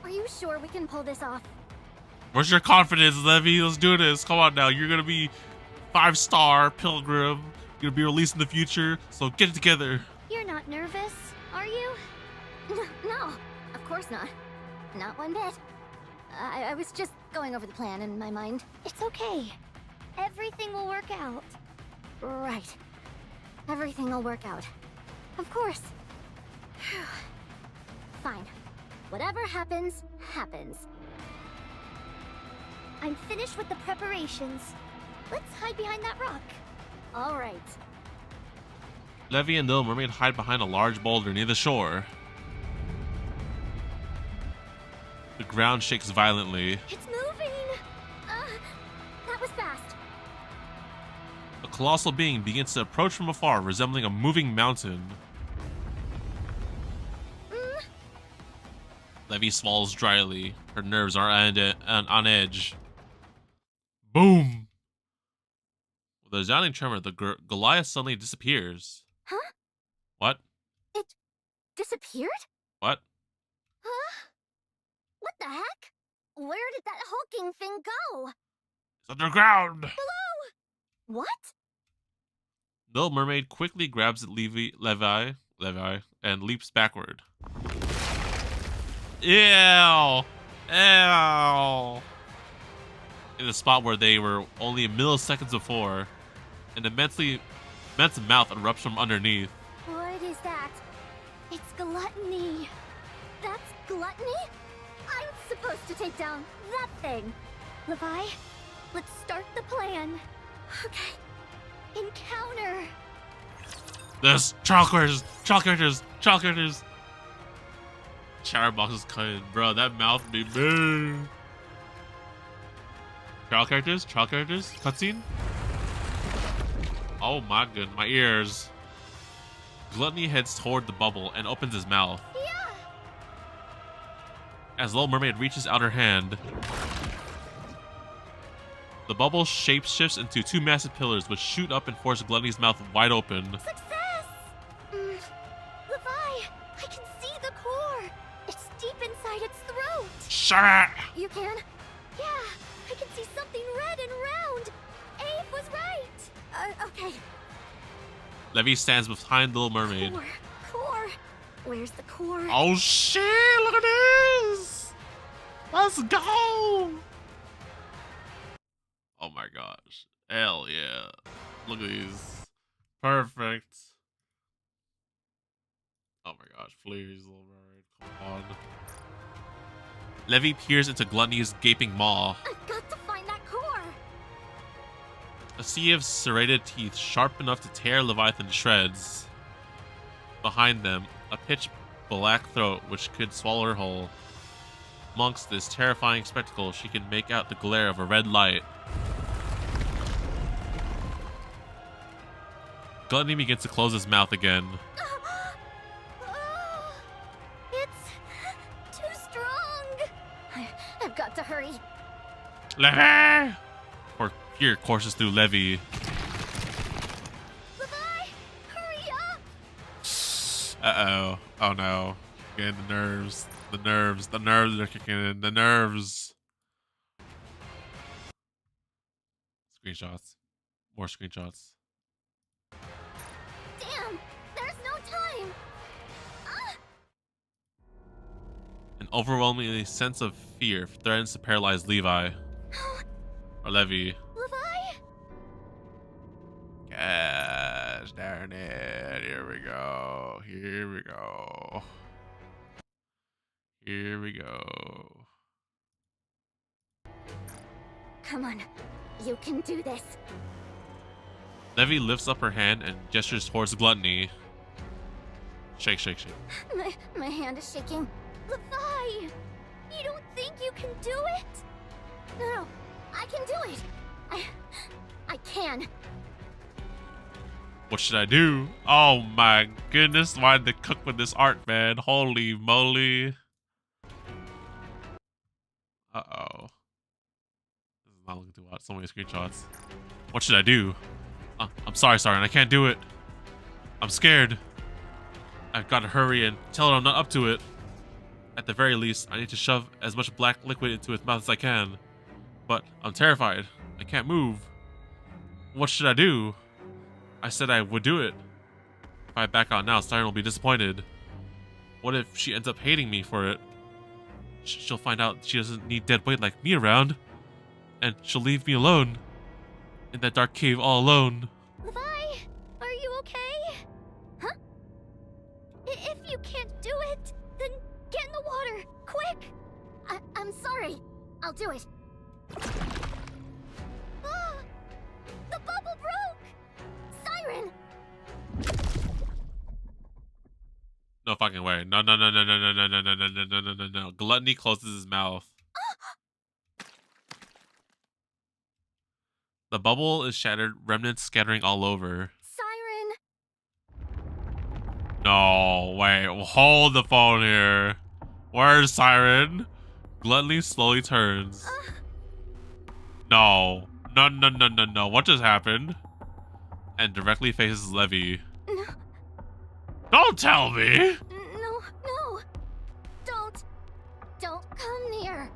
Are you sure we can pull this off? Where's your confidence, Levy? Let's do this. Come on now. You're gonna be 5-star pilgrim. You're gonna be released in the future. So get it together. You're not nervous, are you? No, of course not. Not one bit. I was just going over the plan in my mind. It's okay. Everything will work out. Right. Everything will work out. Of course. Phew. Fine. Whatever happens, happens. I'm finished with the preparations. Let's hide behind that rock. All right. Levy and the Little Mermaid hide behind a large boulder near the shore. The ground shakes violently. It's moving! That was fast. A colossal being begins to approach from afar, resembling a moving mountain. Levy swallows dryly. Her nerves are on edge. Boom! With a resounding tremor, the Goliath suddenly disappears. Huh? What? It disappeared? What? Huh? What the heck? Where did that hulking thing go? It's underground! Below! What? The Little Mermaid quickly grabs Levi, and leaps backward. Ew! Ew! In the spot where they were only milliseconds before, an immense mouth erupts from underneath. What is that? It's Gluttony. That's Gluttony? I'm supposed to take down that thing. Levi, let's start the plan. Okay. Encounter. This chakras Child characters! Child characters! Chatterbox is cutting. Bro, that mouth be big. Child characters? Child characters? Cutscene? Oh my goodness, my ears. Gluttony heads toward the bubble and opens his mouth. Yeah. As Little Mermaid reaches out her hand, the bubble shapeshifts into two massive pillars which shoot up and force Gluttony's mouth wide open. Success! Levi, I can see the core. It's deep inside its throat. Shut up! You can? Yeah, I can see something red and round. Abe was right. Okay. Levy stands behind Little Mermaid. Core. Where's the core? Oh shit, look at this! Let's go! Oh my gosh. Hell yeah. Look at these. Perfect. Oh my gosh, please, Little Mermaid, come on. Levy peers into Gluttony's gaping maw. I've got to find that core. A sea of serrated teeth sharp enough to tear Leviathan to shreds. Behind them, a pitch black throat which could swallow her whole. Amongst this terrifying spectacle, she can make out the glare of a red light. Gluttony begins to close his mouth again. It's too strong. I've got to hurry. Levy! Or fear courses through Levy. Levi, hurry up! Uh-oh. Oh no. Again, the nerves. The nerves. The nerves are kicking in. The nerves. Screenshots. More screenshots. Damn! There's no time! An overwhelming sense of fear threatens to paralyze Levi. Or Levy. Levi? Gosh darn it. Here we go. Here we go. Here we go. Come on. You can do this. Levy lifts up her hand and gestures towards Gluttony. Shake, shake, shake. My hand is shaking. Levi! You don't think you can do it? No, I can do it. I can. What should I do? Oh my goodness, why did they cook with this art, man? Holy moly. Uh-oh. This is not looking too hot. So many screenshots. What should I do? I'm sorry, Siren. I can't do it. I'm scared. I've got to hurry and tell her I'm not up to it. At the very least, I need to shove as much black liquid into his mouth as I can. But I'm terrified. I can't move. What should I do? I said I would do it. If I back out now, Siren will be disappointed. What if she ends up hating me for it? She'll find out she doesn't need dead weight like me around. And she'll leave me alone. In that dark cave all alone. Levi, are you okay? Huh? If you can't do it, then get in the water, quick! I'm sorry. I'll do it. Ah! The bubble broke! Siren! No fucking way. No, no, no, no, no, no, no, no, no, no, no, no, no, no. Gluttony closes his mouth. The bubble is shattered, remnants scattering all over. Siren! No, wait. Hold the phone here. Where's Siren? Gluttony slowly turns. No. No, no, no, no, no. What just happened? And directly faces Levy. No. Don't tell me! No. Don't come near.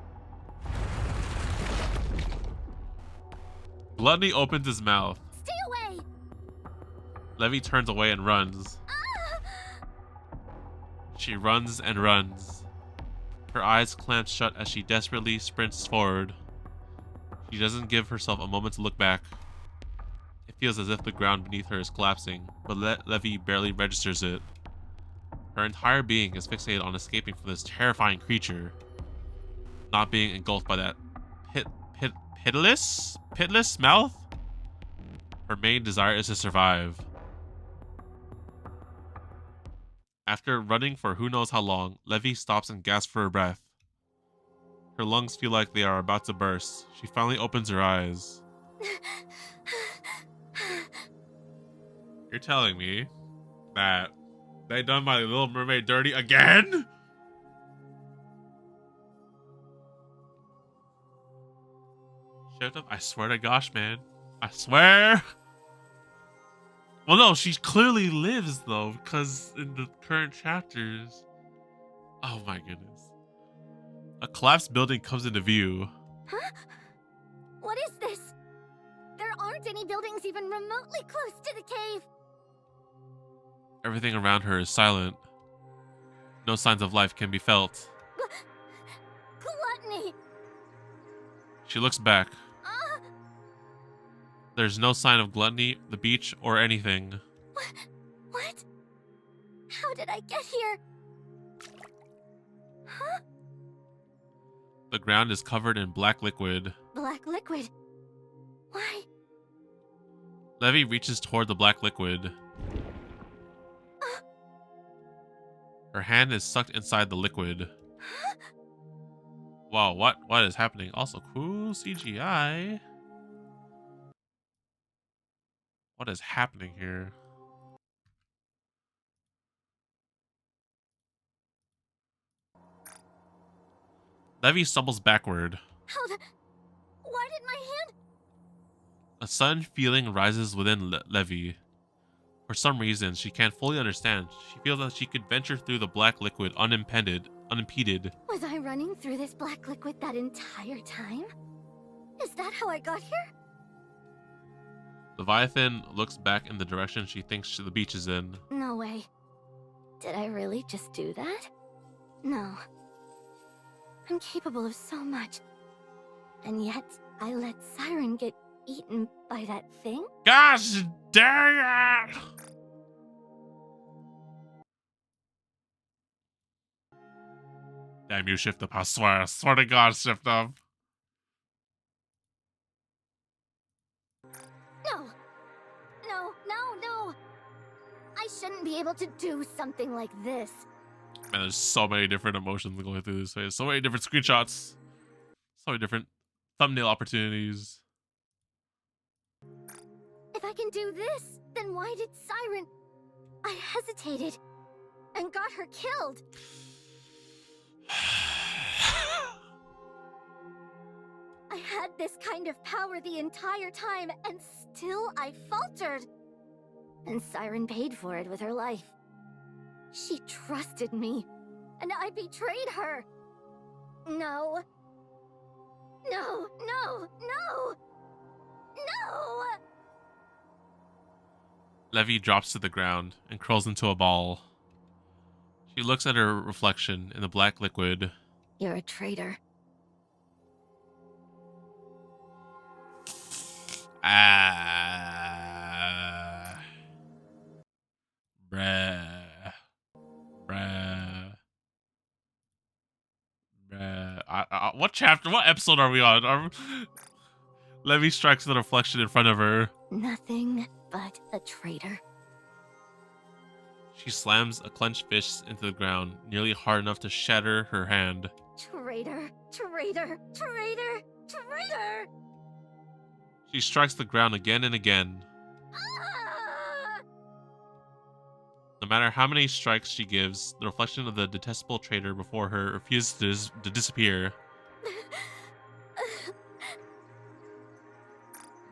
Gluttony opens his mouth. Stay away! Levy turns away and runs. She runs and runs. Her eyes clamp shut as she desperately sprints forward. She doesn't give herself a moment to look back. It feels as if the ground beneath her is collapsing, but Levy barely registers it. Her entire being is fixated on escaping from this terrifying creature, not being engulfed by that pitiless mouth. Her main desire is to survive. After running for who knows how long, Levy stops and gasps for her breath. Her lungs feel like they are about to burst. She finally opens her eyes. You're telling me that they done my Little Mermaid dirty again? Shut up. I swear to gosh, man. I swear. Well, no, she clearly lives, though, because in the current chapters... Oh, my goodness. A collapsed building comes into view. Huh? What is this? There aren't any buildings even remotely close to the cave. Everything around her is silent. No signs of life can be felt. Gluttony! She looks back. There's no sign of Gluttony, the beach, or anything. What? How did I get here? Huh? The ground is covered in black liquid. Black liquid? Why? Levy reaches toward the black liquid. Her hand is sucked inside the liquid. Wow, what is happening? Also, cool CGI. What is happening here? Levy stumbles backward. Why did my hand? A sudden feeling rises within Levy. For some reason, she can't fully understand. She feels that she could venture through the black liquid unimpeded. Was I running through this black liquid that entire time? Is that how I got here? Leviathan looks back in the direction she thinks the beach is in. No way. Did I really just do that? No. I'm capable of so much. And yet, I let Siren get eaten by that thing? Gosh dang it! Damn you, Shift Up. I swear to God, Shift Up. No! No! I shouldn't be able to do something like this. Man, there's so many different emotions going through this face. So many different screenshots. So many different thumbnail opportunities. If I can do this, then why did Siren... I hesitated and got her killed. I had this kind of power the entire time, and still I faltered. And Siren paid for it with her life. She trusted me, and I betrayed her. No. No! Levy drops to the ground and curls into a ball. She looks at her reflection in the black liquid. You're a traitor. Bruh. What chapter, what episode are we on? Levy strikes the reflection in front of her. Nothing but a traitor. She slams a clenched fist into the ground, nearly hard enough to shatter her hand. Traitor. She strikes the ground again and again. Ah! No matter how many strikes she gives, the reflection of the detestable traitor before her refuses to disappear.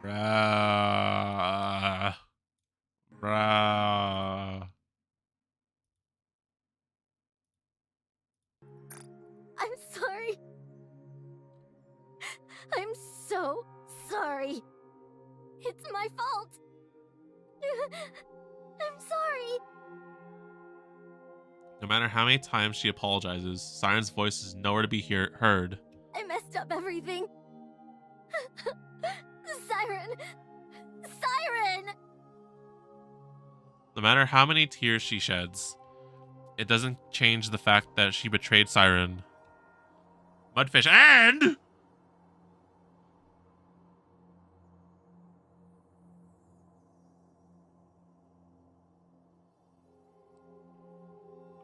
Bruh. I'm sorry. I'm so sorry. It's my fault. I'm sorry. No matter how many times she apologizes, Siren's voice is nowhere to be heard. I messed up everything. Siren! No matter how many tears she sheds, it doesn't change the fact that she betrayed Siren. Mudfish and...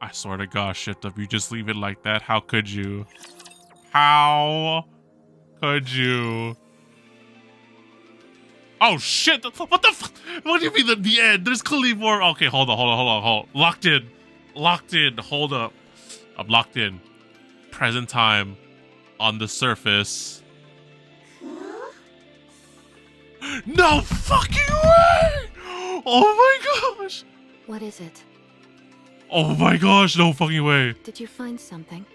I swear to God, shit up. You just leave it like that. How could you? How could you? Oh shit! What the fuck? What do you mean the end? There's clearly more. Okay, hold on. Locked in. Hold up. I'm locked in. Present time. On the surface. No fucking way! Oh my gosh! What is it? Oh my gosh, no fucking way. Did you find something?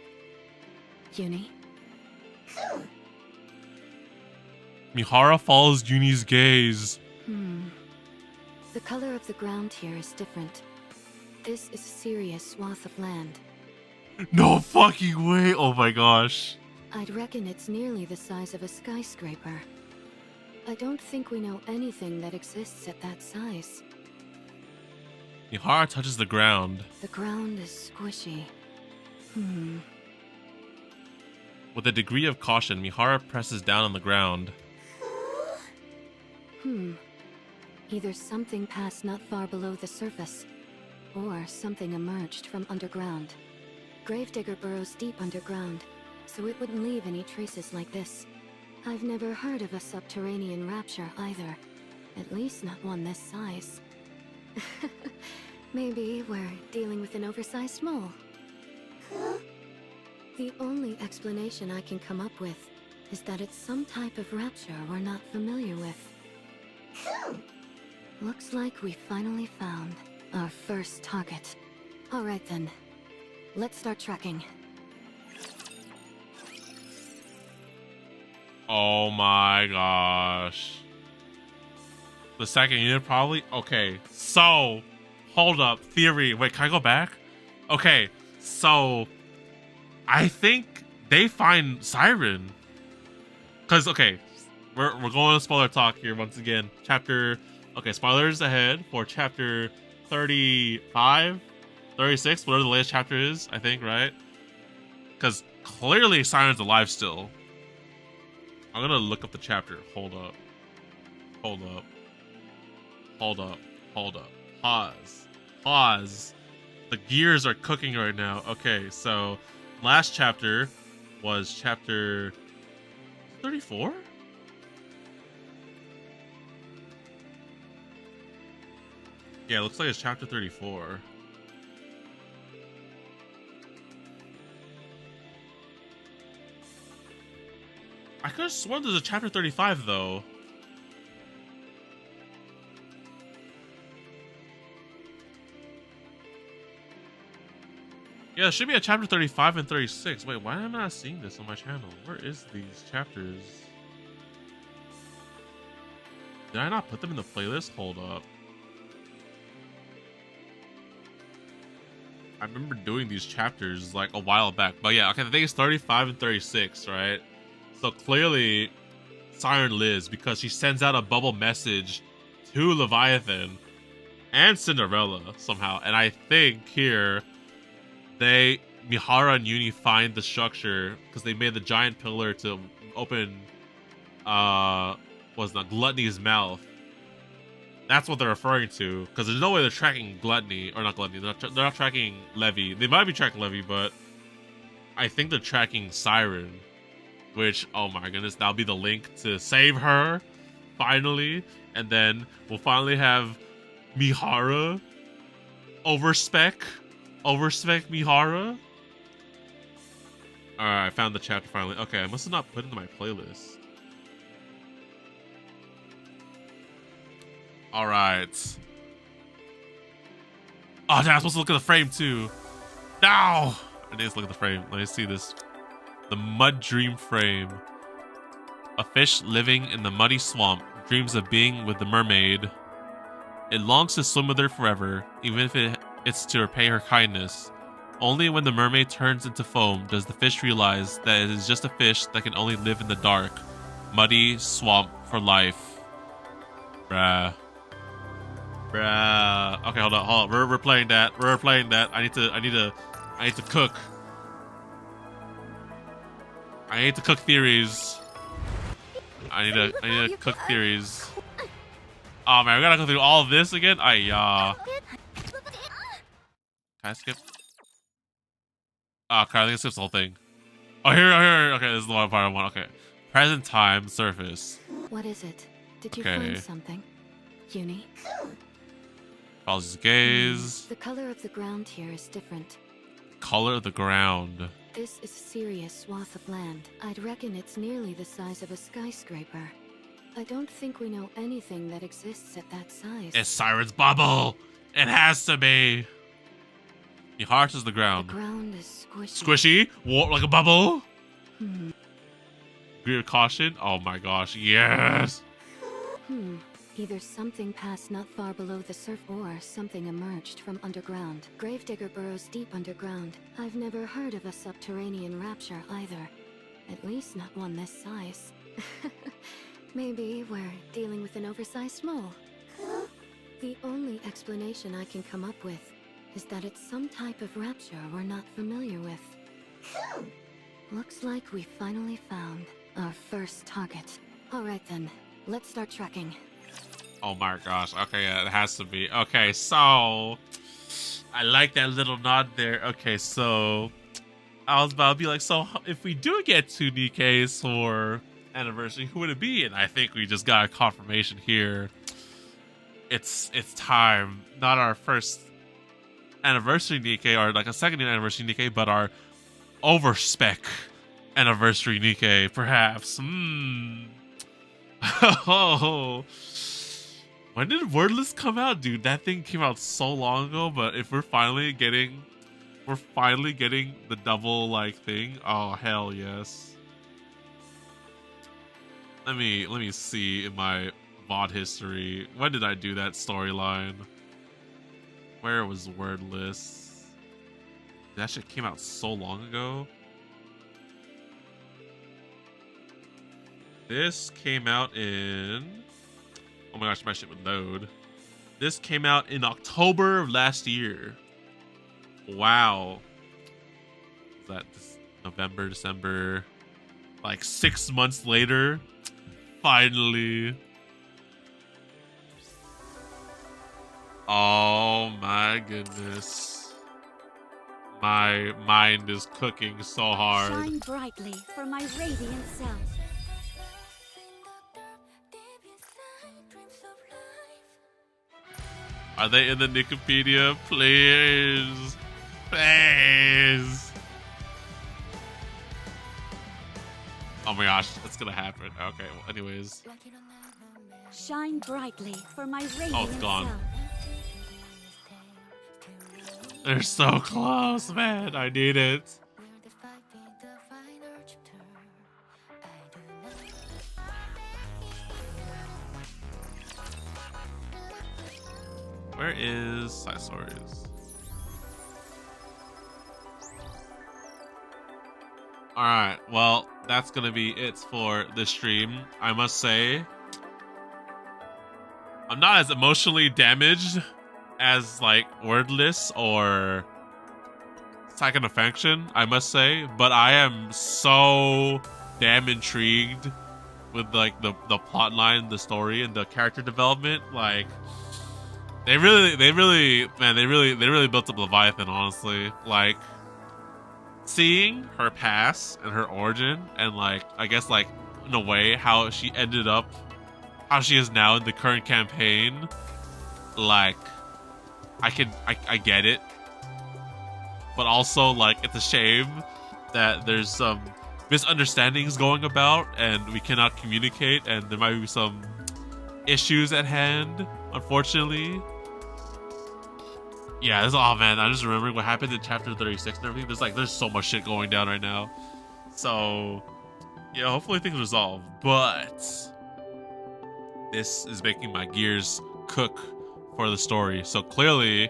Uni? Mihara follows Yuni's gaze. The color of the ground here is different. This is a serious swath of land. No fucking way. Oh my gosh. I'd reckon it's nearly the size of a skyscraper. I don't think we know anything that exists at that size. Mihara touches the ground. The ground is squishy. With a degree of caution, Mihara presses down on the ground. Either something passed not far below the surface, or something emerged from underground. Gravedigger burrows deep underground, so it wouldn't leave any traces like this. I've never heard of a subterranean rapture either. At least not one this size. Maybe we're dealing with an oversized mole. The only explanation I can come up with is that it's some type of rapture we're not familiar with. Looks like we finally found our first target. Alright then, let's start tracking. Oh my gosh. The second unit probably? Okay, so, hold up, theory. Wait, can I go back? Okay, so, I think they find Siren. Because, okay, we're going to spoiler talk here once again. Okay, spoilers ahead for chapter 35, 36, whatever the latest chapter is, I think, right? Because clearly Siren's alive still. I'm gonna look up the chapter. Hold up. Pause. The gears are cooking right now. Okay, so last chapter was chapter 34? Yeah, it looks like it's chapter 34. I could have sworn there's a chapter 35 though. Yeah, there should be a chapter 35 and 36. Wait, why am I not seeing this on my channel? Where is these chapters? Did I not put them in the playlist? Hold up. I remember doing these chapters like a while back. But yeah, okay, I think it's 35 and 36, right? So clearly Siren lives because she sends out a bubble message to Leviathan and Cinderella somehow. And I think here Mihara and Uni find the structure because they made the giant pillar to open Gluttony's mouth. That's what they're referring to, because there's no way they're tracking Gluttony, or not Gluttony, they're not tracking Levy. They might be tracking Levy, but I think they're tracking Siren, which, oh my goodness, that'll be the link to save her, finally, and then we'll finally have Mihara overspec Mihara. Alright, I found the chapter finally. Okay, I must have not put it into my playlist. Alright. Oh, damn, I'm supposed to look at the frame too. No! I need to look at the frame. Let me see this. The Mud Dream frame. A fish living in the muddy swamp dreams of being with the mermaid. It longs to swim with her forever, even if it's to repay her kindness. Only when the mermaid turns into foam does the fish realize that it is just a fish that can only live in the dark, muddy swamp for life. Bruh. Okay, hold on. We're playing that. I need to cook. I need to cook theories. I need to cook theories. Oh man, we gotta go through all of this again? Can I skip? Oh, okay, I think it skips the whole thing. Oh, here. Okay, this is the one part I want. Okay. Present time surface. What is it? Did you Okay. find something? Uni? Follows his gaze. The color of the ground here is different. Color of the ground. This is a serious swath of land. I'd reckon it's nearly the size of a skyscraper. I don't think we know anything that exists at that size. It's Siren's bubble. It has to be. He hearts the ground. The ground is squishy. Squishy? Warp like a bubble? Hmm. Greer caution? Oh my gosh, yes! Either something passed not far below the surf or something emerged from underground. Gravedigger burrows deep underground. I've never heard of a subterranean rapture either. At least not one this size. Maybe we're dealing with an oversized mole. The only explanation I can come up with is that it's some type of rapture we're not familiar with. Looks like we finally found our first target. Alright then, let's start tracking. Oh my gosh, okay, yeah, it has to be. Okay, so... I like that little nod there. Okay, so... I was about to be like, so if we do get 2 Nikke's for anniversary, who would it be? And I think we just got a confirmation here. It's time. Not our first anniversary Nikke, or like a second anniversary Nikke, but our overspec anniversary Nikke, perhaps. Oh, when did Wordless come out, dude? That thing came out so long ago. But if we're finally getting the double like thing, oh hell yes. Let me see in my VOD history. When did I do that storyline? Where was Wordless? That shit came out so long ago. This came out in... Oh my gosh, my shit would load. This came out in October of last year. Wow. Is that November, December? Like 6 months later. Finally. Oh my goodness. My mind is cooking so hard. Shine brightly for my radiant self. Are they in the Wikipedia? Please. Please. Oh my gosh, it's gonna happen. Okay, well, anyways. Shine brightly for my radiant Oh, it's gone. self. They're so close, man. I need it. Where is Side Stories? Alright, well, that's gonna be it for this stream. I must say, I'm not as emotionally damaged as like Wordless or Second Affection, I must say, but I am so damn intrigued with like the plot line, the story, and the character development. Like they really built up Leviathan, honestly. Like seeing her past and her origin, and like I guess like in a way how she ended up, how she is now in the current campaign. Like I get it, but also like it's a shame that there's some misunderstandings going about and we cannot communicate, and there might be some issues at hand, unfortunately. Yeah, this, oh man, I'm just remembering what happened in chapter 36 and everything. There's so much shit going down right now. So yeah, hopefully things resolve, but this is making my gears cook for the story. So clearly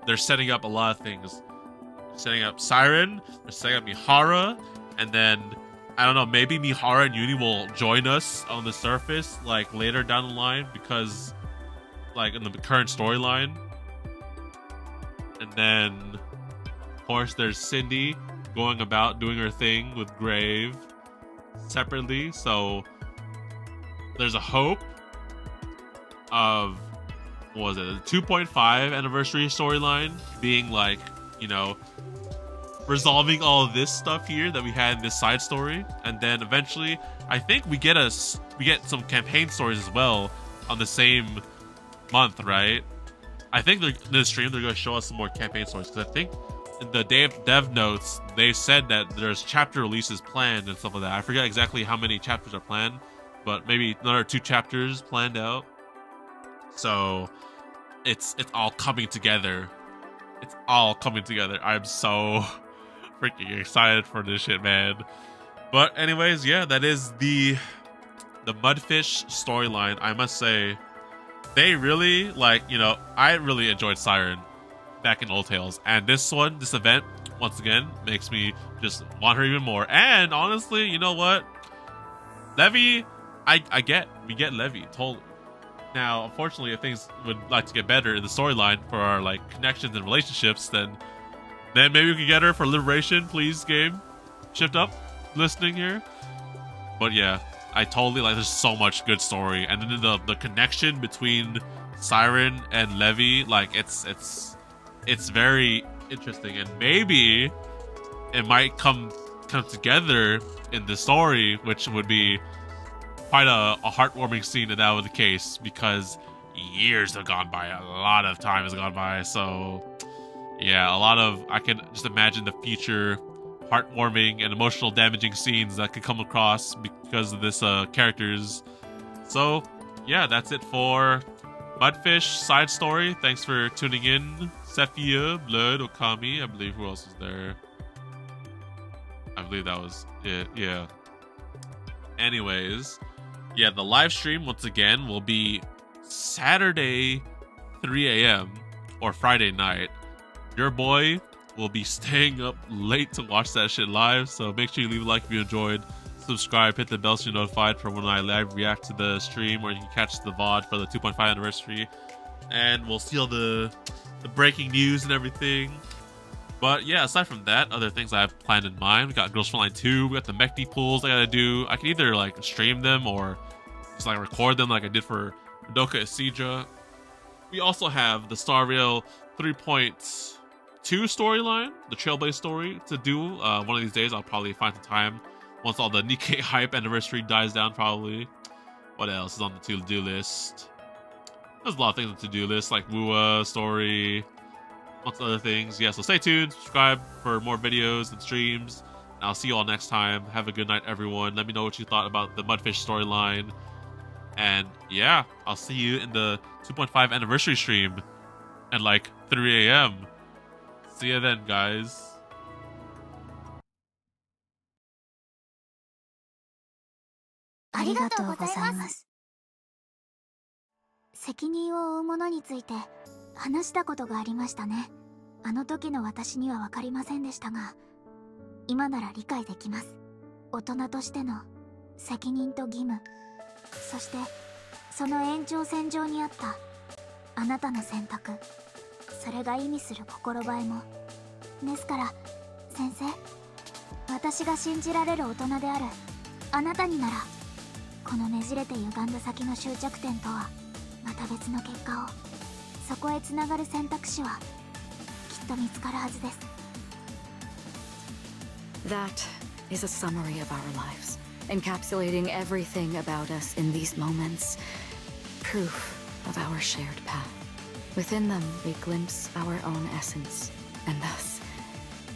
they're setting up a lot of things. They're setting up Siren, they're setting up Mihara, and then I don't know, maybe Mihara and Uni will join us on the surface like later down the line, because like in the current storyline. And then of course there's Cindy going about doing her thing with Grave separately. So there's a hope of, what was it, the 2.5 anniversary storyline being like, you know, resolving all of this stuff here that we had in this side story, and then eventually I think we get some campaign stories as well on the same month, right? I think in the stream they're going to show us some more campaign stories, because I think in the dev notes they said that there's chapter releases planned and stuff like that. I forget exactly how many chapters are planned, but maybe another 2 chapters planned out. So it's all coming together. It's all coming together. I'm so freaking excited for this shit, man. But anyways, yeah, that is the Mudfish storyline. I must say, they really, like, you know, I really enjoyed Siren back in Old Tales, and this event once again makes me just want her even more. And honestly, you know what, Levy, we get Levy totally. Now, unfortunately, if things would like to get better in the storyline for our like connections and relationships, then maybe we could get her for Liberation. Please, game, shift up, listening here. But yeah, I totally like. There's so much good story, and then the connection between Siren and Levy, like it's very interesting, and maybe it might come together in the story, which would be quite a heartwarming scene if that was the case, because years have gone by, a lot of time has gone by. So yeah, I can just imagine the future heartwarming and emotional damaging scenes that could come across because of this characters. So yeah, that's it for Mudfish side story. Thanks for tuning in. Sephia, Blood, Okami, I believe. Who else is there? I believe that was it. Yeah. Anyways, yeah, the live stream once again will be Saturday 3 a.m. or Friday night. Your boy will be staying up late to watch that shit live, so make sure you leave a like if you enjoyed, subscribe, hit the bell so you're notified for when I live react to the stream, or you can catch the VOD for the 2.5 anniversary, and we'll see all the breaking news and everything. But yeah, aside from that, other things I have planned in mind, we got Girls Frontline 2, we got the Mechty pools I gotta do. I can either like stream them or just like record them like I did for Madoka Asija. We also have the Star Rail 3.2 storyline, the Trailblaze story to do. One of these days I'll probably find some time once all the Nikkei hype anniversary dies down, probably. What else is on the to-do list? There's a lot of things on the to-do list, like Wua story, lots of other things. Yeah, so stay tuned, subscribe for more videos and streams, and I'll see you all next time. Have a good night, everyone. Let me know what you thought about the Mudfish storyline. And yeah, I'll see you in the 2.5 anniversary stream at like 3 a.m. See you then, guys. ありがとうございます。責任を負う者について話したことがありましたね。あの時の私には分かりませんでしたが、今なら理解できます。大人としての責任と義務、そしてその延長線上にあったあなたの選択、それが意味する心映えも。ですから先生、私が信じられる大人であるあなたになら、このねじれて歪んだ先の終着点とはまた別の結果を、そこへつながる選択肢はきっと見つかるはずです。 That is a summary of our lives, encapsulating everything about us in these moments. Proof of our shared path. Within them, we glimpse our own essence, and thus,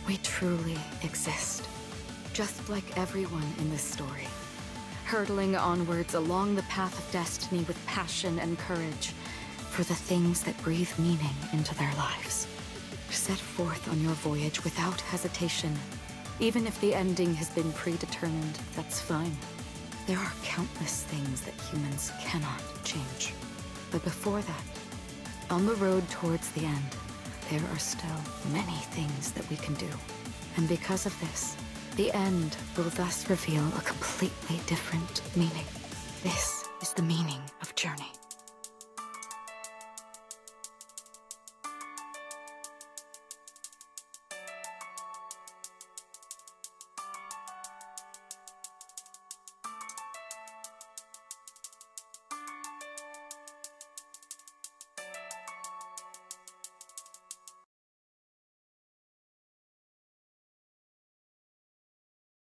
we truly exist. Just like everyone in this story. Hurtling onwards along the path of destiny with passion and courage for the things that breathe meaning into their lives. Set forth on your voyage without hesitation. Even if the ending has been predetermined, that's fine. There are countless things that humans cannot change. But before that, on the road towards the end, there are still many things that we can do. And because of this, the end will thus reveal a completely different meaning. This is the meaning